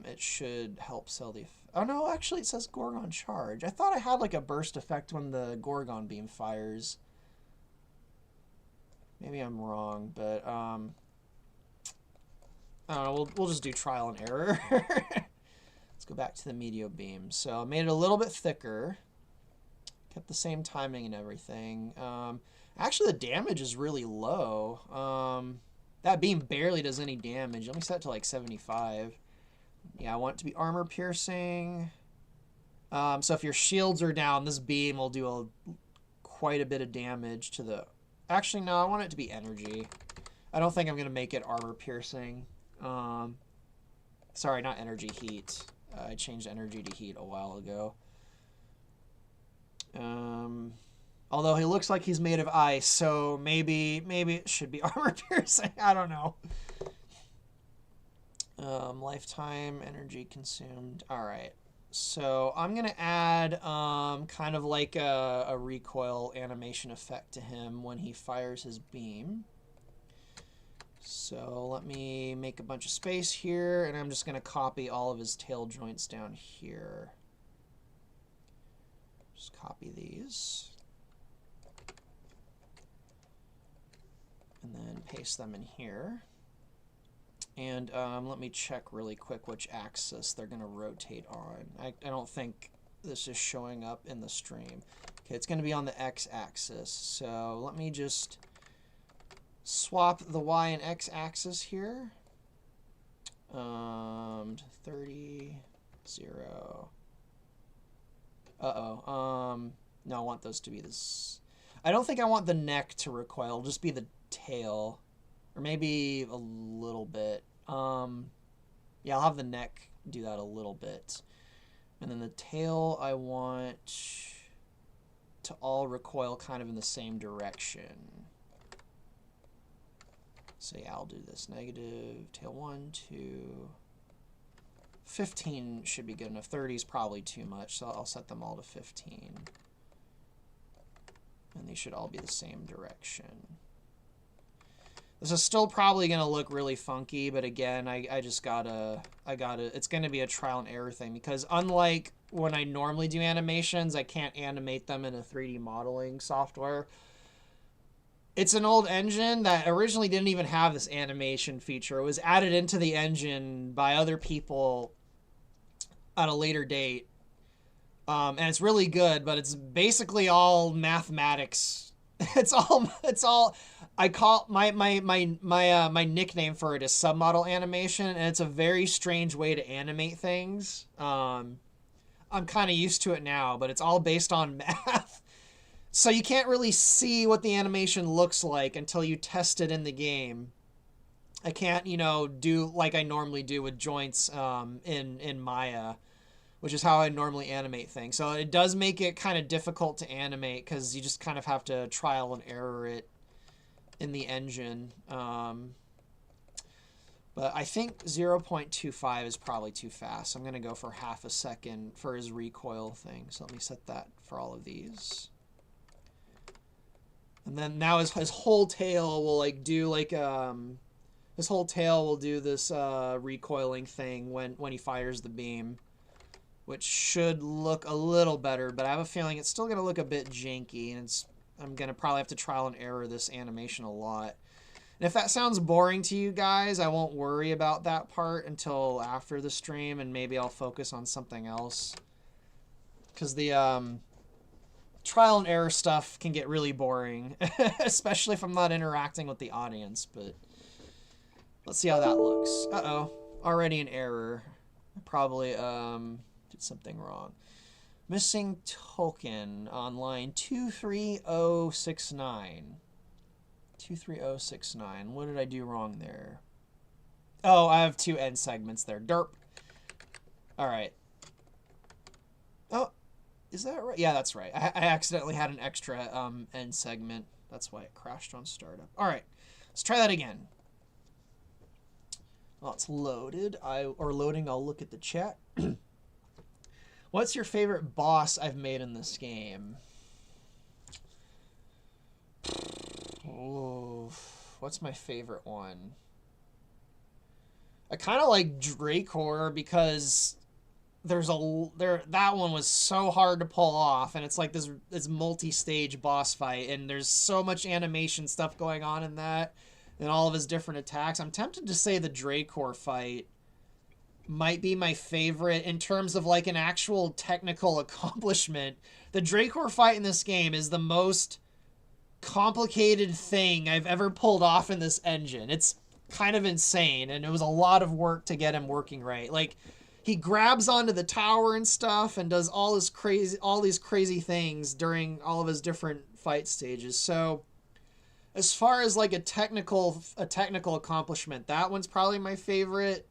it should help sell the... Oh no, actually it says Gorgon Charge. I thought I had like a burst effect when the Gorgon beam fires. Maybe I'm wrong, but I don't know, we'll just do trial and error. Let's go back to the Meteor Beam. So I made it a little bit thicker. Kept the same timing and everything. Actually, the damage is really low. That beam barely does any damage. Let me set it to like 75. Yeah, I want it to be armor piercing. So if your shields are down, this beam will do quite a bit of damage to the... Actually, no, I want it to be energy. I don't think I'm going to make it armor piercing. Sorry, not energy, heat. I changed energy to heat a while ago. Although he looks like he's made of ice, so maybe it should be armor piercing. I don't know. Lifetime energy consumed. All right. So I'm going to add kind of like a recoil animation effect to him when he fires his beam. So let me make a bunch of space here, and I'm just going to copy all of his tail joints down here. Just copy these. And then paste them in here. And let me check really quick which axis they're going to rotate on. I don't think this is showing up in the stream. Okay, it's going to be on the x-axis. So let me just swap the y and x-axis here. 30, 0. Uh-oh. No, I want those to be this. I don't think I want the neck to recoil. It'll just be the tail. Or maybe a little bit. Yeah, I'll have the neck do that a little bit. And then the tail I want to all recoil kind of in the same direction. So yeah, I'll do this. Negative, tail 1, 2... 15 should be good enough. 30 is probably too much, so I'll set them all to 15. And they should all be the same direction. This is still probably going to look really funky, but again, I just gotta, it's going to be a trial and error thing, because unlike when I normally do animations, I can't animate them in a 3D modeling software. It's an old engine that originally didn't even have this animation feature. It was added into the engine by other people at a later date. And it's really good, but it's basically all mathematics. It's all I call my nickname for it is submodel animation, and it's a very strange way to animate things. I'm kind of used to it now, but it's all based on math. So you can't really see what the animation looks like until you test it in the game. I can't, do like I normally do with joints in Maya, which is how I normally animate things. So it does make it kind of difficult to animate because you just kind of have to trial and error it in the engine. But I think 0.25 is probably too fast. I'm going to go for half a second for his recoil thing. So let me set that for all of these. And then now his whole tail will do his whole tail will do this recoiling thing when he fires the beam, which should look a little better, but I have a feeling it's still going to look a bit janky, and I'm going to probably have to trial and error this animation a lot. And if that sounds boring to you guys, I won't worry about that part until after the stream, and maybe I'll focus on something else. Because the trial and error stuff can get really boring, especially if I'm not interacting with the audience, but let's see how that looks. Uh-oh, already an error. I probably did something wrong. Missing token on line 23069. 23069. What did I do wrong there? Oh, I have two end segments there. Derp. All right. Oh, is that right? Yeah, that's right. I accidentally had an extra end segment. That's why it crashed on startup. All right, let's try that again. Well, it's loaded. Loading. I'll look at the chat. What's your favorite boss I've made in this game? Oh, what's my favorite one? I kind of like Dracor because that one was so hard to pull off, and it's like this multi-stage boss fight, and there's so much animation stuff going on in that, and all of his different attacks. I'm tempted to say the Dracor fight might be my favorite in terms of like an actual technical accomplishment. The Dracor fight in this game is the most complicated thing I've ever pulled off in this engine. It's kind of insane, and it was a lot of work to get him working right. Like, he grabs onto the tower and stuff and does all these crazy things during all of his different fight stages. So as far as like a technical accomplishment, that one's probably my favorite.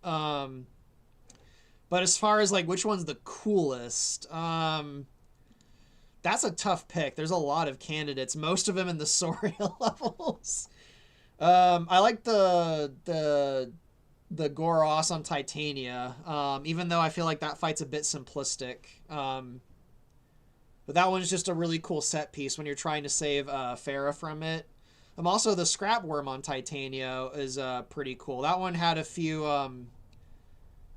But as far as like which one's the coolest, that's a tough pick. There's a lot of candidates, most of them in the Soria levels. I like the Goros on Titania, even though I feel like that fight's a bit simplistic. But that one's just a really cool set piece when you're trying to save Farah from it. Also, the Scrap Worm on Titania is pretty cool. That one had a few...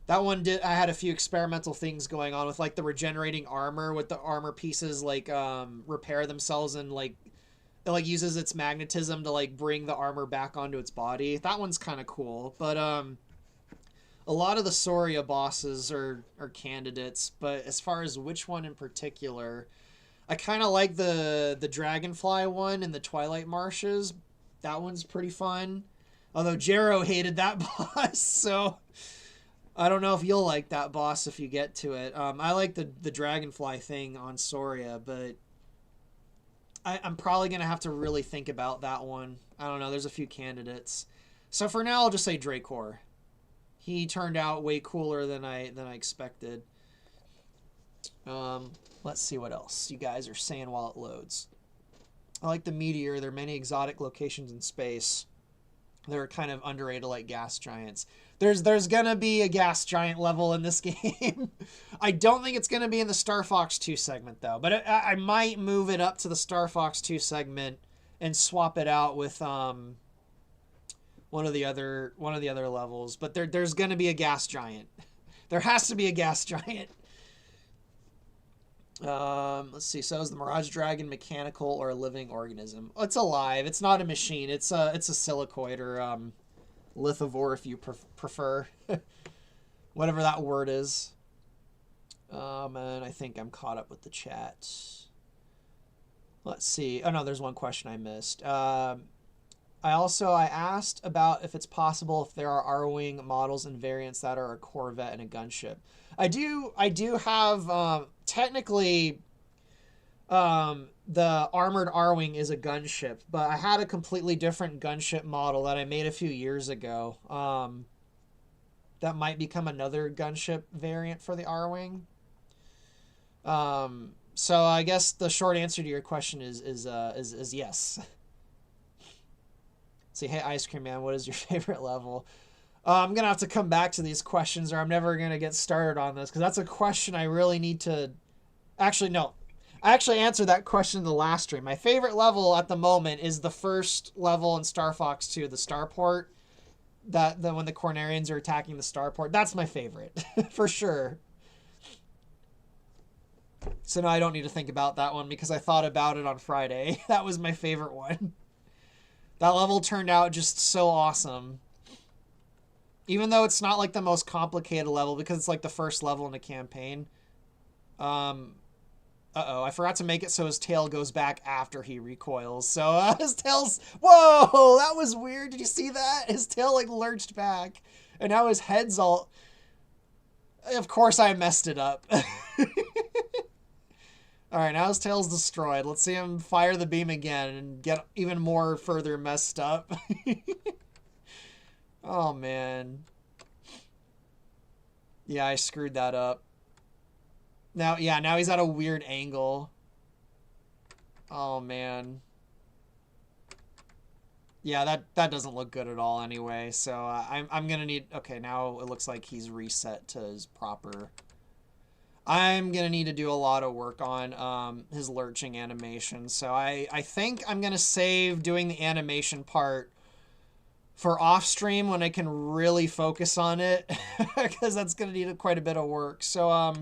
I had a few experimental things going on with like the regenerating armor, with the armor pieces like repair themselves, and like it like uses its magnetism to like bring the armor back onto its body. That one's kind of cool. But a lot of the Soria bosses are candidates, but as far as which one in particular, I kind of like the Dragonfly one in the Twilight Marshes. That one's pretty fun. Although Jero hated that boss, so I don't know if you'll like that boss if you get to it. I like the Dragonfly thing on Soria, but I'm probably going to have to really think about that one. I don't know. There's a few candidates. So for now, I'll just say Dracor. He turned out way cooler than I expected. Let's see what else you guys are saying while it loads. I like the Meteor. There are many exotic locations in space. They're kind of underrated like gas giants. There's gonna be a gas giant level in this game. I don't think it's gonna be in the Star Fox 2 segment though, but I might move it up to the Star Fox 2 segment and swap it out with one of the other levels. But there's gonna be a gas giant. There has to be a gas giant. Let's see. So is the Mirage Dragon mechanical or a living organism? Oh, it's alive. It's not a machine. It's a silicoid or lithivore if you prefer. Whatever that word is. And I think I'm caught up with the chat. Let's see. Oh no, there's one question I missed. I asked about if it's possible if there are R-Wing models and variants that are a Corvette and a gunship. I do have technically the armored R-Wing is a gunship, but I had a completely different gunship model that I made a few years ago. That might become another gunship variant for the R-Wing. So I guess the short answer to your question is yes. Say, hey, Ice Cream Man, what is your favorite level? I'm going to have to come back to these questions or I'm never going to get started on this because that's a question I really need to... Actually, no. I actually answered that question in the last stream. My favorite level at the moment is the first level in Star Fox 2, the starport. When the Cornerians are attacking the starport. That's my favorite, for sure. So now I don't need to think about that one because I thought about it on Friday. That was my favorite one. That level turned out just so awesome. Even though it's not like the most complicated level because it's like the first level in the campaign. Uh-oh, I forgot to make it so his tail goes back after he recoils. So his tail's... Whoa, that was weird. Did you see that? His tail like lurched back. And now his head's all... Of course I messed it up. Alright, now his tail's destroyed. Let's see him fire the beam again and get even more further messed up. Oh, man. Yeah, I screwed that up. Now he's at a weird angle. Oh, man. Yeah, that doesn't look good at all anyway. So I'm going to need... Okay, now it looks like he's reset to his proper... I'm going to need to do a lot of work on his lurching animation. So I think I'm going to save doing the animation part for off stream when I can really focus on it. Because that's going to need quite a bit of work. So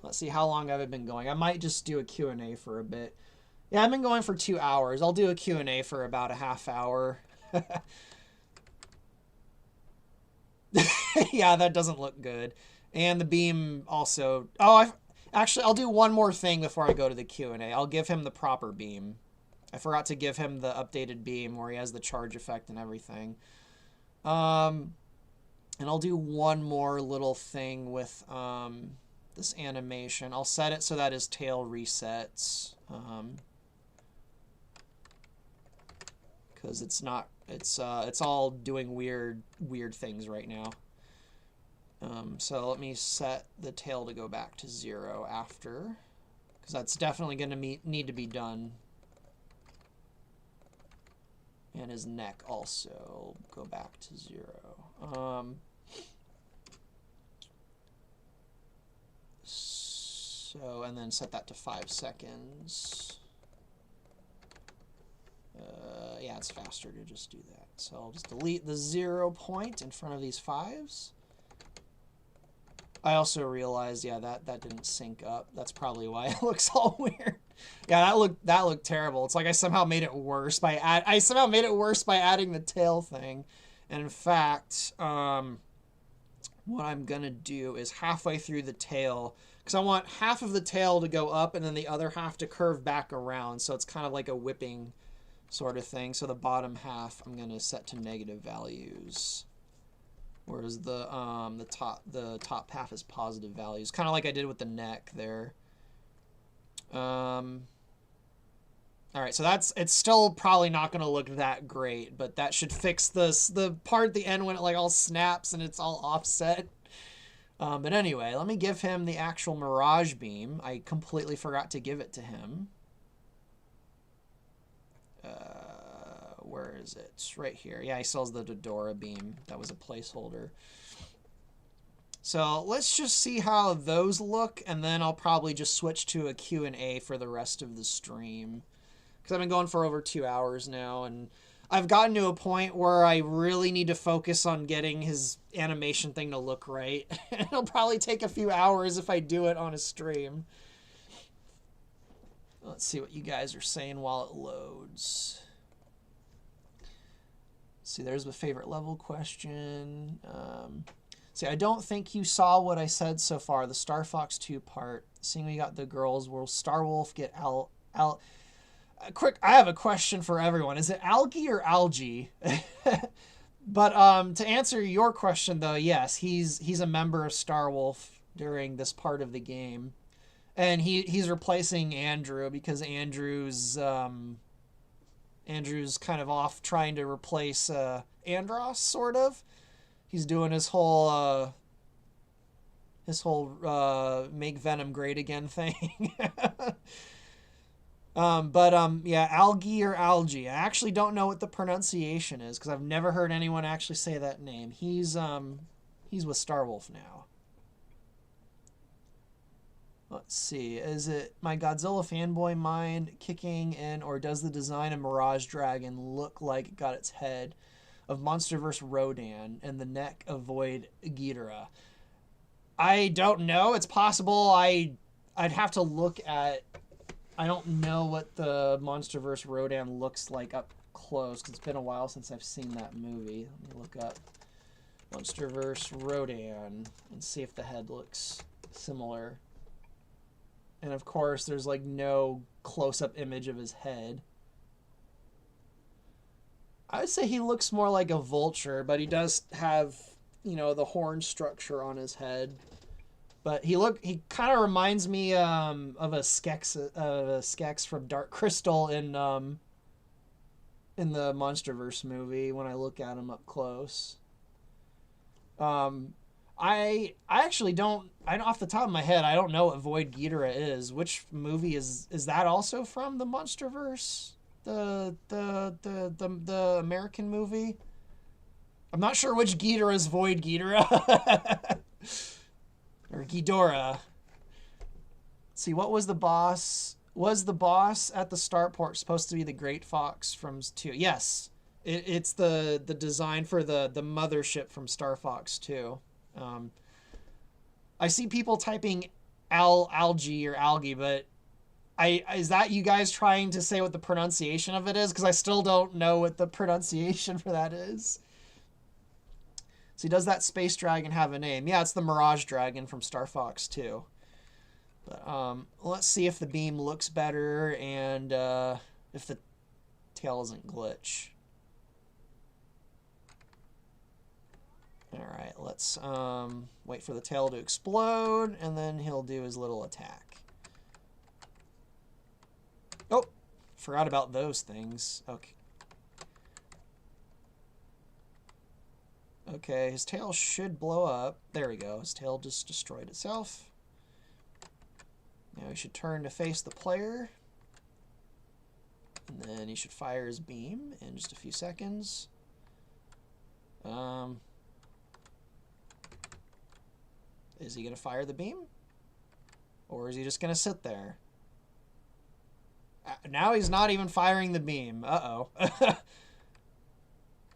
let's see how long I've been going. I might just do a Q&A for a bit. Yeah, I've been going for 2 hours. I'll do a Q&A for about a half hour. Yeah, that doesn't look good. And the beam also... Oh, actually, I'll do one more thing before I go to the Q&A. I'll give him the proper beam. I forgot to give him the updated beam where he has the charge effect and everything. And I'll do one more little thing with this animation. I'll set it so that his tail resets. Because it's not... It's all doing weird things right now. So let me set the tail to go back to 0 after, because that's definitely going to need to be done. And his neck also go back to 0. So, and then set that to 5 seconds. Yeah, it's faster to just do that. So I'll just delete the 0 point in front of these 5s. I also realized, yeah, that didn't sync up. That's probably why it looks all weird. Yeah, that looked terrible. It's like I somehow made it worse by adding the tail thing. And in fact, what I'm gonna do is halfway through the tail, because I want half of the tail to go up and then the other half to curve back around. So it's kind of like a whipping sort of thing. So the bottom half I'm gonna set to negative values. Whereas the top half is positive values, kind of like I did with the neck there. All right, so it's still probably not going to look that great, but that should fix the part at the end when it like all snaps and it's all offset. But anyway, let me give him the actual Mirage beam. I completely forgot to give it to him. where is it? It's right here. Yeah, he sells the Dodora beam. That was a placeholder. So let's just see how those look, and then I'll probably just switch to a Q&A for the rest of the stream. Because I've been going for over 2 hours now, and I've gotten to a point where I really need to focus on getting his animation thing to look right. It'll probably take a few hours if I do it on a stream. Let's see what you guys are saying while it loads. See, there's the favorite level question. See, I don't think you saw what I said so far. The Star Fox 2 part. Seeing we got the girls. Will Starwolf get quick, I have a question for everyone. Is it algae or algae? But to answer your question, though, yes, he's a member of Starwolf during this part of the game. And he's replacing Andrew because Andrew's kind of off trying to replace Andros, sort of. He's doing his whole make Venom great again thing. Yeah, algae or algae. I actually don't know what the pronunciation is because I've never heard anyone actually say that name. He's with Starwolf now. Let's see. Is it my Godzilla fanboy mind kicking in, or does the design of Mirage Dragon look like it got its head of MonsterVerse Rodan and the neck of Void Ghidorah? I don't know. It's possible. I'd have to look at... I don't know what the MonsterVerse Rodan looks like up close because it's been a while since I've seen that movie. Let me look up MonsterVerse Rodan and see if the head looks similar. And of course, there's like no close-up image of his head. I would say he looks more like a vulture, but he does have, you know, the horn structure on his head. But he kind of reminds me of a Skex from Dark Crystal in the MonsterVerse movie when I look at him up close. I actually don't. Off the top of my head, I don't know what Void Ghidorah is. Which movie is that also from the MonsterVerse? The American movie? I'm not sure which Ghidorah is Void Ghidorah. Or Ghidorah. Let's see, what was the boss? Was the boss at the starport supposed to be the Great Fox from 2? Yes. It's the design for the mothership from Star Fox 2. I see people typing algae or algae, but is that you guys trying to say what the pronunciation of it is? Because I still don't know what the pronunciation for that is. So does that space dragon have a name? Yeah, it's the Mirage Dragon from Star Fox 2. But let's see if the beam looks better and if the tail doesn't glitch. All right, let's wait for the tail to explode, and then he'll do his little attack. Oh, forgot about those things. Okay. Okay, his tail should blow up. There we go. His tail just destroyed itself. Now he should turn to face the player. And then he should fire his beam in just a few seconds. Is he going to fire the beam? Or is he just going to sit there? Now he's not even firing the beam. Uh-oh.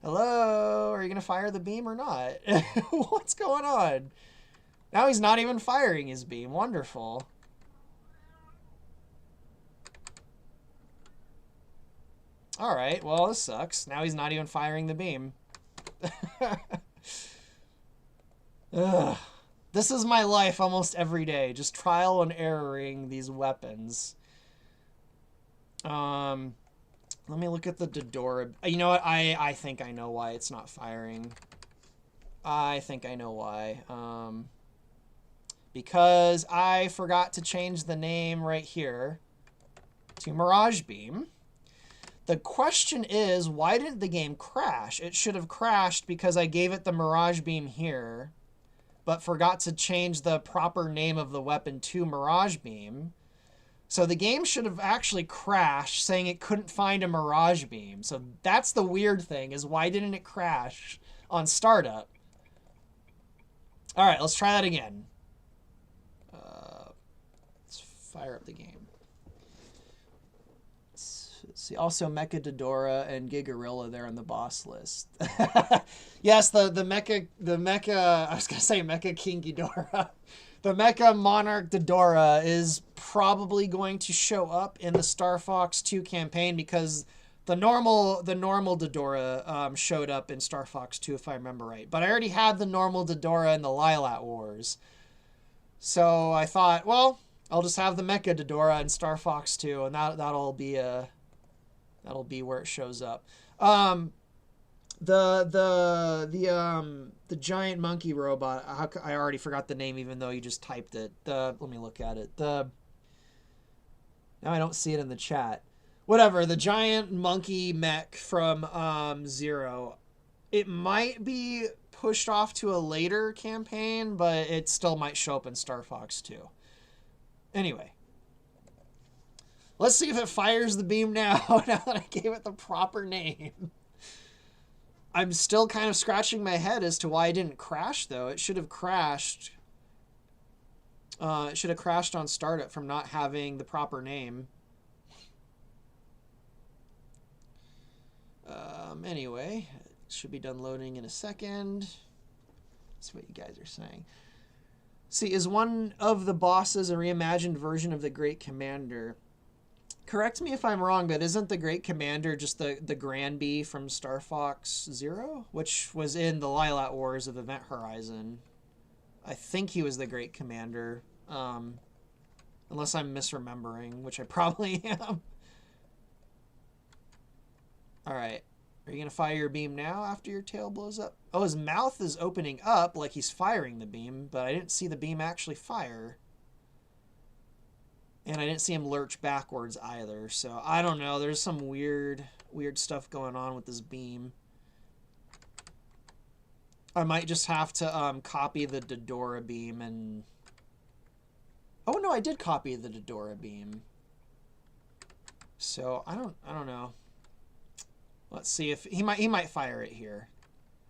Hello? Are you going to fire the beam or not? What's going on? Now he's not even firing his beam. Wonderful. Alright, well, this sucks. Now he's not even firing the beam. Ugh. This is my life almost every day. Just trial and erroring these weapons. Let me look at the Dodora. You know what? I think I know why it's not firing. I think I know why. Because I forgot to change the name right here to Mirage Beam. The question is, why didn't the game crash? It should have crashed because I gave it the Mirage Beam here, but forgot to change the proper name of the weapon to Mirage Beam. So the game should have actually crashed, saying it couldn't find a Mirage beam. So that's the weird thing, is why didn't it crash on startup? All right, let's try that again. Let's fire up the game. Let's see. Also, Mecha Dodora and Gigarilla there on the boss list. Yes, the Mecha. I was gonna say Mecha King Ghidorah. The Mecha Monarch Dodora is probably going to show up in the Star Fox 2 campaign because the normal Dodora showed up in Star Fox 2 if I remember right. But I already had the normal Dodora in the Lilat Wars. So I thought, well, I'll just have the Mecha Dodora in Star Fox 2 and that'll be where it shows up. The giant monkey robot. I already forgot the name, even though you just typed it. Let me look at it. Now I don't see it in the chat. Whatever. The giant monkey mech from Zero. It might be pushed off to a later campaign, but it still might show up in Star Fox 2. Anyway, let's see if it fires the beam now. Now that I gave it the proper name. I'm still kind of scratching my head as to why it didn't crash, though. It should have crashed. It should have crashed on startup from not having the proper name. Anyway, it should be done loading in a second. That's what you guys are saying. See, is one of the bosses a reimagined version of the Great Commander? Correct me if I'm wrong, but isn't the Great Commander just the Granby from Star Fox Zero, which was in the Lilat Wars of Event Horizon? I think he was the Great Commander, unless I'm misremembering, which I probably am. All right, are you gonna fire your beam now after your tail blows up? Oh, his mouth is opening up like he's firing the beam, but I didn't see the beam actually fire. And I didn't see him lurch backwards either. So I don't know. There's some weird stuff going on with this beam. I might just have to copy the Dodora beam and... Oh no, I did copy the Dodora beam. So I don't know. Let's see if he might fire it here.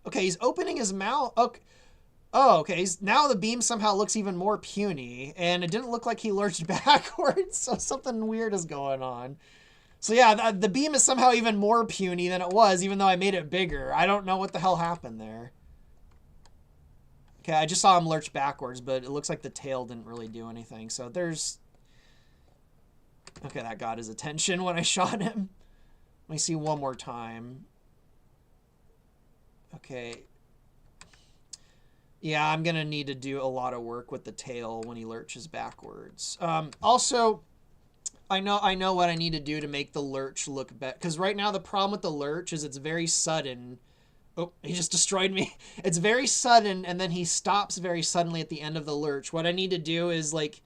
Okay, he's opening his mouth. Okay. Oh, okay. Now the beam somehow looks even more puny, and it didn't look like he lurched backwards, so something weird is going on. So yeah, the beam is somehow even more puny than it was, even though I made it bigger. I don't know what the hell happened there. Okay, I just saw him lurch backwards, but it looks like the tail didn't really do anything. So there's... Okay, that got his attention when I shot him. Let me see one more time. Okay. Yeah, I'm going to need to do a lot of work with the tail when he lurches backwards. Also, I know what I need to do to make the lurch look better. Because right now the problem with the lurch is it's very sudden. Oh, he just destroyed me. It's very sudden, and then he stops very suddenly at the end of the lurch. What I need to do is, like,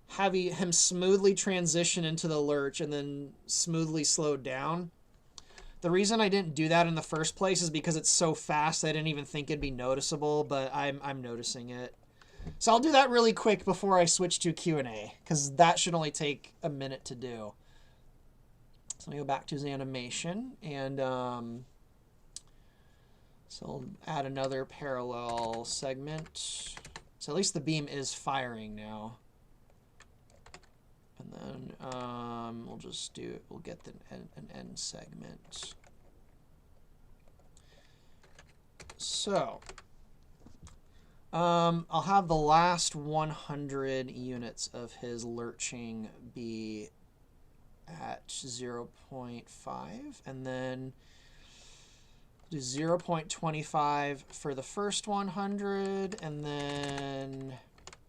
have him smoothly transition into the lurch and then smoothly slow down. The reason I didn't do that in the first place is because it's so fast I didn't even think it'd be noticeable, but I'm noticing it. So I'll do that really quick before I switch to Q&A, because that should only take a minute to do. So let me go back to his animation, and so I'll add another parallel segment. So at least the beam is firing now. And then we'll just do it. We'll get an end segment. So I'll have the last 100 units of his lurching be at 0.5, and then do 0.25 for the first 100, and then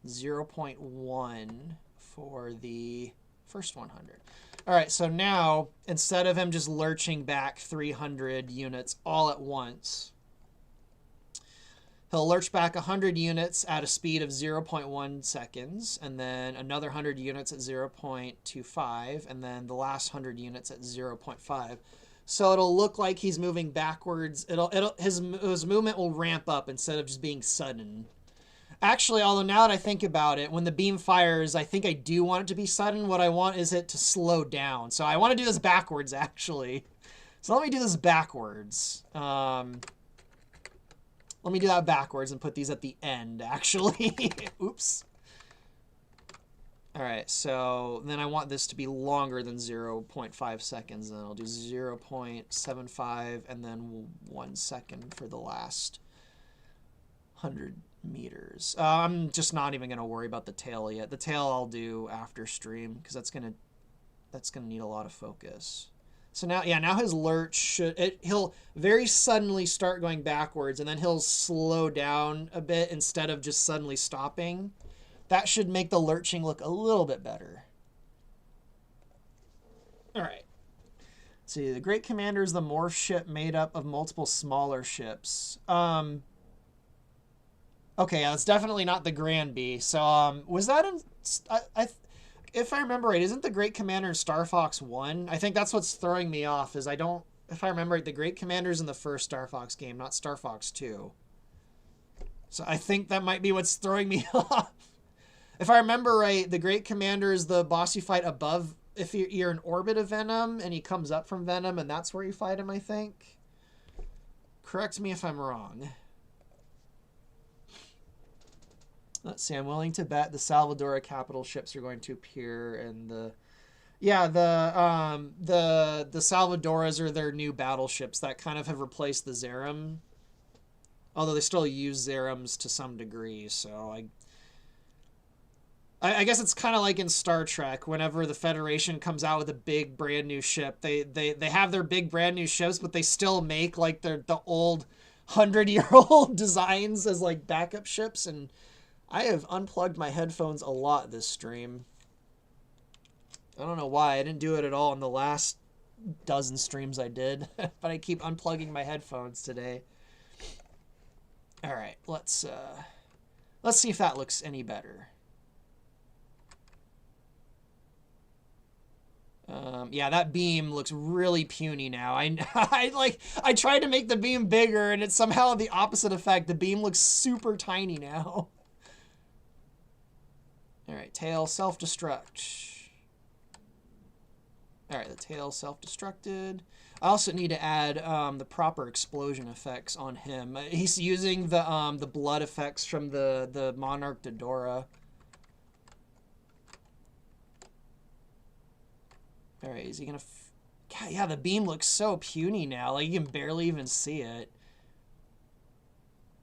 0.1 for the first 100. All right, so now, instead of him just lurching back 300 units all at once, he'll lurch back 100 units at a speed of 0.1 seconds, and then another 100 units at 0.25, and then the last 100 units at 0.5. So it'll look like he's moving backwards. His movement will ramp up instead of just being sudden. Actually, although now that I think about it, when the beam fires, I think I do want it to be sudden. What I want is it to slow down. So I want to do this backwards, actually. So let me do this backwards. Let me do that backwards and put these at the end, actually. Oops. All right, so then I want this to be longer than 0.5 seconds. And I'll do 0.75 and then 1 second for the last 100 meters. I'm just not even going to worry about the tail yet. The tail I'll do after stream because that's gonna need a lot of focus. So now, yeah, now his lurch he'll very suddenly start going backwards and then he'll slow down a bit instead of just suddenly stopping. That should make the lurching look a little bit better. All right. Let's see, the Great Commander is the morph ship made up of multiple smaller ships. Okay, yeah, that's definitely not the Grand Bee. So, was that in... if I remember right, isn't the Great Commander in Star Fox 1? I think that's what's throwing me off, is I don't... If I remember right, the Great Commander's in the first Star Fox game, not Star Fox 2. So I think that might be what's throwing me off. If I remember right, the Great Commander is the boss you fight above... If you're in orbit of Venom, and he comes up from Venom, and that's where you fight him, I think. Correct me if I'm wrong. Let's see, I'm willing to bet the Salvadora capital ships are going to appear in the... Yeah, the Salvadoras are their new battleships that kind of have replaced the Zerum. Although they still use Zerums to some degree, so I guess it's kind of like in Star Trek, whenever the Federation comes out with a big brand new ship, they have their big brand new ships, but they still make like the old 100-year-old designs as like backup ships. And I have unplugged my headphones a lot this stream. I don't know why. I didn't do it at all in the last dozen streams I did, but I keep unplugging my headphones today. All right, let's see if that looks any better. Yeah, that beam looks really puny now. I tried to make the beam bigger, and it's somehow the opposite effect. The beam looks super tiny now. All right, tail self-destruct. All right, the tail self-destructed. I also need to add the proper explosion effects on him. He's using the blood effects from the Monarch Dodora. All right, is he gonna... God, yeah, the beam looks so puny now. Like, you can barely even see it.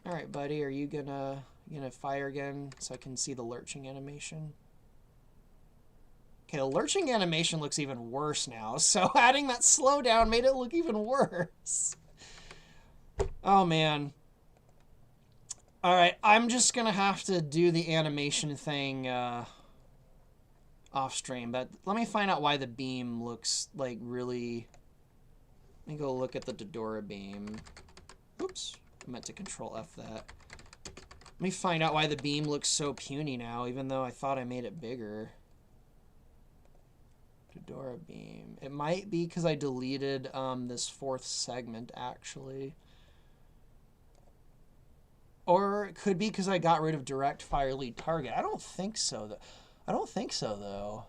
All right, buddy, are you gonna fire again so I can see the lurching animation? Okay, the lurching animation looks even worse now. So adding that slowdown made it look even worse. Oh, man. All right, I'm just gonna have to do the animation thing off stream, but let me find out why the beam looks like really... Let me go look at the Dodora beam. Oops, I meant to Control F that. Let me find out why the beam looks so puny now, even though I thought I made it bigger. Dodora beam. It might be because I deleted this fourth segment, actually. Or it could be because I got rid of direct fire lead target. I don't think so, though. I don't think so, though.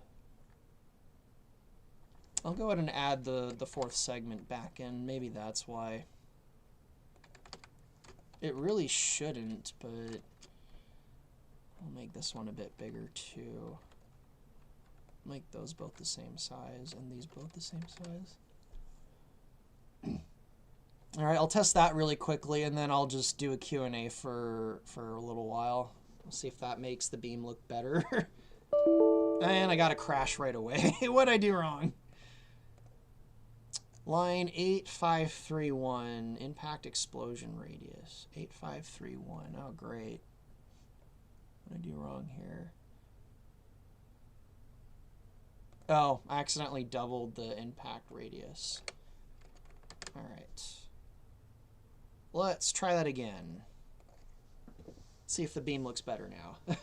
I'll go ahead and add the fourth segment back in. Maybe that's why. It really shouldn't, but I'll make this one a bit bigger, too. Make those both the same size, and these both the same size. All right, I'll test that really quickly, and then I'll just do a Q&A for a little while. We'll see if that makes the beam look better. And I got a crash right away. What'd I do wrong? Line 8531, impact explosion radius. 8531, oh great. What'd I do wrong here? Oh, I accidentally doubled the impact radius. All right. Let's try that again. See if the beam looks better now.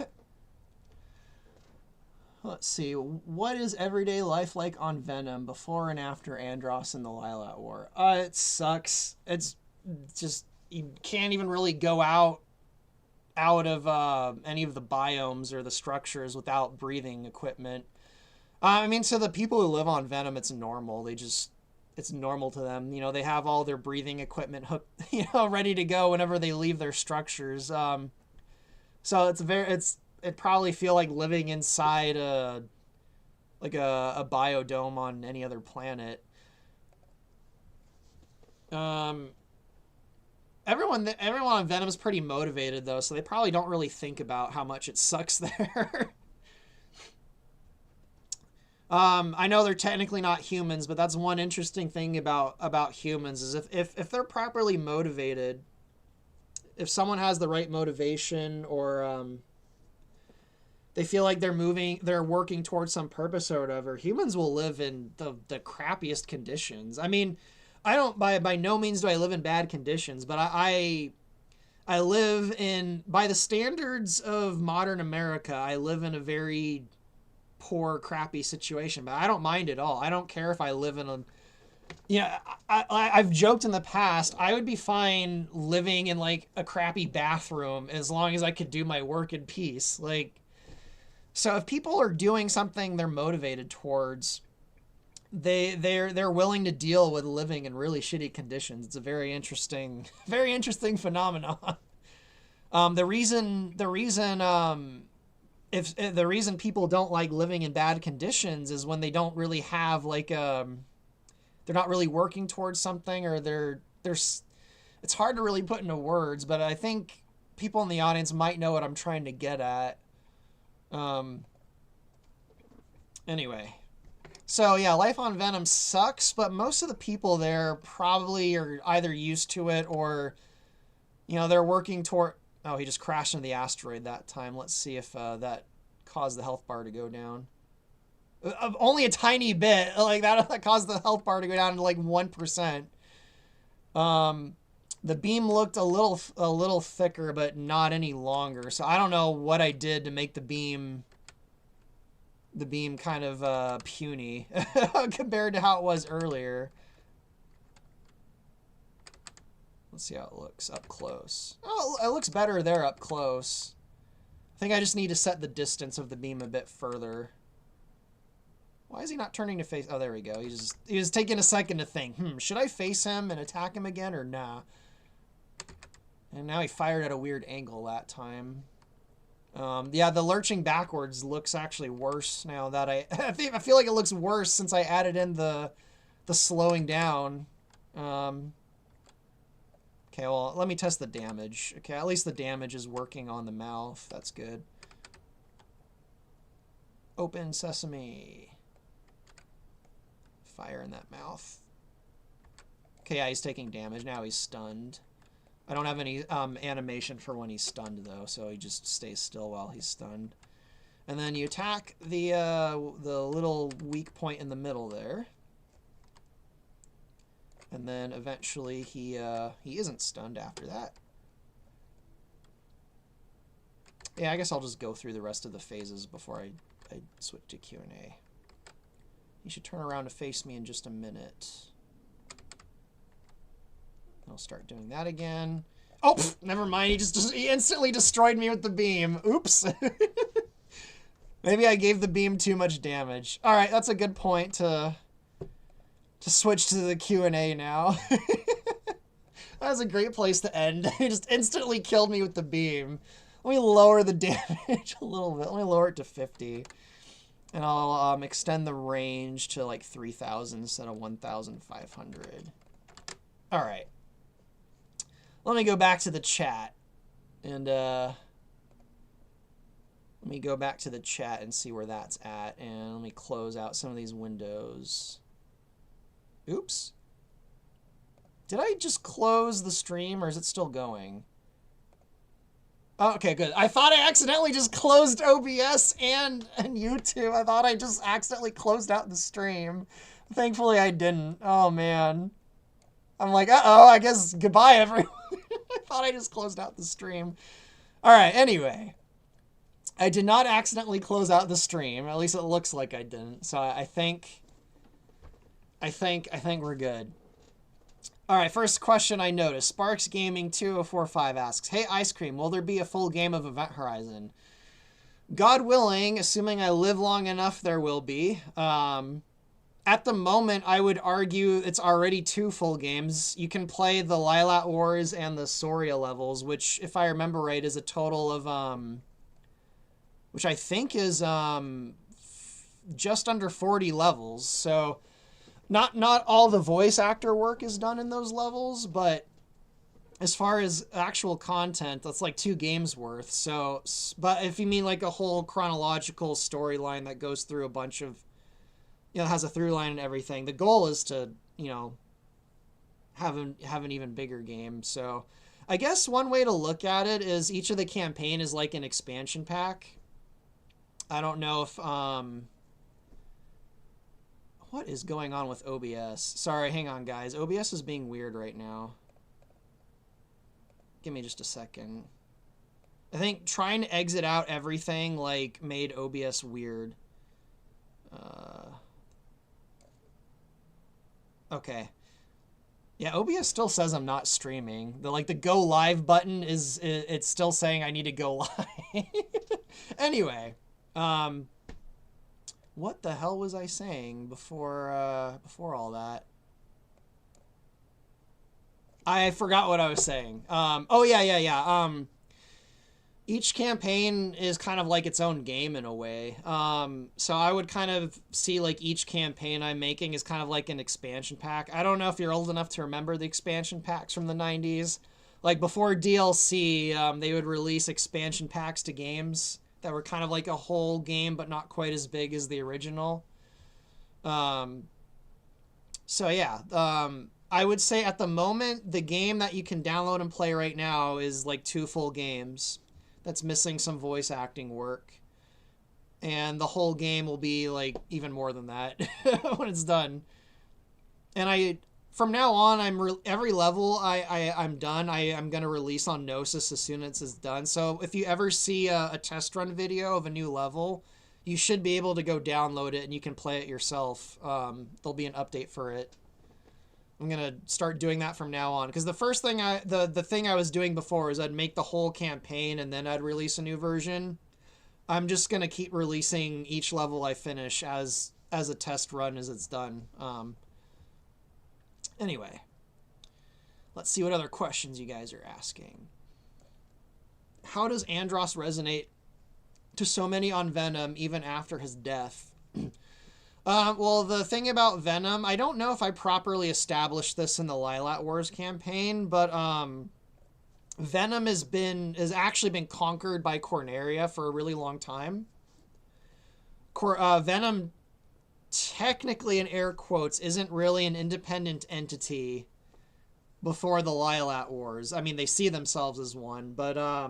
Let's see. What is everyday life like on Venom before and after Andross and the Lylat War? It sucks. It's just, you can't even really go out
out of any of the biomes or the structures without breathing equipment. I mean, so the people who live on Venom, it's normal. It's normal to them. You know, they have all their breathing equipment hooked, ready to go whenever they leave their structures. So it probably feel like living inside a biodome on any other planet. Everyone on Venom's pretty motivated though, so they probably don't really think about how much it sucks there. I know they're technically not humans, but that's one interesting thing about humans is if they're properly motivated, if someone has the right motivation or they feel like they're working towards some purpose or whatever, humans will live in the crappiest conditions. I mean, I don't by no means do I live in bad conditions, but I live in, by the standards of modern America, I live in a very poor, crappy situation, but I don't mind at all. I don't care if I live in a, I've joked in the past, I would be fine living in like a crappy bathroom as long as I could do my work in peace. Like, so if people are doing something they're motivated towards, they're willing to deal with living in really shitty conditions. It's a very interesting phenomenon. The reason people don't like living in bad conditions is when they don't really have they're not really working towards something, or it's hard to really put into words, but I think people in the audience might know what I'm trying to get at. Anyway, so yeah, life on Venom sucks, but most of the people there probably are either used to it or, they're working toward. Oh, he just crashed into the asteroid that time. Let's see if that caused the health bar to go down. Only a tiny bit. Like that caused the health bar to go down to like 1%. The beam looked a little thicker, but not any longer. So I don't know what I did to make the beam kind of puny compared to how it was earlier. Let's see how it looks up close. Oh, it looks better there up close. I think I just need to set the distance of the beam a bit further. Why is he not turning to face? Oh, there we go. He was taking a second to think. Should I face him and attack him again or nah? And now he fired at a weird angle that time. Yeah, the lurching backwards looks actually worse now that I feel like it looks worse since I added in the slowing down. Okay, well, let me test the damage. Okay, at least the damage is working on the mouth. That's good. Open sesame. Fire in that mouth. Okay, yeah, he's taking damage. Now he's stunned. I don't have any animation for when he's stunned, though, so he just stays still while he's stunned. And then you attack the little weak point in the middle there. And then eventually he isn't stunned after that. Yeah, I guess I'll just go through the rest of the phases before I switch to Q&A. He should turn around to face me in just a minute. I'll start doing that again. Oh, never mind. He instantly destroyed me with the beam. Oops. Maybe I gave the beam too much damage. All right, that's a good point to switch to the Q&A now. That was a great place to end. He just instantly killed me with the beam. Let me lower the damage a little bit. Let me lower it to 50. And I'll extend the range to like 3,000 instead of 1,500. All right. Let me go back to the chat. And let me go back to the chat and see where that's at. And let me close out some of these windows. Oops. Did I just close the stream or is it still going? Oh, okay, good. I thought I accidentally just closed OBS and YouTube. I thought I just accidentally closed out the stream. Thankfully, I didn't. Oh, man. I'm like, uh-oh, I guess goodbye, everyone. I thought I just closed out the stream. All right, anyway. I did not accidentally close out the stream. At least it looks like I didn't. So I think we're good. All right, first question I noticed. Sparks Gaming 2045 asks, "Hey Ice Cream, will there be a full game of Event Horizon?" God willing, assuming I live long enough, there will be. At the moment, I would argue it's already 2 full games. You can play the Lilat Wars and the Soria levels, which, if I remember right, is a total of which I think is just under 40 levels. So not all the voice actor work is done in those levels, but as far as actual content, that's like 2 games worth. So, but if you mean like a whole chronological storyline that goes through a bunch of, has a through line and everything, the goal is to, have an even bigger game. So I guess one way to look at it is each of the campaign is like an expansion pack. I don't know if, what is going on with OBS? Sorry, hang on guys. OBS is being weird right now. Give me just a second. I think trying to exit out everything like made OBS weird. Okay. Yeah, OBS still says I'm not streaming. The go live button it's still saying I need to go live. Anyway, what the hell was I saying before all that? I forgot what I was saying. Oh yeah. Each campaign is kind of like its own game in a way. So I would kind of see like each campaign I'm making is kind of like an expansion pack. I don't know if you're old enough to remember the expansion packs from the 90s. Like before DLC, they would release expansion packs to games that were kind of like a whole game, but not quite as big as the original. So yeah, I would say at the moment, the game that you can download and play right now is like 2 full games. That's missing some voice acting work. And the whole game will be like even more than that when it's done. And from now on, every level I'm done. I'm going to release on Gnosis as soon as it's done. So if you ever see a test run video of a new level, you should be able to go download it and you can play it yourself. There'll be an update for it. I'm going to start doing that from now on. Because the first thing the thing I was doing before is I'd make the whole campaign and then I'd release a new version. I'm just going to keep releasing each level I finish as a test run as it's done. Anyway, let's see what other questions you guys are asking. How does Andros resonate to so many on Venom even after his death? Well, the thing about Venom, I don't know if I properly established this in the Lilat Wars campaign, but Venom has actually been conquered by Corneria for a really long time. Venom, technically in air quotes, isn't really an independent entity before the Lilat Wars. I mean, they see themselves as one, but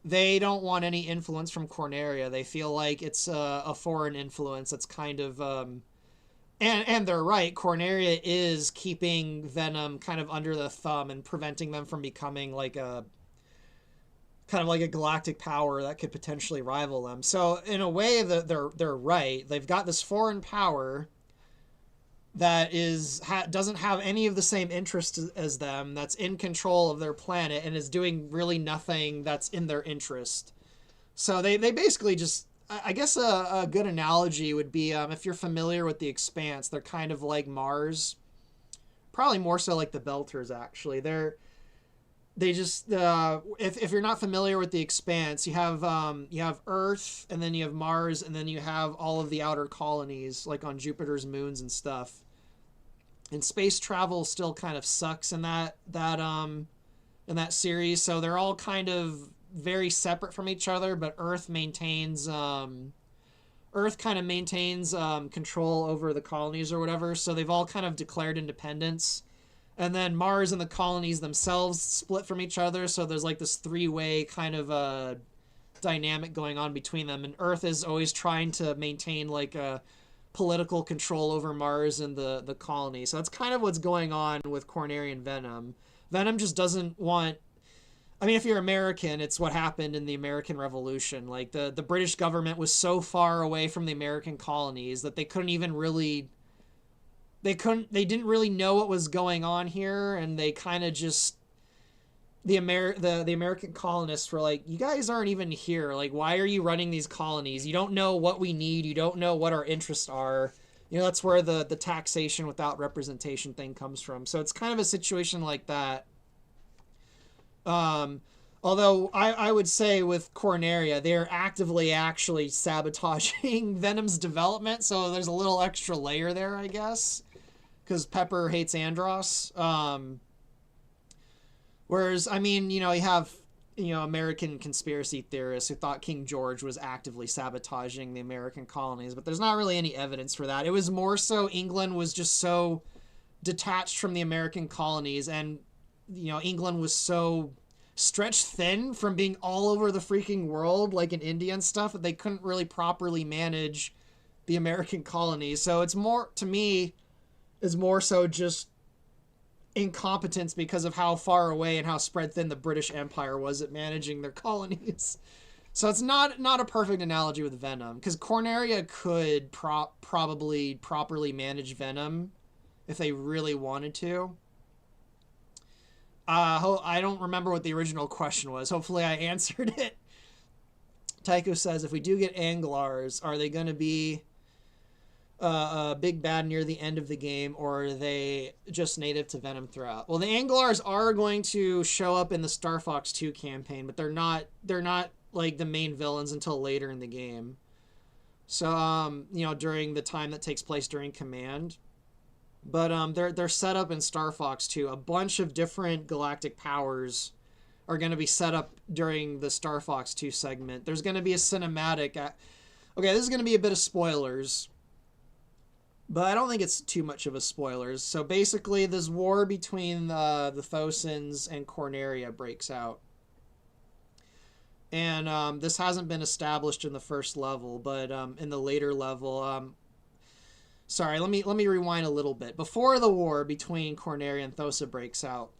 they don't want any influence from Corneria. They feel like it's a foreign influence that's kind of... And they're right. Corneria is keeping Venom kind of under the thumb and preventing them from becoming like a... kind of like a galactic power that could potentially rival them. So in a way, they're right. They've got this foreign power that doesn't have any of the same interests as them, that's in control of their planet and is doing really nothing that's in their interest. So they basically just, I guess a good analogy would be if you're familiar with the Expanse, they're kind of like Mars, probably more so like the Belters actually. They just if you're not familiar with the Expanse, you have Earth, and then you have Mars, and then you have all of the outer colonies like on Jupiter's moons and stuff. And space travel still kind of sucks in that series, so they're all kind of very separate from each other. But Earth maintains control over the colonies or whatever. So they've all kind of declared independence. And then Mars and the colonies themselves split from each other, so there's like this 3-way kind of dynamic going on between them. And Earth is always trying to maintain like a political control over Mars and the colony. So that's kind of what's going on with Cornerian Venom. Venom just doesn't want... I mean, if you're American, it's what happened in the American Revolution. Like the British government was so far away from the American colonies that they couldn't even really they didn't really know what was going on here, and they kind of just the American colonists were like, you guys aren't even here. Like, why are you running these colonies? You don't know what we need. You don't know what our interests are. You know, that's where the taxation without representation thing comes from. So it's kind of a situation like that. Although I would say with Corneria, they're actively actually sabotaging Venom's development. So there's a little extra layer there, I guess, because Pepper hates Andros. Whereas, I mean, you know, you have, you know, American conspiracy theorists who thought King George was actively sabotaging the American colonies, but there's not really any evidence for that. It was more so England was just so detached from the American colonies, and, you know, England was so stretched thin from being all over the freaking world, like in India and stuff, that they couldn't really properly manage the American colonies. So it's more, to me, is more so just incompetence because of how far away and how spread thin the British Empire was at managing their colonies. So it's not a perfect analogy with Venom, because Corneria could probably properly manage Venom if they really wanted to. I don't remember what the original question was. Hopefully I answered it. Tycho says, if we do get Anglars, are they going to be a big bad near the end of the game, or are they just native to Venom throughout? Well, the Anglars are going to show up in the Star Fox 2 campaign, but they're not like the main villains until later in the game. So, you know, during the time that takes place during Command. But they're set up in Star Fox 2. A bunch of different galactic powers are going to be set up during the Star Fox 2 segment. There's going to be a cinematic. Okay, this is going to be a bit of spoilers, but I don't think it's too much of a spoilers. So basically, this war between the Thosins and Corneria breaks out. And this hasn't been established in the first level, but in the later level... sorry, let me rewind a little bit. Before the war between Corneria and Thosa breaks out,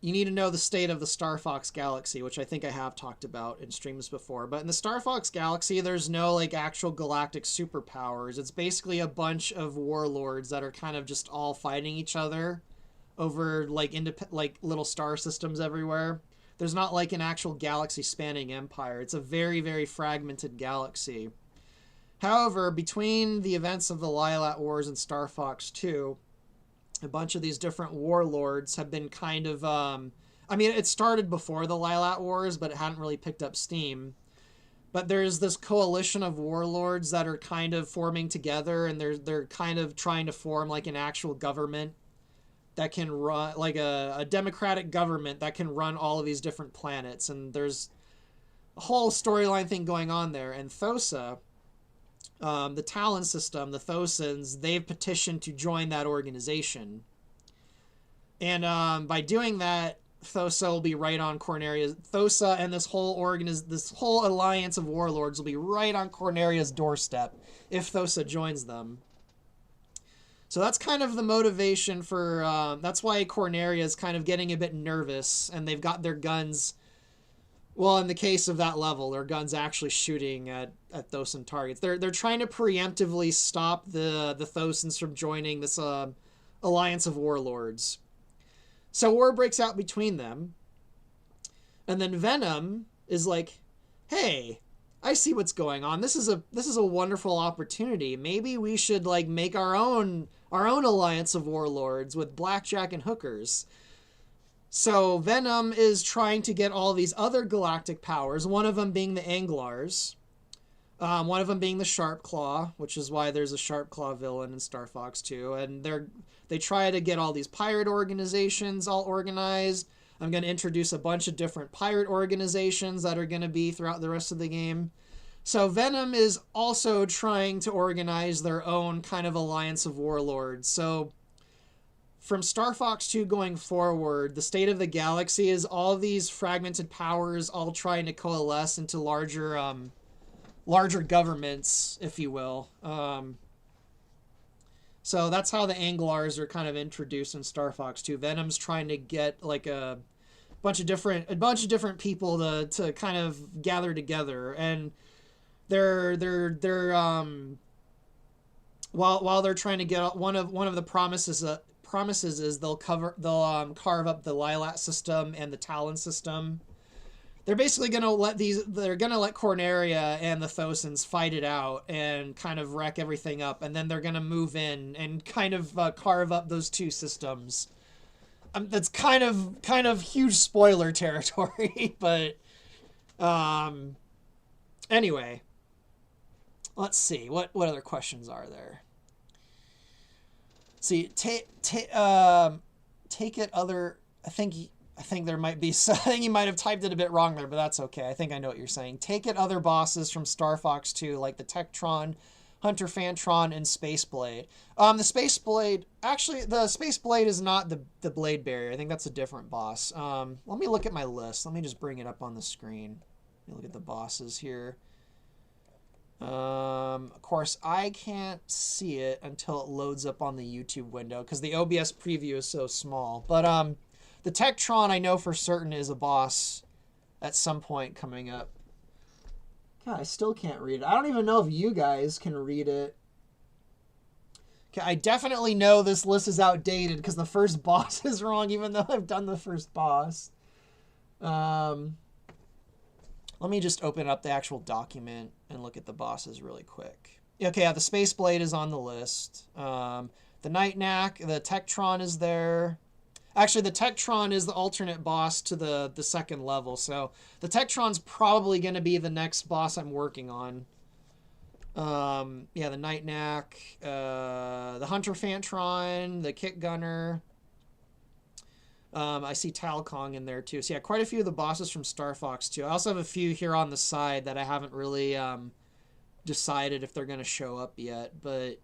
you need to know the state of the Star Fox Galaxy, which I think I have talked about in streams before. But in the Star Fox Galaxy, there's no like actual galactic superpowers. It's basically a bunch of warlords that are kind of just all fighting each other over like little star systems everywhere. There's not like an actual galaxy-spanning empire. It's a very, very fragmented galaxy. However, between the events of the Lilat Wars and Star Fox 2, a bunch of these different warlords have been kind of... I mean, it started before the Lilat Wars, but it hadn't really picked up steam. But there's this coalition of warlords that are kind of forming together, and they're kind of trying to form like an actual government that can run... like a democratic government that can run all of these different planets. And there's a whole storyline thing going on there. And Thosa... the Talon system, the Thosins, they've petitioned to join that organization. And by doing that, Thosa will be right on Corneria's... Thosa and this whole alliance of warlords will be right on Corneria's doorstep if Thosa joins them. So that's kind of the motivation for... that's why Corneria is kind of getting a bit nervous, and they've got their guns... Well, in the case of that level, their guns actually shooting at Thosin targets. They're trying to preemptively stop the Thosins from joining this alliance of warlords. So war breaks out between them, and then Venom is like, "Hey, I see what's going on. This is a wonderful opportunity. Maybe we should like make our own alliance of warlords with blackjack and hookers." So Venom is trying to get all these other galactic powers, one of them being the Anglars, one of them being the Sharp Claw, which is why there's a Sharp Claw villain in Star Fox 2. And they try to get all these pirate organizations all organized. I'm going to introduce a bunch of different pirate organizations that are going to be throughout the rest of the game. So Venom is also trying to organize their own kind of alliance of warlords. So from Star Fox 2 going forward, the state of the galaxy is all these fragmented powers all trying to coalesce into larger governments, if you will. So that's how the Anglars are kind of introduced in Star Fox 2. Venom's trying to get like a bunch of different people to kind of gather together, and they're while they're trying to get one of the promises is they'll carve up the Lilat system and the Talon system. They're basically gonna let Corneria and the Thosons fight it out and kind of wreck everything up, and then they're gonna move in and kind of carve up those two systems. That's kind of huge spoiler territory, but anyway, let's see what other questions are there. See, take it other. I think there might be. I think you might have typed it a bit wrong there, but that's okay. I think I know what you're saying. Take it other bosses from Star Fox 2, like the Tektron, Hunter Fantron, and Space Blade. The Space Blade, actually, the Space Blade is not the Blade Barrier. I think that's a different boss. Let me look at my list. Let me just bring it up on the screen. Let me look at the bosses here. Of course, I can't see it until it loads up on the YouTube window because the OBS preview is so small. But the Tektron I know for certain is a boss at some point coming up. God, I still can't read it. I don't even know if you guys can read it. Okay, I definitely know this list is outdated because the first boss is wrong, even though I've done the first boss. Let me just open up the actual document and look at the bosses really quick. Okay, yeah, the Space Blade is on the list. The Night Knack, the Tektron is there. Actually, the Tektron is the alternate boss to the second level, so the Tektron's probably going to be the next boss I'm working on. Yeah, the Night Knack, the Hunter Fantron, the Kick Gunner. I see Talcong in there too. So yeah, quite a few of the bosses from Star Fox 2. I also have a few here on the side that I haven't really decided if they're going to show up yet. But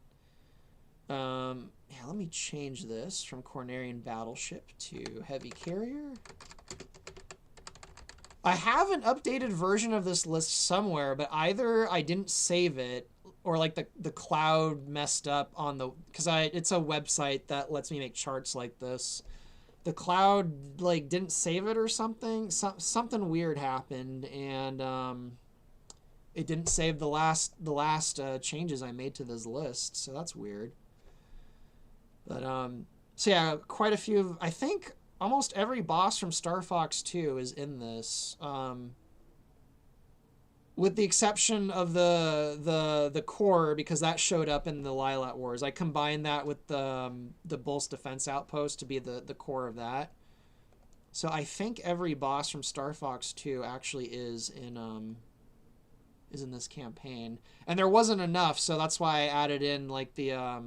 yeah, let me change this from Cornerian Battleship to Heavy Carrier. I have an updated version of this list somewhere, but either I didn't save it or like the cloud messed up on the... Because it's a website that lets me make charts like this. The cloud like didn't save it or something. Something weird happened, and it didn't save the last changes I made to this list. So that's weird. But so yeah, quite a few of, I think almost every boss from Star Fox 2 is in this. With the exception of the core, because that showed up in the Lilat Wars. I combined that with the Bulls Defense Outpost to be the core of that. So I think every boss from Star Fox 2 actually is in this campaign. And there wasn't enough, so that's why I added in like the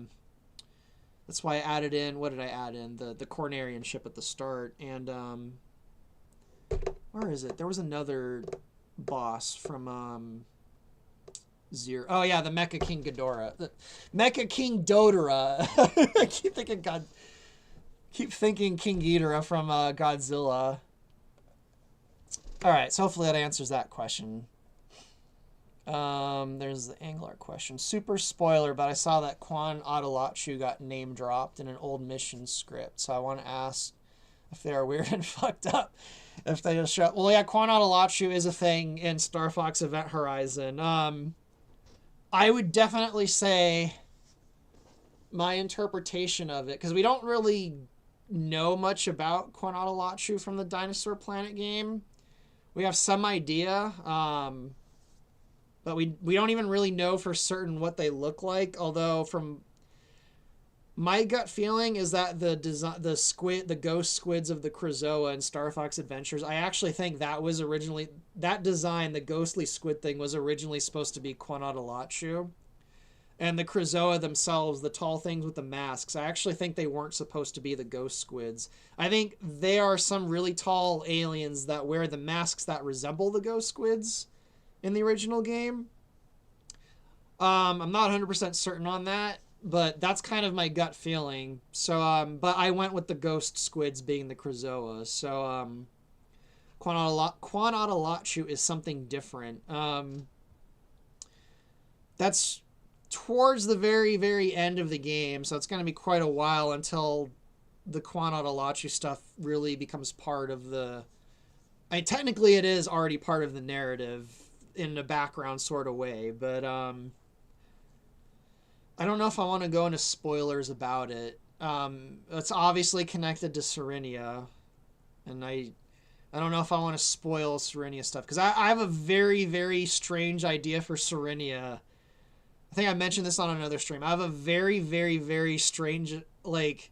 that's why I added in, what did I add in? The Cornerian ship at the start. And where is it? There was another boss from Zero. Oh yeah, the Mecha King Ghidorah. The Mecha King Dodora. I keep thinking King Ghidorah from Godzilla. All right, so hopefully that answers that question. There's the Angler question. Super spoiler, but I saw that Quan Adalachu got name dropped in an old mission script, so I want to ask if they are weird and fucked up. If they just show... Well, yeah, Quan Adalachu is a thing in Star Fox Event Horizon. I would definitely say my interpretation of it, because we don't really know much about Quan Adalachu from the Dinosaur Planet game. We have some idea, but we don't even really know for certain what they look like, although from... My gut feeling is that the ghost squids of the Krazoa and Star Fox Adventures, I actually think that was originally, that design, the ghostly squid thing, was originally supposed to be Quan Adalachu. And the Krazoa themselves, the tall things with the masks, I actually think they weren't supposed to be the ghost squids. I think they are some really tall aliens that wear the masks that resemble the ghost squids in the original game. I'm not 100% certain on that, but that's kind of my gut feeling. So, but I went with the ghost squids being the Krazoa. So, Quan Adalachu is something different. That's towards the very, very end of the game, so it's going to be quite a while until the Quan Adalachu stuff really becomes part of the... I mean, technically it is already part of the narrative in a background sort of way, but I don't know if I want to go into spoilers about it. It's obviously connected to Serenia, and I don't know if I want to spoil Serenia stuff because I have a very, very strange idea for Serenia. I think I mentioned this on another stream. I have a very, very, very strange, like,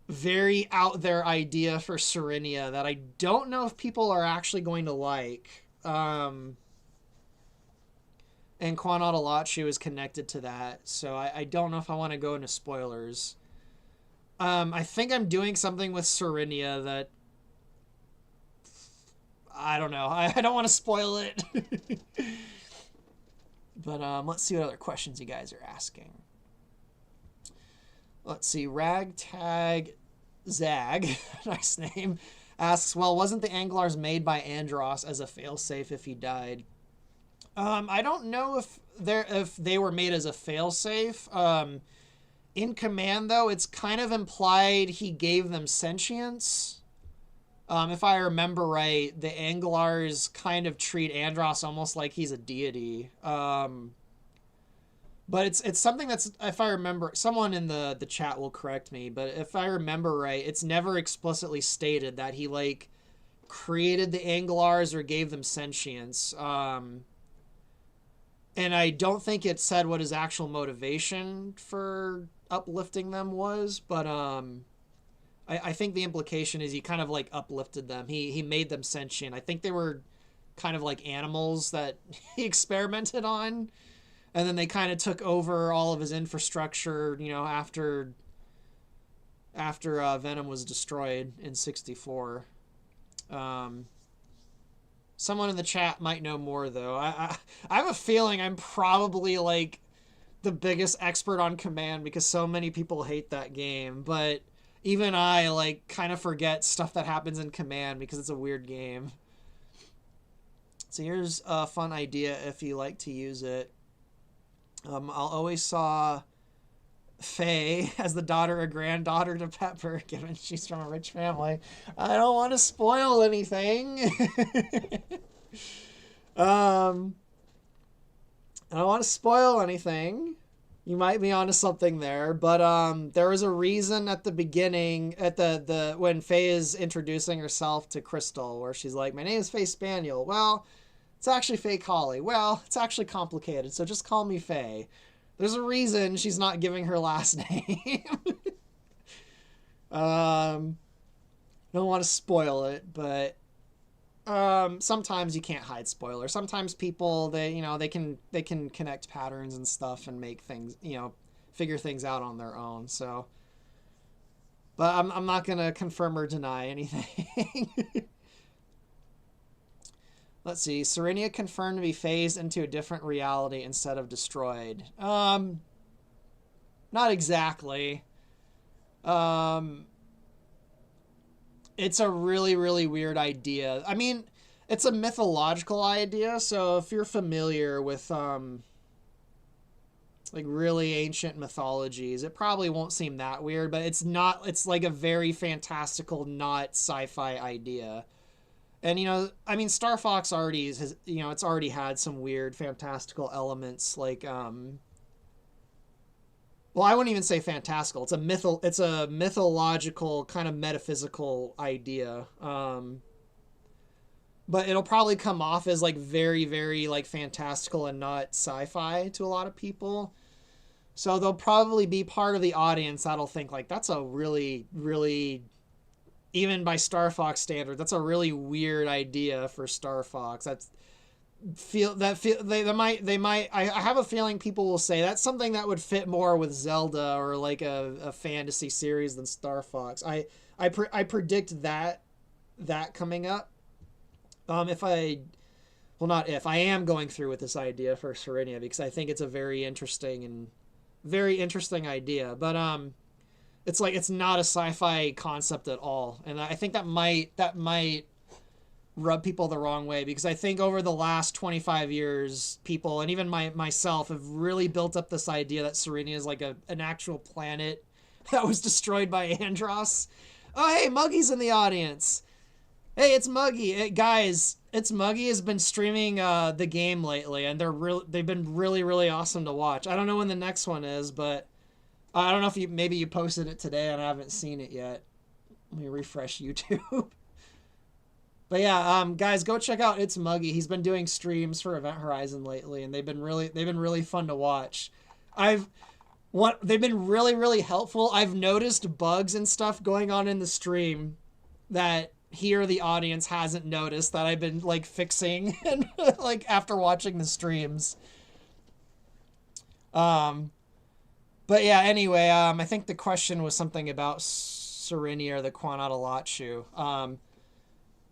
very out there idea for Serenia that I don't know if people are actually going to like. And Quanotalachu is connected to that, so I don't know if I want to go into spoilers. I think I'm doing something with Serenia that I don't know. I don't want to spoil it. But let's see what other questions you guys are asking. Let's see. Ragtag Zag, nice name, asks, well, wasn't the Anglars made by Andros as a failsafe if he died? I don't know if they were made as a failsafe. In Command, though, it's kind of implied he gave them sentience. If I remember right, the Anglars kind of treat Andros almost like he's a deity. But it's something that's, if I remember, someone in the chat will correct me, but if I remember right, it's never explicitly stated that he, like, created the Anglars or gave them sentience. And I don't think it said what his actual motivation for uplifting them was, but I think the implication is he kind of, like, uplifted them. He made them sentient. I think they were kind of like animals that he experimented on, and then they kind of took over all of his infrastructure, you know, after Venom was destroyed in 64. Someone in the chat might know more, though. I have a feeling I'm probably, like, the biggest expert on Command because so many people hate that game, but even I, like, kind of forget stuff that happens in Command because it's a weird game. So here's a fun idea if you like to use it. I'll always saw Faye as the daughter or granddaughter to Pepper, given she's from a rich family. I don't want to spoil anything. I don't want to spoil anything. You might be onto something there, but there was a reason at the beginning, at the when Faye is introducing herself to Crystal, where she's like, "My name is Faye Spaniel." Well, it's actually Faye Collie. Well, it's actually complicated, so just call me Faye. There's a reason she's not giving her last name. Don't want to spoil it, but sometimes you can't hide spoilers. Sometimes people, they can connect patterns and stuff and make things, figure things out on their own. So, but I'm not gonna confirm or deny anything. Let's see. Serenia confirmed to be phased into a different reality instead of destroyed. Not exactly. It's a really, really weird idea. I mean, it's a mythological idea, so if you're familiar with, like, really ancient mythologies, it probably won't seem that weird, but it's not, it's like a very fantastical, not sci-fi idea. And, I mean, Star Fox already has, it's already had some weird fantastical elements, like, well, I wouldn't even say fantastical. It's a mythological kind of metaphysical idea. But it'll probably come off as, like, very, very, like, fantastical and not sci-fi to a lot of people. So there'll probably be part of the audience that'll think, like, that's a really, really, even by Star Fox standard, that's a really weird idea for Star Fox. I have a feeling people will say that's something that would fit more with Zelda or like a fantasy series than Star Fox. I predict that coming up. I am going through with this idea for Serenia because I think it's a very interesting idea. But it's like, it's not a sci-fi concept at all, and I think that might rub people the wrong way, because I think over the last 25 years, people, and even myself, have really built up this idea that Serenia is like an actual planet that was destroyed by Andros. Oh, hey, Muggy's in the audience. Hey, it's Muggy. Guys, it's Muggy has been streaming the game lately, and they've been really awesome to watch. I don't know when the next one is, but I don't know if maybe you posted it today and I haven't seen it yet. Let me refresh YouTube. But yeah, guys, go check out It's Muggy. He's been doing streams for Event Horizon lately, and they've been really fun to watch. I've they've been really helpful. I've noticed bugs and stuff going on in the stream that here the audience hasn't noticed that I've been like fixing and like after watching the streams. Um, but yeah, anyway, I think the question was something about Serenia or the Quanatalachu.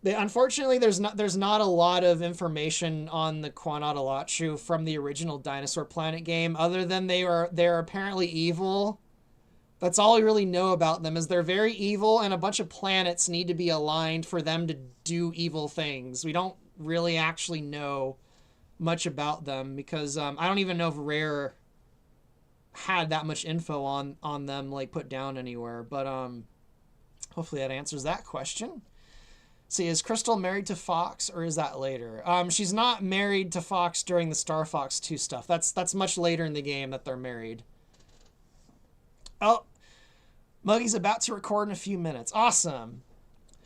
Unfortunately, there's not a lot of information on the Quanatalachu from the original Dinosaur Planet game, other than they're apparently evil. That's all we really know about them, is they're very evil, and a bunch of planets need to be aligned for them to do evil things. We don't really actually know much about them because I don't even know if Rare had that much info on them like put down anywhere. But hopefully that answers that question. See, is Crystal married to Fox, or is that later? She's not married to Fox during the Star Fox 2 stuff. That's much later in the game that they're married. Oh, Muggy's about to record in a few minutes. Awesome.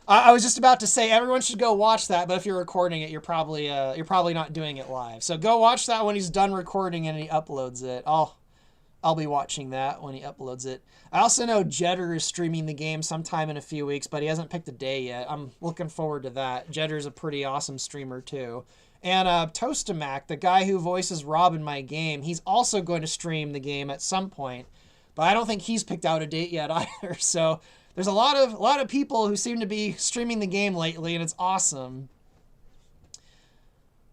I was just about to say everyone should go watch that, but if you're recording it, you're probably not doing it live. So go watch that when he's done recording and he uploads it. I'll be watching that when he uploads it. I also know Jetter is streaming the game sometime in a few weeks, but he hasn't picked a day yet. I'm looking forward to that. Jetter's a pretty awesome streamer too. And Toastamac, the guy who voices Rob in my game, he's also going to stream the game at some point, but I don't think he's picked out a date yet either. So there's a lot of people who seem to be streaming the game lately, and it's awesome.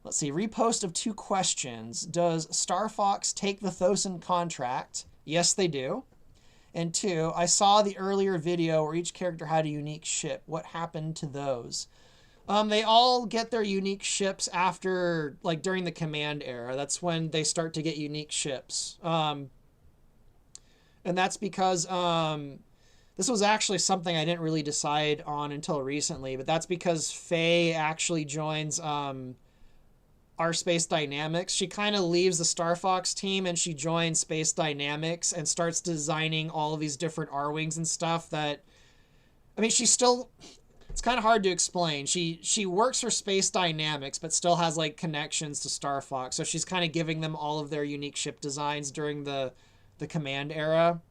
Let's see, repost of 2 questions. Does Star Fox take the Thosin contract? Yes, they do. And 2, I saw the earlier video where each character had a unique ship. What happened to those? They all get their unique ships after, like, during the command era. That's when they start to get unique ships. And that's because this was actually something I didn't really decide on until recently, but that's because Faye actually joins our Space Dynamics. She kind of leaves the Star Fox team and she joins Space Dynamics and starts designing all of these different R-Wings and stuff that, I mean, she's still, it's kind of hard to explain. She works for Space Dynamics, but still has like connections to Star Fox. So she's kind of giving them all of their unique ship designs during the command era.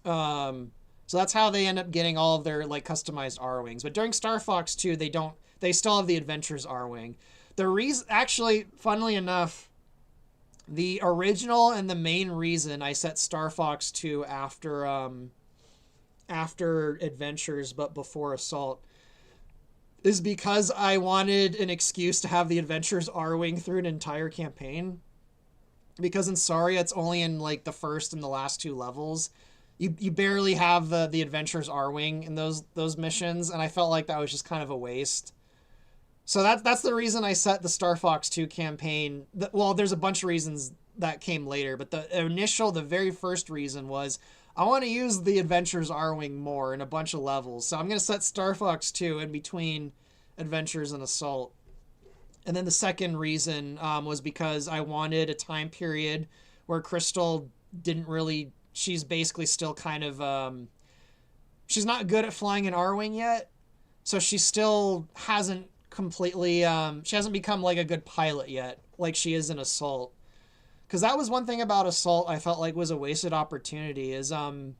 So that's how they end up getting all of their like customized R-Wings. But during Star Fox 2, they still have the Adventures R-Wing. The reason, actually, funnily enough, the original and the main reason I set Star Fox 2 after Adventures but before Assault is because I wanted an excuse to have the Adventures R-Wing through an entire campaign. Because in Saria, it's only in like the first and the last 2 levels. You barely have the Adventures R-Wing in those missions, and I felt like that was just kind of a waste. So that's the reason I set the Star Fox 2 campaign. Well, there's a bunch of reasons that came later, but the very first reason was I want to use the Adventures R-Wing more in a bunch of levels. So I'm going to set Star Fox 2 in between Adventures and Assault. And then the second reason was because I wanted a time period where Crystal she's basically still kind of, she's not good at flying an R-Wing yet. So she still hasn't completely she hasn't become like a good pilot yet like she is in Assault, because that was one thing about Assault I felt like was a wasted opportunity is you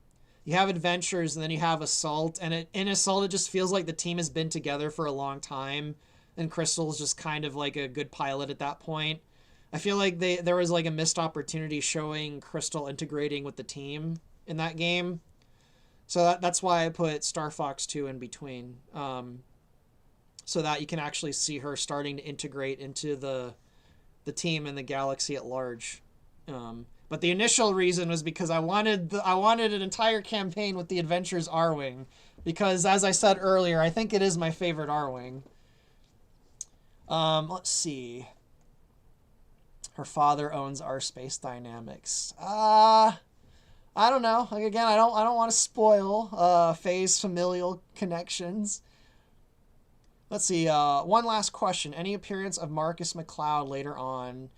have Adventures and then you have Assault, and in Assault it just feels like the team has been together for a long time and Crystal's just kind of like a good pilot at that point. I feel like there was like a missed opportunity showing Crystal integrating with the team in that game, so that's why I put Star Fox 2 in between, so that you can actually see her starting to integrate into the team and the galaxy at large. But the initial reason was because I wanted an entire campaign with the Adventures R-Wing, because as I said earlier, I think it is my favorite R-Wing. Let's see. Her father owns our Space Dynamics. I don't know. Like, again, I don't want to spoil Faye's familial connections. Let's see. One last question. Any appearance of Marcus McCloud later on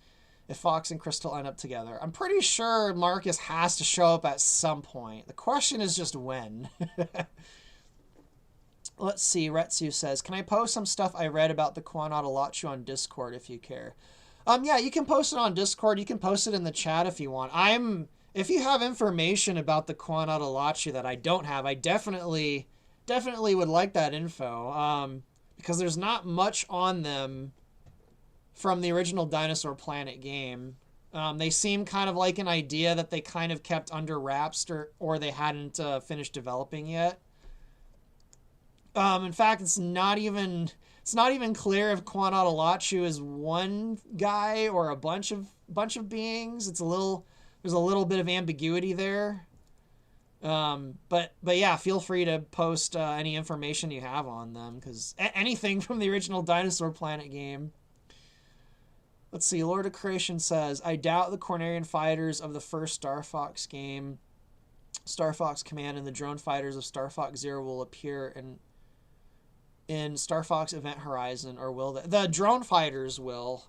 if Fox and Crystal end up together? I'm pretty sure Marcus has to show up at some point. The question is just when. Let's see. Retsu says, can I post some stuff I read about the Quanatalachu on Discord if you care? Yeah, you can post it on Discord. You can post it in the chat if you want. If you have information about the Quanatalachu that I don't have, I definitely would like that info. Because there's not much on them from the original Dinosaur Planet game. They seem kind of like an idea that they kind of kept under wraps or they hadn't finished developing yet. In fact, it's not even clear if Quanatalachu is one guy or a bunch of beings. There's a little bit of ambiguity there. But yeah, feel free to post any information you have on them, because anything from the original Dinosaur Planet game. Let's see. Lord of Creation says, I doubt the Cornerian fighters of the first Star Fox game, Star Fox Command, and the drone fighters of Star Fox Zero will appear in Star Fox Event Horizon, or will they? The drone fighters will.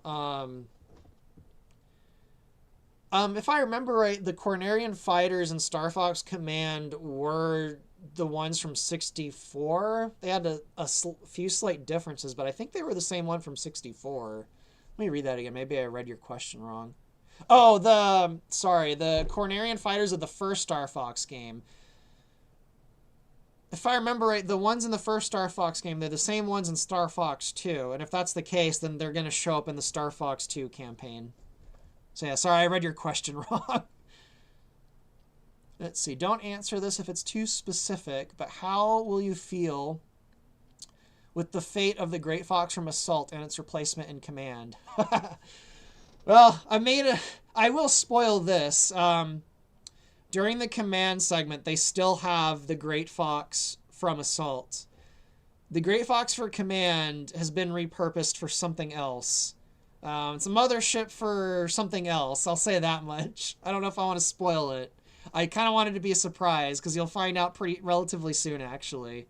If I remember right, the Cornerian fighters in Star Fox Command were the ones from 64. They had a few slight differences, but I think they were the same one from 64. Let me read that again. Maybe I read your question wrong. Oh, the Cornerian fighters of the first Star Fox game. If I remember right, the ones in the first Star Fox game, they're the same ones in Star Fox 2. And if that's the case, then they're going to show up in the Star Fox 2 campaign. So yeah, sorry, I read your question wrong. Let's see. Don't answer this if it's too specific, but how will you feel with the fate of the Great Fox from Assault and its replacement in Command? Well, I will spoil this. During the Command segment, they still have the Great Fox from Assault. The Great Fox for Command has been repurposed for something else. It's a mothership for something else. I'll say that much. I don't know if I want to spoil it. I kind of wanted it to be a surprise, because you'll find out relatively soon, actually.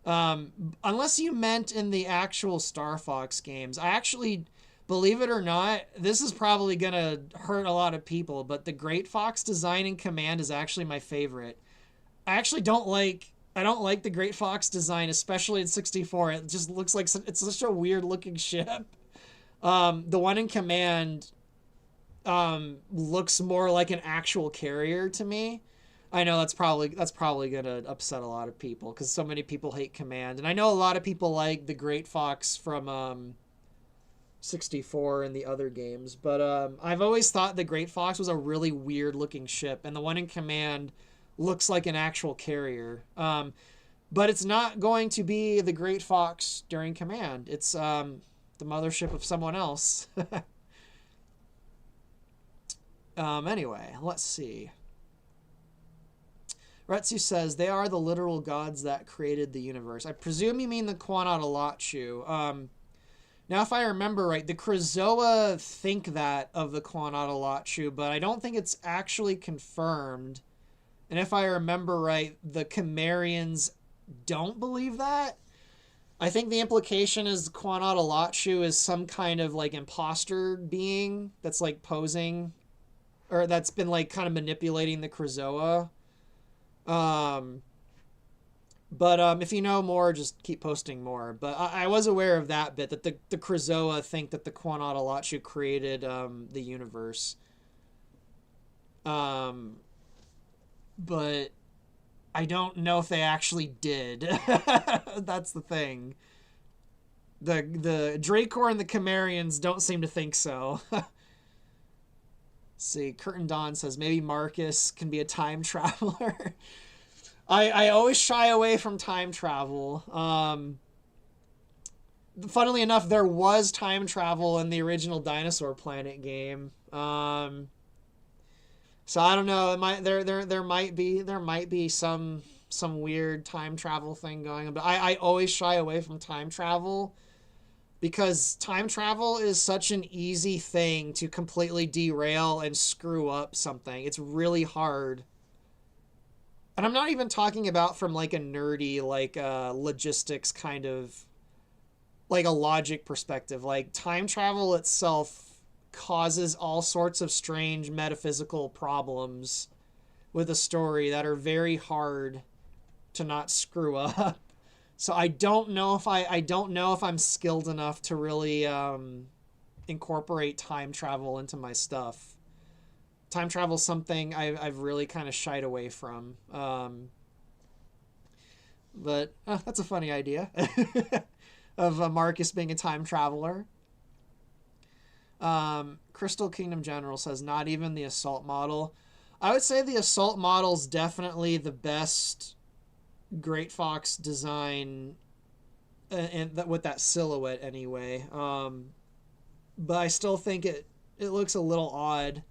Unless you meant in the actual Star Fox games. I actually, believe it or not, this is probably going to hurt a lot of people, but the Great Fox design in Command is actually my favorite. I actually don't like the Great Fox design, especially in 64. It just looks like it's such a weird looking ship. The one in Command looks more like an actual carrier to me. I know that's probably going to upset a lot of people, because so many people hate Command. And I know a lot of people like the Great Fox from 64 and the other games. But I've always thought the Great Fox was a really weird looking ship. And the one in Command looks like an actual carrier. But it's not going to be the Great Fox during Command. It's the mothership of someone else. Anyway, let's see. Retsu says, they are the literal gods that created the universe. I presume you mean the Quanatalachu. Now, if I remember right, the Krazoa think that of the Quanatalachu, but I don't think it's actually confirmed. And if I remember right, the Chimerians don't believe that. I think the implication is Quanatalachu is some kind of like imposter being that's like posing, or that's been like kind of manipulating the Krazoa. But if you know more, just keep posting more. But I was aware of that bit, that the Krazoa think that the Quanatalachu created the universe. But I don't know if they actually did. That's the thing. The Dracor and the Chimerians don't seem to think so. See, Curtain Dawn says maybe Marcus can be a time traveler. I always shy away from time travel. Funnily enough, there was time travel in the original Dinosaur Planet game. So I don't know. It might there might be some weird time travel thing going on. But I always shy away from time travel, because time travel is such an easy thing to completely derail and screw up something. It's really hard. And I'm not even talking about from like a nerdy, like logistics kind of like a logic perspective. Like time travel itself causes all sorts of strange metaphysical problems with a story that are very hard to not screw up. So I don't know if I don't know if I'm skilled enough to really incorporate time travel into my stuff. Time travel is something I've really kind of shied away from. But that's a funny idea of Marcus being a time traveler. Crystal Kingdom General says, not even the assault model. I would say the assault model is definitely the best Great Fox design, and with that silhouette anyway. But I still think it looks a little odd.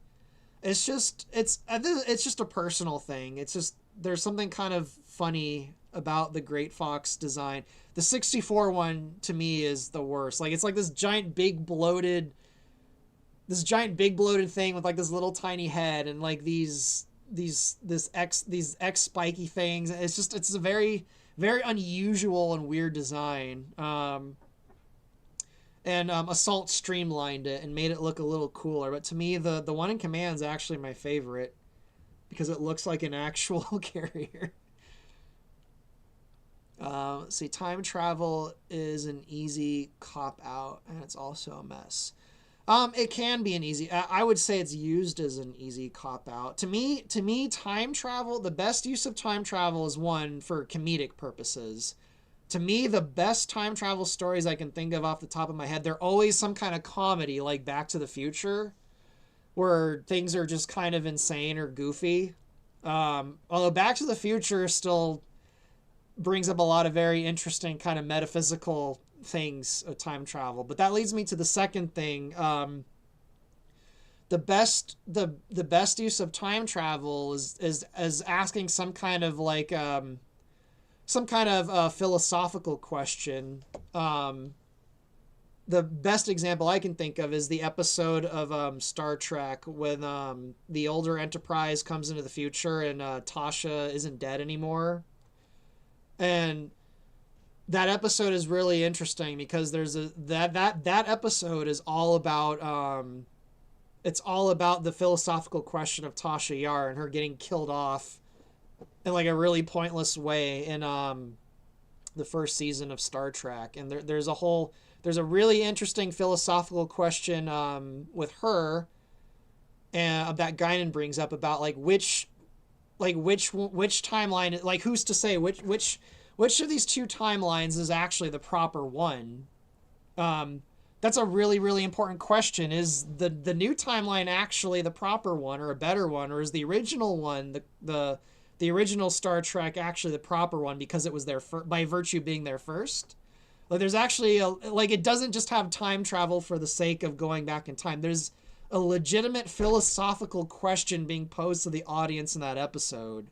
It's just a personal thing. It's just there's something kind of funny about the Great Fox design. The 64 one to me is the worst. Like it's like this giant big bloated thing with like this little tiny head and like these X spiky things. It's a very very unusual and weird design. And Assault streamlined it and made it look a little cooler. But to me, the one in Command is actually my favorite because it looks like an actual carrier. Let's see, time travel is an easy cop out, and it's also a mess. It can be an easy. I would say it's used as an easy cop out. To me, time travel. The best use of time travel is one for comedic purposes. To me, the best time travel stories I can think of off the top of my head, they're always some kind of comedy, like Back to the Future, where things are just kind of insane or goofy. Although Back to the Future still brings up a lot of very interesting kind of metaphysical things of time travel. But that leads me to the second thing. The best use of time travel is asking some kind of like philosophical question. The best example I can think of is the episode of Star Trek when the older Enterprise comes into the future and Tasha isn't dead anymore. And that episode is really interesting because there's that episode is all about it's all about the philosophical question of Tasha Yar and her getting killed off in like a really pointless way in the first season of Star Trek. And there's a really interesting philosophical question with her and that Guinan brings up about like which timeline, like who's to say which of these two timelines is actually the proper one. That's a really really important question. Is the new timeline actually the proper one or a better one, or is the original one the original Star Trek actually the proper one because it was there by virtue of being there first? Like there's actually it doesn't just have time travel for the sake of going back in time. There's a legitimate philosophical question being posed to the audience in that episode.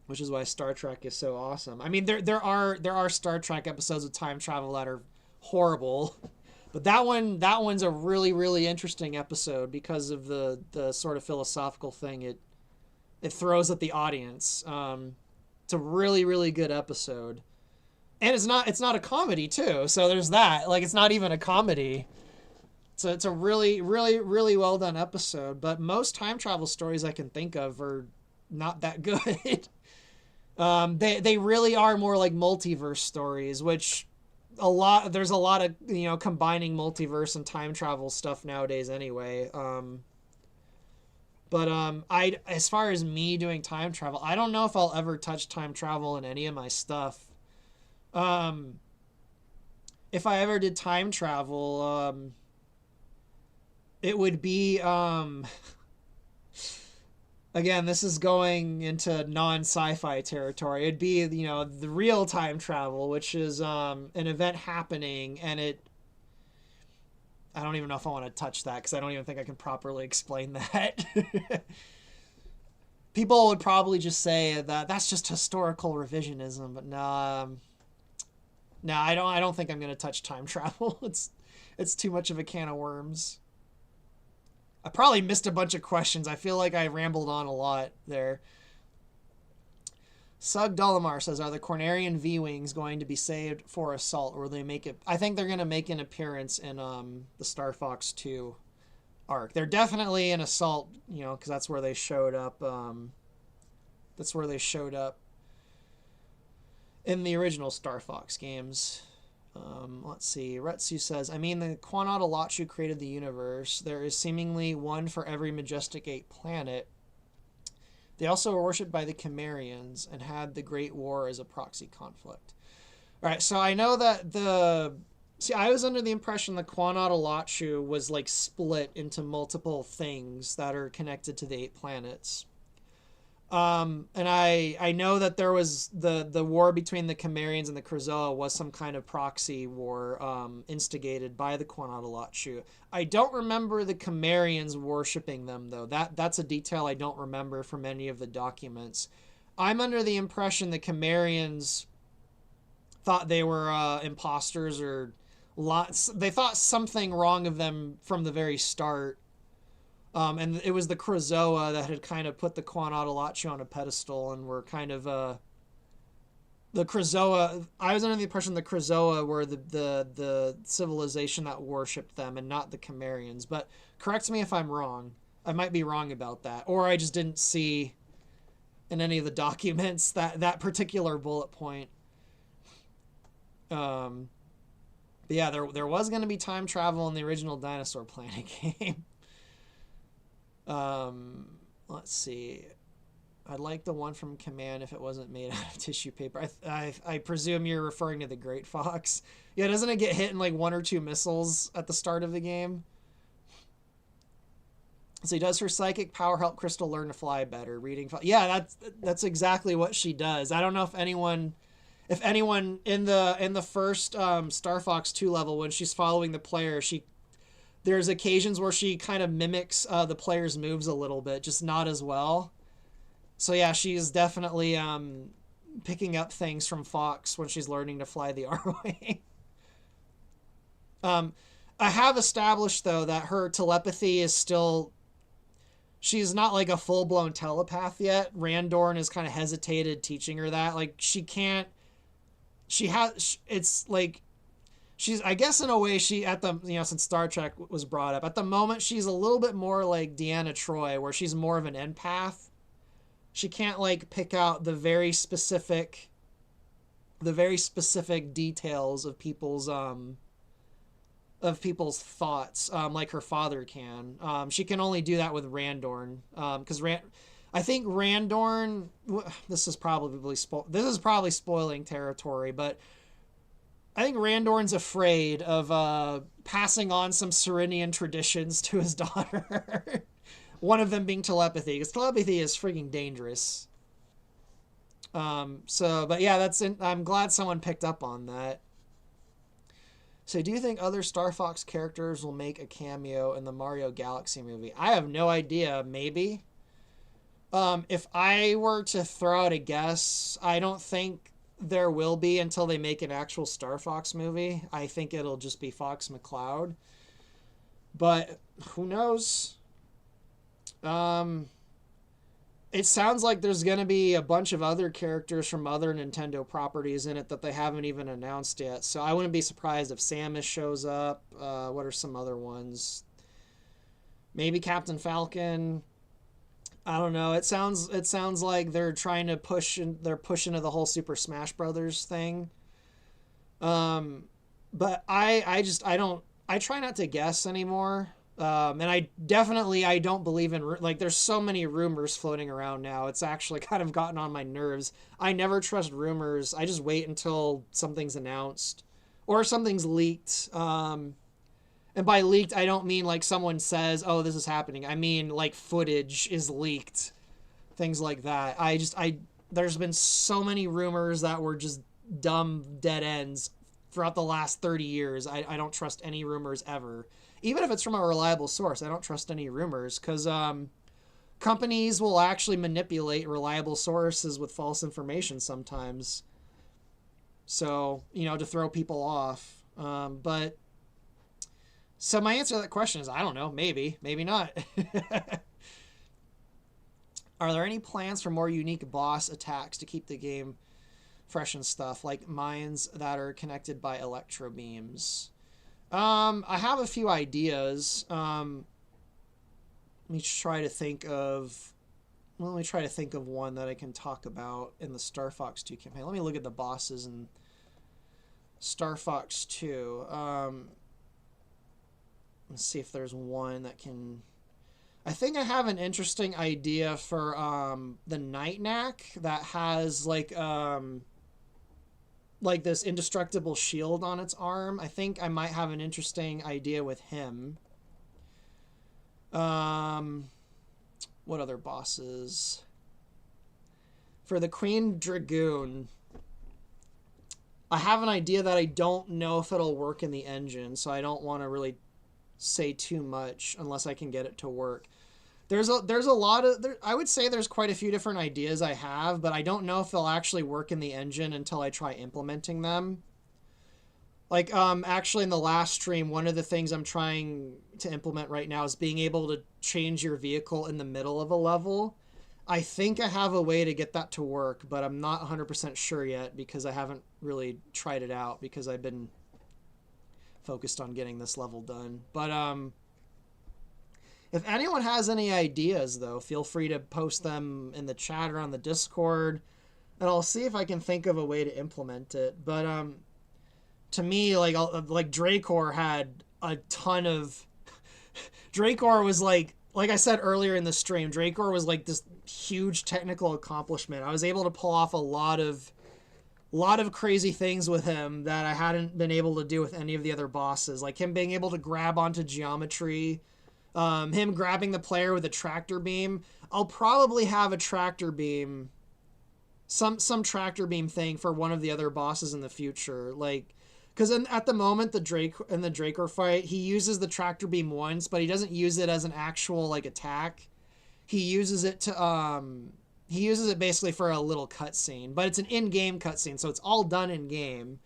Which is why Star Trek is so awesome. I mean, there are Star Trek episodes of time travel that are horrible, but that one's a really really interesting episode because of the sort of philosophical thing it throws at the audience. It's a really really good episode, and it's not a comedy too. So there's that. Like it's not even a comedy. So it's a really really really well done episode. But most time travel stories I can think of are not that good. They really are more like multiverse stories, which there's a lot of combining multiverse and time travel stuff nowadays anyway. But as far as me doing time travel, I don't know if I'll ever touch time travel in any of my stuff. If I ever did time travel, it would be again, this is going into non-sci-fi territory. It'd be, the real time travel, which is an event happening, and I don't even know if I want to touch that because I don't even think I can properly explain that. People would probably just say that that's just historical revisionism, but no, I don't think I'm going to touch time travel. It's too much of a can of worms. I probably missed a bunch of questions. I feel like I rambled on a lot there. Sug Dolomar says, are the Cornerian V-Wings going to be saved for Assault, or will they make it? I think they're going to make an appearance in the Star Fox 2 arc. They're definitely in Assault, because that's where they showed up. That's where they showed up in the original Star Fox games. Let's see. Retsu says, I mean, the Quanaughta created the universe. There is seemingly one for every Majestic 8 planet. They also were worshipped by the Cimmerians and had the Great War as a proxy conflict. All right, so I know that I was under the impression the Quanaughta was like split into multiple things that are connected to the 8 planets. And I know that there was the war between the Cimmerians and the Krazoa was some kind of proxy war instigated by the Quanaughta. I don't remember the Cimmerians worshipping them, though. That's a detail I don't remember from any of the documents. I'm under the impression the Cimmerians thought they were imposters or lots. They thought something wrong of them from the very start. And it was the Krazoa that had kind of put the Quanaughta on a pedestal and were kind of the Krazoa. I was under the impression the Krazoa were the civilization that worshipped them and not the Cimmerians. But correct me if I'm wrong. I might be wrong about that, or I just didn't see in any of the documents that particular bullet point. But yeah, there was going to be time travel in the original Dinosaur Planet game. Let's see. I'd like the one from Command if it wasn't made out of tissue paper. I presume you're referring to the Great Fox. Yeah, doesn't it get hit in like 1 or 2 missiles at the start of the game? So does her psychic power help Crystal learn to fly better? Yeah, that's exactly what she does. I don't know if anyone in the first Star Fox 2 level, when she's following the player, there's occasions where she kind of mimics the player's moves a little bit, just not as well. So yeah, she's definitely picking up things from Fox when she's learning to fly the R-Wing. I have established, though, that her telepathy is still... She's not like a full-blown telepath yet. Randorn has kind of hesitated teaching her that. Like, she can't... It's like... She's, I guess in a way, since Star Trek was brought up, at the moment she's a little bit more like Deanna Troi, where she's more of an empath. She can't like pick out the very specific details of people's thoughts, like her father can. She can only do that with Randorn, because I think Randorn. This is probably spoiling territory, but I think Randorn's afraid of passing on some Serenian traditions to his daughter. One of them being telepathy, because telepathy is freaking dangerous. But yeah, I'm glad someone picked up on that. So do you think other Star Fox characters will make a cameo in the Mario Galaxy movie? I have no idea. Maybe. If I were to throw out a guess, I don't think there will be until they make an actual Star Fox movie. I think it'll just be Fox McCloud. But who knows? It sounds like there's going to be a bunch of other characters from other Nintendo properties in it that they haven't even announced yet. So I wouldn't be surprised if Samus shows up. What are some other ones? Maybe Captain Falcon. I don't know. It sounds like they're trying to pushing into the whole Super Smash Brothers thing. But I try not to guess anymore. And I don't believe in, like, there's so many rumors floating around now. It's actually kind of gotten on my nerves. I never trust rumors. I just wait until something's announced or something's leaked. And by leaked, I don't mean like someone says, oh, this is happening. I mean like footage is leaked. Things like that. There's been so many rumors that were just dumb dead ends throughout the last 30 years. I don't trust any rumors ever. Even if it's from a reliable source, I don't trust any rumors because companies will actually manipulate reliable sources with false information sometimes. So, to throw people off. So my answer to that question is, I don't know, maybe not. Are there any plans for more unique boss attacks to keep the game fresh and stuff, like mines that are connected by electro beams? I have a few ideas. Let me try to think of one that I can talk about in the Star Fox 2 campaign. Let me look at the bosses in Star Fox 2. Let's see if there's one that can... I think I have an interesting idea for the Night Knack that has like this indestructible shield on its arm. I think I might have an interesting idea with him. What other bosses? For the Queen Dragoon, I have an idea that I don't know if it'll work in the engine, so I don't want to really say too much unless I can get it to work. There's a lot of... I would say there's quite a few different ideas I have, but I don't know if they'll actually work in the engine until I try implementing them. Like, actually in the last stream, one of the things I'm trying to implement right now is being able to change your vehicle in the middle of a level. I think I have a way to get that to work, but I'm not 100% sure yet because I haven't really tried it out because I've been focused on getting this level done. But, if anyone has any ideas, though, feel free to post them in the chat or on the Discord, and I'll see if I can think of a way to implement it. But, to me, like Dracor had a ton of... Dracor was like I said earlier in the stream, Dracor was like this huge technical accomplishment. I was able to pull off a lot of crazy things with him that I hadn't been able to do with any of the other bosses. Like him being able to grab onto geometry, him grabbing the player with a tractor beam. I'll probably have a tractor beam, some tractor beam thing for one of the other bosses in the future. Like, because at the moment, the Dracor fight, he uses the tractor beam once, but he doesn't use it as an actual like attack. He uses it to he uses it basically for a little cutscene, but it's an in-game cutscene, so it's all done in game.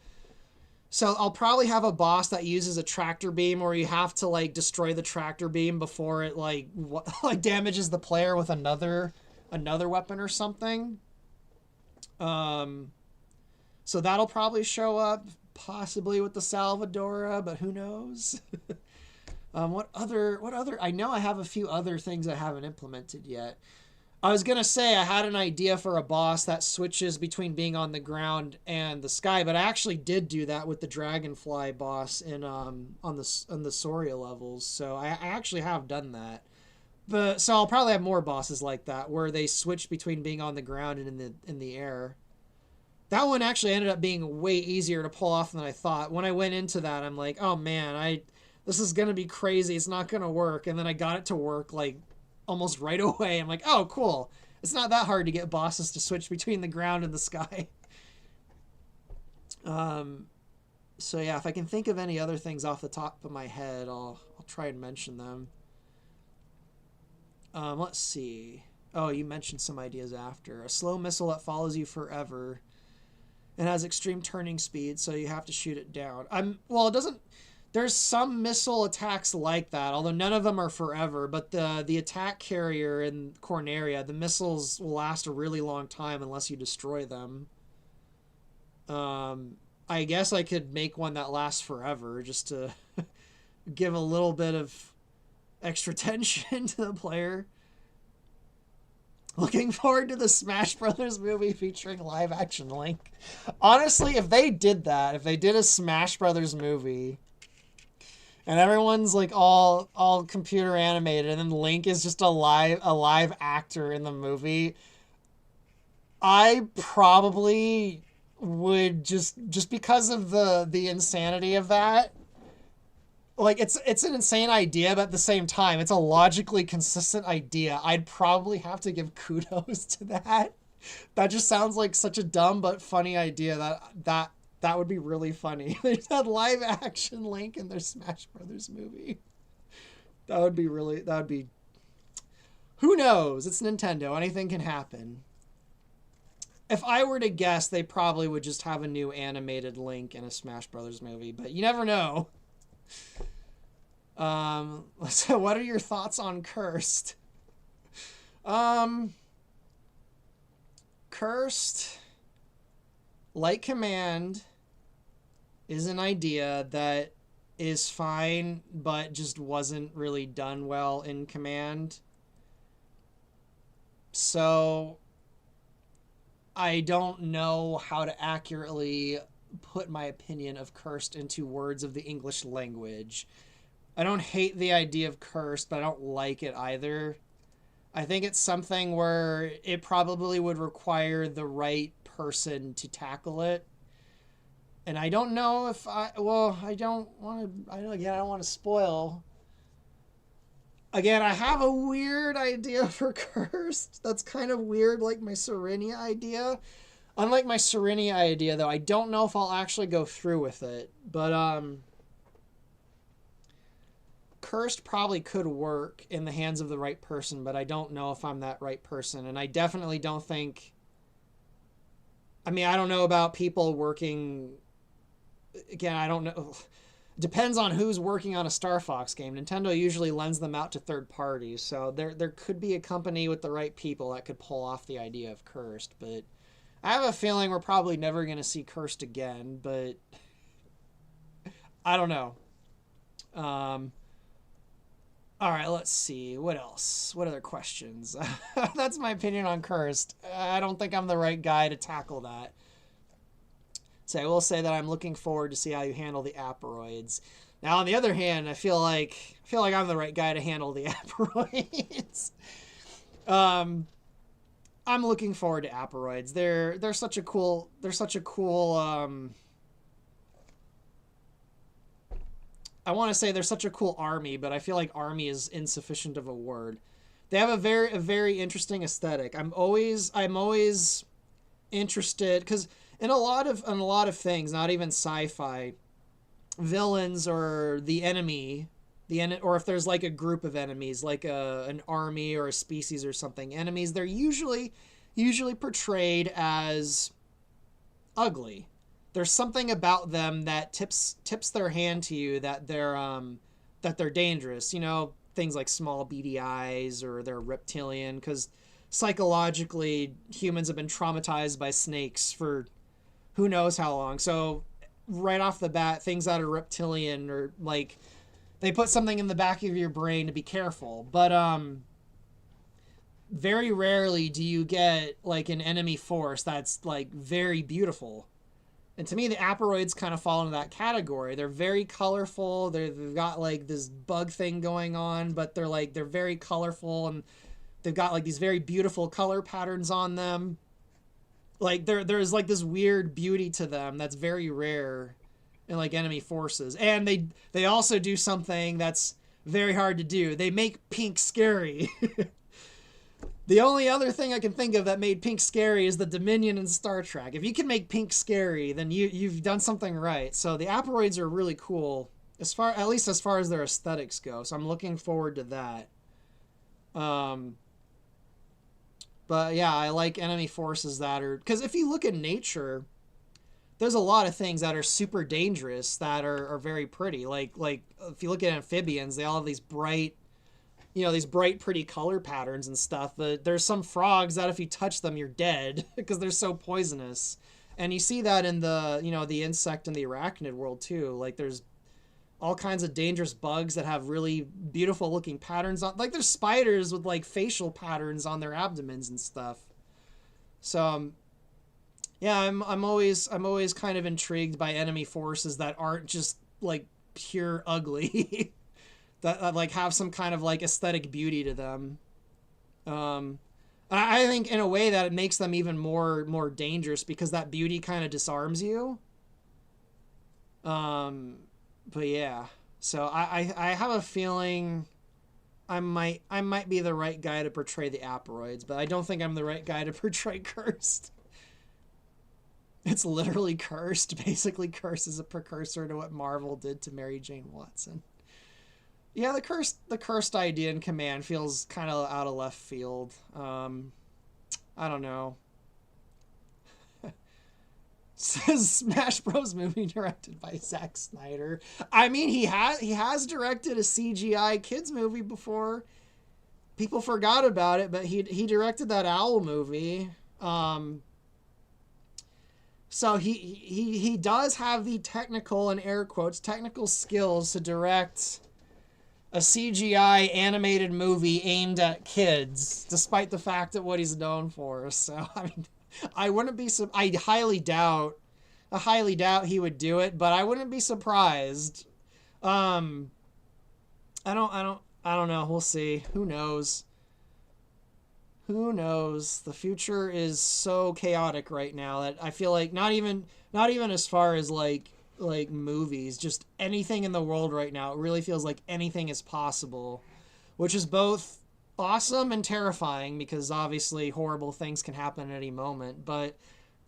So I'll probably have a boss that uses a tractor beam, or you have to like destroy the tractor beam before it like damages the player with another weapon or something. So that'll probably show up possibly with the Salvadora, but who knows? What other? I know I have a few other things I haven't implemented yet. I was going to say I had an idea for a boss that switches between being on the ground and the sky, but I actually did do that with the Dragonfly boss in on the Soria levels. So I actually have done that. So I'll probably have more bosses like that where they switch between being on the ground and in the air. That one actually ended up being way easier to pull off than I thought. When I went into that, I'm like, "Oh man, this is going to be crazy. It's not going to work." And then I got it to work like almost right away. I'm like, oh, cool. It's not that hard to get bosses to switch between the ground and the sky. So yeah, if I can think of any other things off the top of my head, I'll try and mention them. Let's see. Oh, you mentioned some ideas after. A slow missile that follows you forever and has extreme turning speed, so you have to shoot it down. It doesn't... There's some missile attacks like that, although none of them are forever, but the attack carrier in Corneria, the missiles will last a really long time unless you destroy them. I guess I could make one that lasts forever just to give a little bit of extra tension to the player. Looking forward to the Smash Brothers movie featuring live action Link. Honestly, if they did that, if they did a Smash Brothers movie and everyone's like all computer animated and then Link is just a live actor in the movie, I probably would just because of the insanity of that. Like, it's an insane idea, but at the same time, it's a logically consistent idea. I'd probably have to give kudos to that. That just sounds like such a dumb but funny idea that would be really funny. They had live action Link in their Smash Brothers movie. That would be... Who knows? It's Nintendo. Anything can happen. If I were to guess, they probably would just have a new animated Link in a Smash Brothers movie, but you never know. So what are your thoughts on Cursed? Cursed, like Command, is an idea that is fine, but just wasn't really done well in Command. So I don't know how to accurately put my opinion of Cursed into words of the English language. I don't hate the idea of Cursed, but I don't like it either. I think it's something where it probably would require the right person to tackle it. And I don't know if I don't want to spoil. Again, I have a weird idea for Cursed. That's kind of weird, like my Serenia idea. Unlike my Serenia idea, though, I don't know if I'll actually go through with it. But, Cursed probably could work in the hands of the right person, but I don't know if I'm that right person. And I definitely don't think... I mean, I don't know about people working... Again, I don't know... Depends on who's working on a Star Fox game. Nintendo usually lends them out to third parties, so there could be a company with the right people that could pull off the idea of Cursed, but I have a feeling we're probably never going to see Cursed again, but I don't know. All right, let's see. What else? What other questions? That's my opinion on Cursed. I don't think I'm the right guy to tackle that. So I will say that I'm looking forward to see how you handle the Aperoids. Now, on the other hand, I feel like I'm the right guy to handle the Aperoids. I'm looking forward to Aperoids. They're such a cool. I want to say they're such a cool army, but I feel like army is insufficient of a word. They have a very interesting aesthetic. I'm always interested because in a lot of things, not even sci-fi, villains or the enemy, or if there's like a group of enemies, like an army or a species or something, enemies, they're usually portrayed as ugly. There's something about them that tips their hand to you that they're dangerous. You know, things like small beady eyes or they're reptilian, because psychologically humans have been traumatized by snakes for who knows how long. So right off the bat, things that are reptilian or like they put something in the back of your brain to be careful. But very rarely do you get like an enemy force that's like very beautiful. And to me, the Aperoids kind of fall into that category. They're very colorful. They've got like this bug thing going on, but they're very colorful and they've got like these very beautiful color patterns on them. Like there's like this weird beauty to them that's very rare in like enemy forces. And they also do something that's very hard to do. They make pink scary. The only other thing I can think of that made pink scary is the Dominion in Star Trek. If you can make pink scary, then you've done something right. So the Aperoids are really cool, at least as far as their aesthetics go. So I'm looking forward to that. But yeah, I like enemy forces that are... Because if you look at nature, there's a lot of things that are super dangerous that are very pretty. Like if you look at amphibians, they all have these bright, pretty color patterns and stuff. But there's some frogs that if you touch them, you're dead because they're so poisonous. And you see that in the insect and the arachnid world too. Like there's all kinds of dangerous bugs that have really beautiful looking patterns on, like there's spiders with like facial patterns on their abdomens and stuff. So yeah, I'm always kind of intrigued by enemy forces that aren't just like pure ugly. that like have some kind of like aesthetic beauty to them. I think in a way that it makes them even more dangerous because that beauty kind of disarms you. But yeah, so I have a feeling I might be the right guy to portray the Aperoids, but I don't think I'm the right guy to portray Cursed. It's literally Cursed. Basically, Cursed is a precursor to what Marvel did to Mary Jane Watson. Yeah, the cursed idea in Command feels kind of out of left field. I don't know. Says Smash Bros. Movie directed by Zack Snyder. I mean, he has directed a CGI kids movie before. People forgot about it, but he directed that Owl movie. So he does have the technical, and air quotes, technical skills to direct a CGI animated movie aimed at kids, despite the fact that what he's known for. So I mean, I wouldn't be. I highly doubt he would do it, but I wouldn't be surprised. Um, I don't know. We'll see. Who knows? Who knows? The future is so chaotic right now that I feel like not even as far as like movies, just anything in the world right now. It really feels like anything is possible, which is both awesome and terrifying because obviously horrible things can happen at any moment, but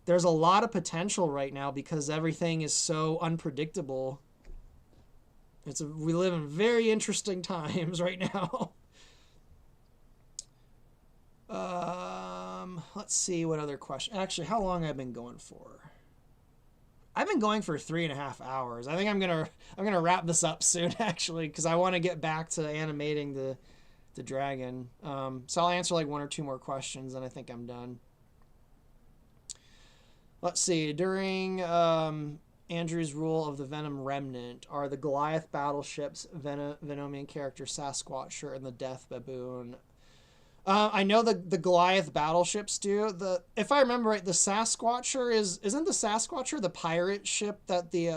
there's a lot of potential right now because everything is so unpredictable. We live in very interesting times right now. Let's see what other question. Actually, how long have I been going for? I've been going for 3.5 hours. I think I'm gonna wrap this up soon, actually, because I want to get back to animating the dragon. So I'll answer like one or two more questions, and I think I'm done. Let's see. During Andrew's rule of the Venom Remnant, are the Goliath battleships Venomian character Sasquatcher and the Death Baboon? I know the Goliath battleships do. If I remember right, the Sasquatcher isn't the Sasquatcher the pirate ship that the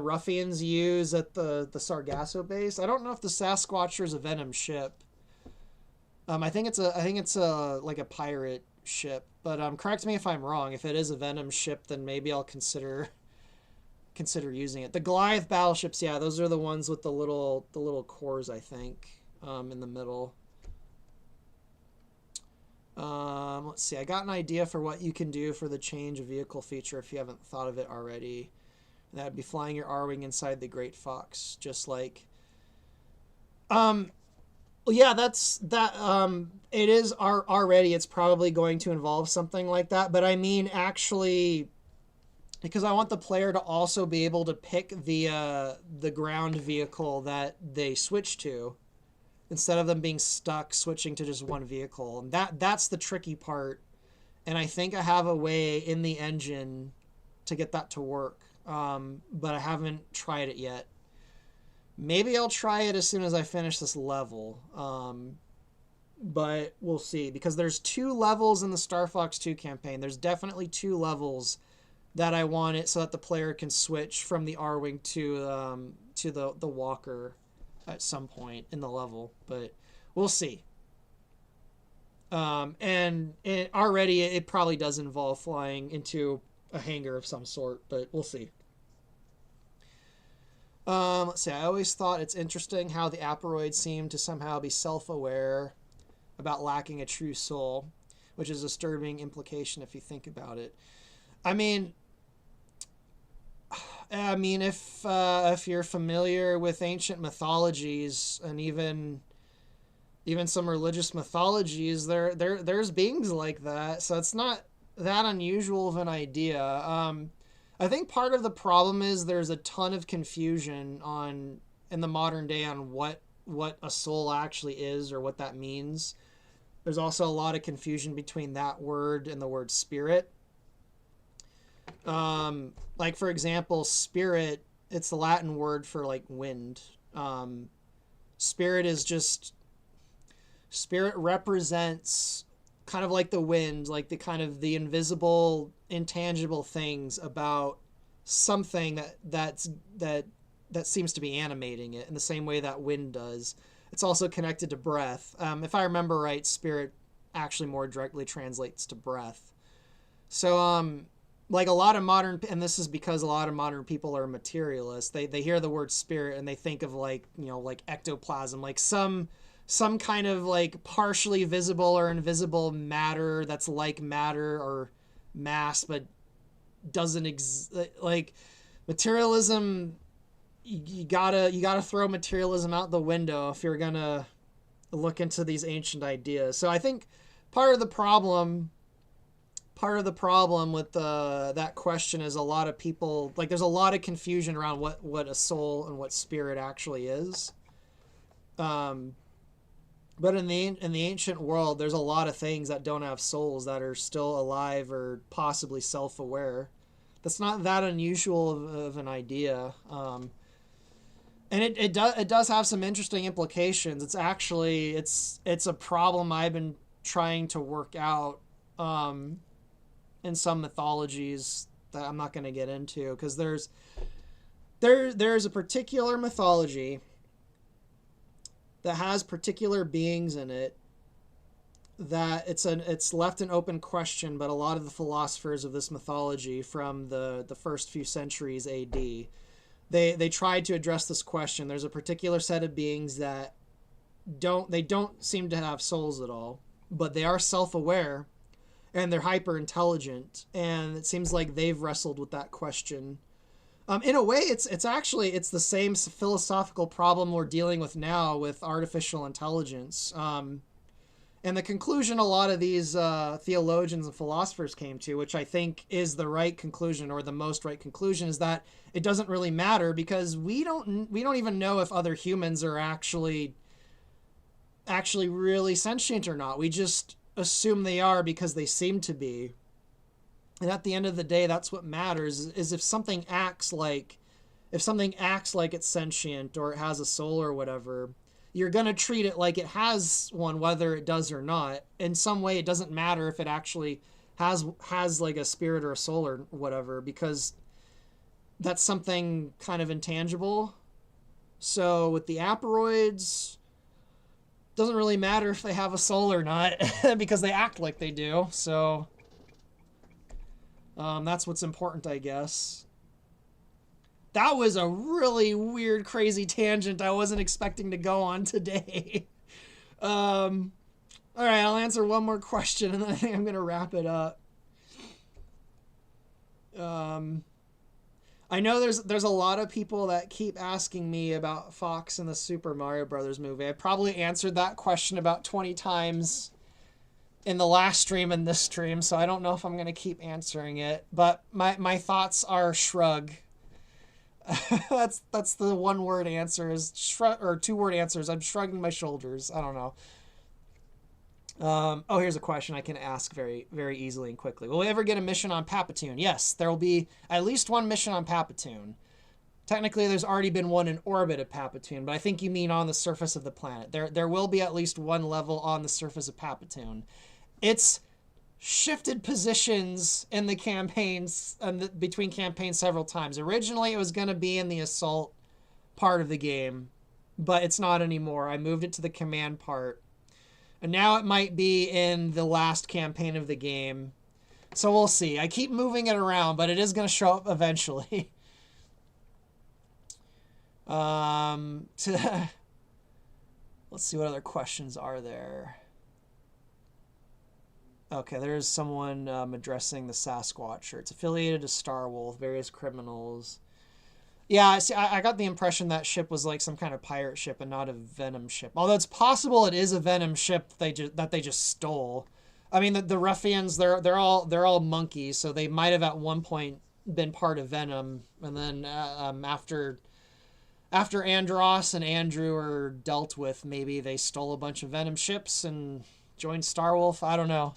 ruffians use at the Sargasso base? I don't know if the Sasquatcher is a Venom ship. I think it's a like a pirate ship, but correct me if I'm wrong. If it is a Venom ship, then maybe I'll consider using it. The Goliath battleships, yeah, those are the ones with the little cores, I think, in the middle. Let's see. I got an idea for what you can do for the change of vehicle feature if you haven't thought of it already. That'd be flying your R-Wing inside the Great Fox, just like. Yeah, it is already. It's probably going to involve something like that, but I mean actually. Because I want the player to also be able to pick the ground vehicle that they switch to, instead of them being stuck switching to just one vehicle. And that's the tricky part. And I think I have a way in the engine to get that to work, but I haven't tried it yet. Maybe I'll try it as soon as I finish this level, but we'll see. Because there's 2 levels in the Star Fox 2 campaign. There's definitely 2 levels that I want it so that the player can switch from the R-Wing to the Walker at some point in the level, but we'll see. And it probably does involve flying into a hangar of some sort, but we'll see. Let's see. I always thought it's interesting how the Aparoids seem to somehow be self-aware about lacking a true soul, which is a disturbing implication if you think about it. I mean, if you're familiar with ancient mythologies and even some religious mythologies, there's beings like that. So it's not that unusual of an idea. I think part of the problem is there's a ton of confusion in the modern day on what a soul actually is or what that means. There's also a lot of confusion between that word and the word spirit. Like for example, spirit, it's the Latin word for like wind. Spirit represents kind of like the wind, like the kind of the invisible, intangible things about something that seems to be animating it in the same way that wind does. It's also connected to breath. If I remember right, spirit actually more directly translates to breath. So, like a lot of modern, and this is because a lot of modern people are materialists. They hear the word spirit and they think of like ectoplasm, like some kind of like partially visible or invisible matter that's like matter or mass, but doesn't like materialism. You gotta throw materialism out the window if you're gonna look into these ancient ideas. So I think part of the problem with that question is a lot of people, like there's a lot of confusion around what a soul and what spirit actually is. But in the ancient world, there's a lot of things that don't have souls that are still alive or possibly self-aware. That's not that unusual of an idea. And it does have some interesting implications. It's actually it's a problem I've been trying to work out in some mythologies that I'm not going to get into, because there's a particular mythology that has particular beings in it that it's left an open question, but a lot of the philosophers of this mythology from the first few centuries AD, they tried to address this question. There's a particular set of beings that don't seem to have souls at all, but they are self-aware and they're hyper intelligent, and it seems like they've wrestled with that question. In a way, it's actually the same philosophical problem we're dealing with now with artificial intelligence. And the conclusion a lot of these theologians and philosophers came to, which I think is the right conclusion, or the most right conclusion, is that it doesn't really matter, because we don't even know if other humans are actually really sentient or not. We just assume they are because they seem to be. And at the end of the day, that's what matters, is if something acts like it's sentient or it has a soul or whatever, you're going to treat it like it has one, whether it does or not. In some way, it doesn't matter if it actually has like a spirit or a soul or whatever, because that's something kind of intangible. So with the aporoids, doesn't really matter if they have a soul or not because they act like they do. So that's what's important, I guess. That was a really weird, crazy tangent I wasn't expecting to go on today. All right, I'll answer one more question, and then I think I'm going to wrap it up. I know there's a lot of people that keep asking me about Fox in the Super Mario Brothers movie. I probably answered that question about 20 times in the last stream and this stream, so I don't know if I'm going to keep answering it. But my thoughts are shrug. that's the one word answer, is shrug, or two word answers. I'm shrugging my shoulders. I don't know. Here's a question I can ask very, very easily and quickly. Will we ever get a mission on Papatoon? Yes, there will be at least one mission on Papatoon. Technically, there's already been one in orbit of Papatoon, but I think you mean on the surface of the planet. There will be at least one level on the surface of Papatoon. It's shifted positions in the campaigns, between campaigns several times. Originally, it was going to be in the assault part of the game, but it's not anymore. I moved it to the command part. And now it might be in the last campaign of the game. So we'll see. I keep moving it around, but it is going to show up eventually. Let's see what other questions are there. Okay, there's someone addressing the Sasquatcher. It's affiliated to Starwolf, various criminals. Yeah, see, I got the impression that ship was like some kind of pirate ship and not a Venom ship. Although it's possible it is a Venom ship that they just stole. I mean, the ruffians, they're all monkeys, so they might have at one point been part of Venom, and then after Andros and Andrew are dealt with, maybe they stole a bunch of Venom ships and joined Starwolf. I don't know.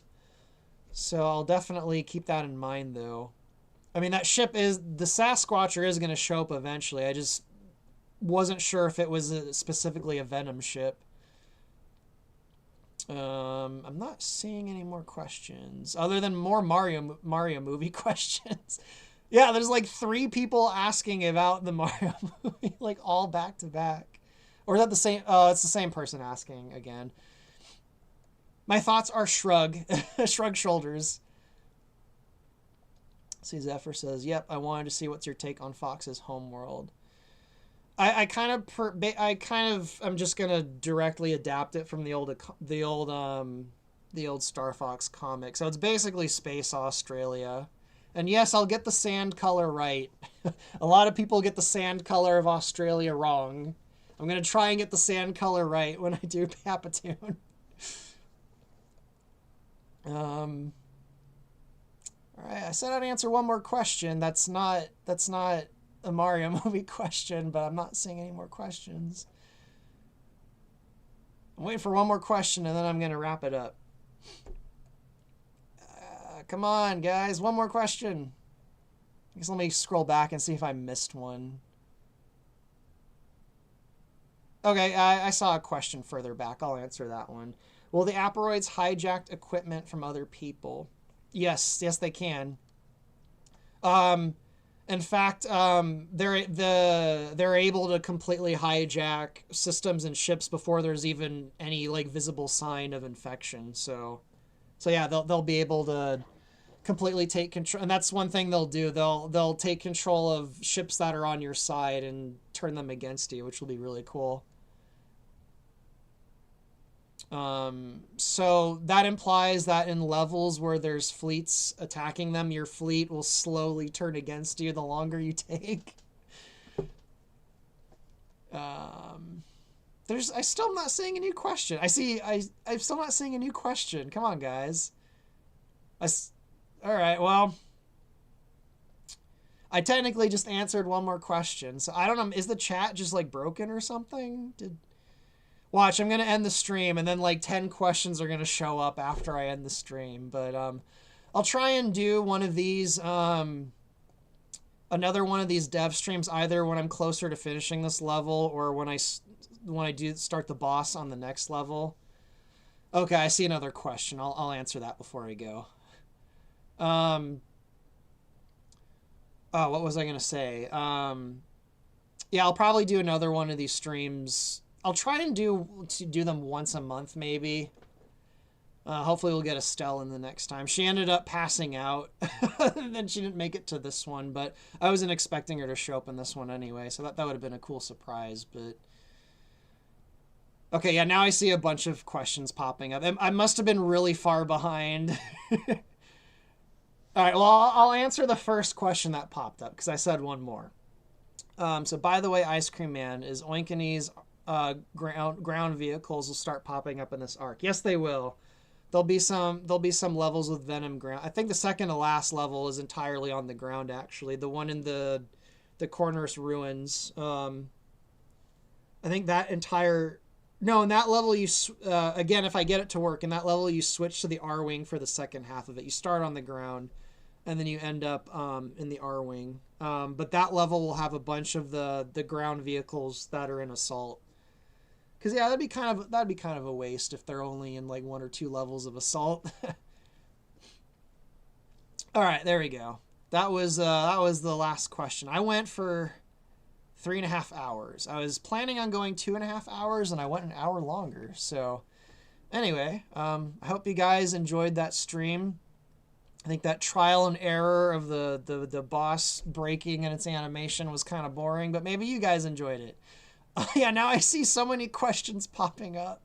So I'll definitely keep that in mind, though. I mean, the Sasquatcher is going to show up eventually. I just wasn't sure if it was specifically a Venom ship. I'm not seeing any more questions other than more Mario movie questions. Yeah, there's like 3 people asking about the Mario movie, like all back to back. Or is that the same? Oh, it's the same person asking again. My thoughts are shrug, shrug shoulders. See, Zephyr says, "Yep, I wanted to see what's your take on Fox's Homeworld." I'm just gonna directly adapt it from the old Star Fox comic. So it's basically Space Australia, and yes, I'll get the sand color right. A lot of people get the sand color of Australia wrong. I'm gonna try and get the sand color right when I do Papatoon. All right, I said I'd answer one more question. That's not a Mario movie question, but I'm not seeing any more questions. I'm waiting for one more question, and then I'm going to wrap it up. Come on, guys. One more question. I guess let me scroll back and see if I missed one. Okay, I saw a question further back. I'll answer that one. Will the Aperoids hijack equipment from other people? Yes, they can. In fact, they're able to completely hijack systems and ships before there's even any like visible sign of infection. So yeah, they'll be able to completely take control, and that's one thing they'll do. They'll take control of ships that are on your side and turn them against you, which will be really cool. So that implies that in levels where there's fleets attacking them, your fleet will slowly turn against you the longer you take. I'm still not seeing a new question. I'm still not seeing a new question. Come on, guys. All right, well, I technically just answered one more question. So I don't know, is the chat just like broken or something? Watch, I'm going to end the stream, and then like 10 questions are going to show up after I end the stream. But I'll try and do one of these, another one of these dev streams, either when I'm closer to finishing this level or when I do start the boss on the next level. Okay, I see another question. I'll answer that before I go. Oh, what was I going to say? Yeah, I'll probably do another one of these streams. I'll try and do them once a month, maybe. Hopefully we'll get Estelle in the next time. She ended up passing out, and then she didn't make it to this one, but I wasn't expecting her to show up in this one anyway, so that would have been a cool surprise, but... Okay, yeah, now I see a bunch of questions popping up. I must have been really far behind. All right, well, I'll answer the first question that popped up, because I said one more. So, by the way, Ice Cream Man, is Oinkanese... ground vehicles will start popping up in this arc. Yes, they will. There'll be some levels with Venom ground. I think the second to last level is entirely on the ground, actually. The one in the Corners Ruins. I think that entire... No, in that level, you... again, if I get it to work, in that level, you switch to the R-Wing for the second half of it. You start on the ground, and then you end up in the R-Wing. But that level will have a bunch of the ground vehicles that are in Assault. Because yeah, that'd be kind of a waste if they're only in like 1 or 2 levels of Assault. All right, there we go. That was the last question. I went for 3.5 hours. I was planning on going 2.5 hours, and I went an hour longer. So anyway, I hope you guys enjoyed that stream. I think that trial and error of the boss breaking and its animation was kind of boring, but maybe you guys enjoyed it. Yeah, now I see so many questions popping up.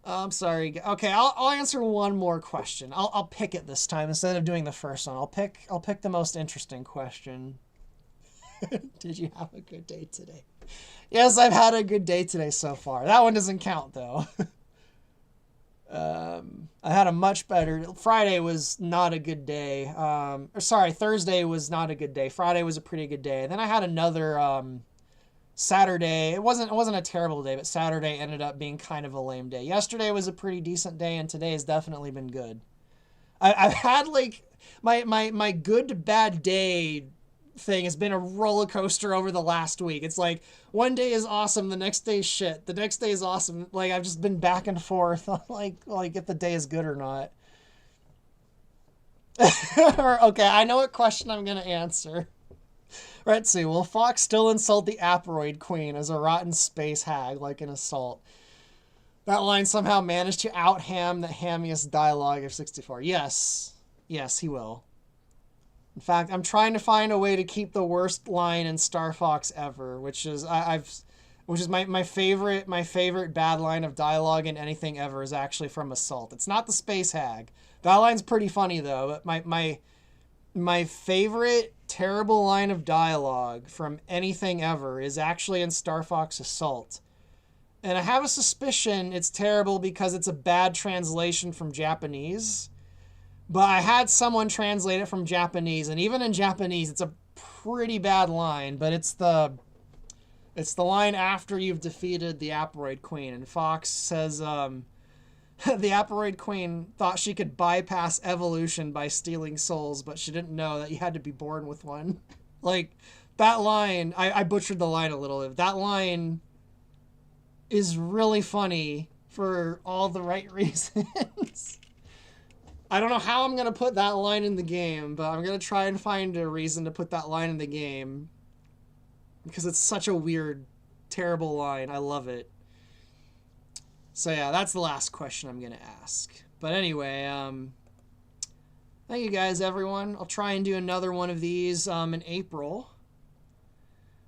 I'm sorry. Okay, I'll answer one more question. I'll pick it this time instead of doing the first one. I'll pick the most interesting question. Did you have a good day today? Yes, I've had a good day today so far. That one doesn't count though. I had a much better... Friday was not a good day. Thursday was not a good day. Friday was a pretty good day. And then I had another Saturday. It wasn't a terrible day, but Saturday ended up being kind of a lame day. Yesterday was a pretty decent day, and today has definitely been good. I've had like my good to bad day thing has been a roller coaster over the last week. It's like one day is awesome, the next day is shit. The next day is awesome. Like I've just been back and forth on like if the day is good or not. Okay, I know what question I'm gonna answer. Let's see. Will Fox still insult the Aperoid Queen as a rotten space hag like an Assault? That line somehow managed to out-ham the hammiest dialogue of 64. Yes, he will. In fact, I'm trying to find a way to keep the worst line in Star Fox ever, which is my favorite bad line of dialogue in anything ever is actually from Assault. It's not the space hag. That line's pretty funny though. But my favorite terrible line of dialogue from anything ever is actually in Star Fox Assault. And I have a suspicion it's terrible because it's a bad translation from Japanese. But I had someone translate it from Japanese, and even in Japanese, it's a pretty bad line, but it's the It's the line after you've defeated the Aporoid Queen, and Fox says, the Aporoid Queen thought she could bypass evolution by stealing souls, but she didn't know that you had to be born with one. Like, that line, I butchered the line a little bit. That line is really funny for all the right reasons. I don't know how I'm going to put that line in the game, but I'm going to try and find a reason to put that line in the game. Because it's such a weird, terrible line. I love it. So yeah, that's the last question I'm going to ask. But anyway, thank you guys, everyone. I'll try and do another one of these in April.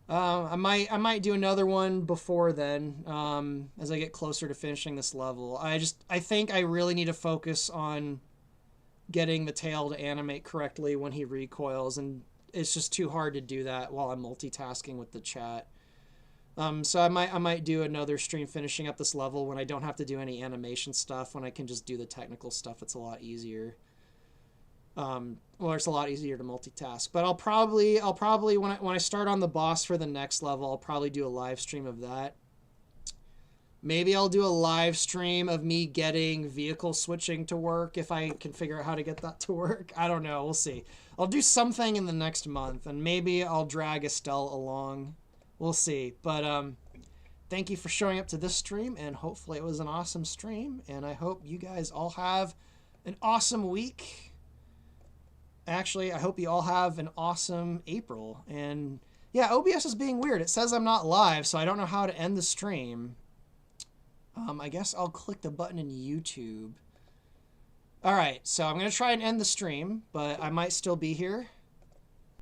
I might do another one before then, as I get closer to finishing this level. I think I really need to focus on getting the tail to animate correctly when he recoils, and it's just too hard to do that while I'm multitasking with the chat. So I might do another stream finishing up this level when I don't have to do any animation stuff, when I can just do the technical stuff. It's a lot easier. Well, it's a lot easier to multitask. But I'll probably when I start on the boss for the next level, I'll probably do a live stream of that. Maybe I'll do a live stream of me getting vehicle switching to work if I can figure out how to get that to work. I don't know. We'll see. I'll do something in the next month, and maybe I'll drag Estelle along. We'll see. But thank you for showing up to this stream, and hopefully it was an awesome stream, and I hope you guys all have an awesome week. Actually, I hope you all have an awesome April. And yeah, OBS is being weird. It says I'm not live, so I don't know how to end the stream. I guess I'll click the button in YouTube. All right, so I'm going to try and end the stream, but I might still be here.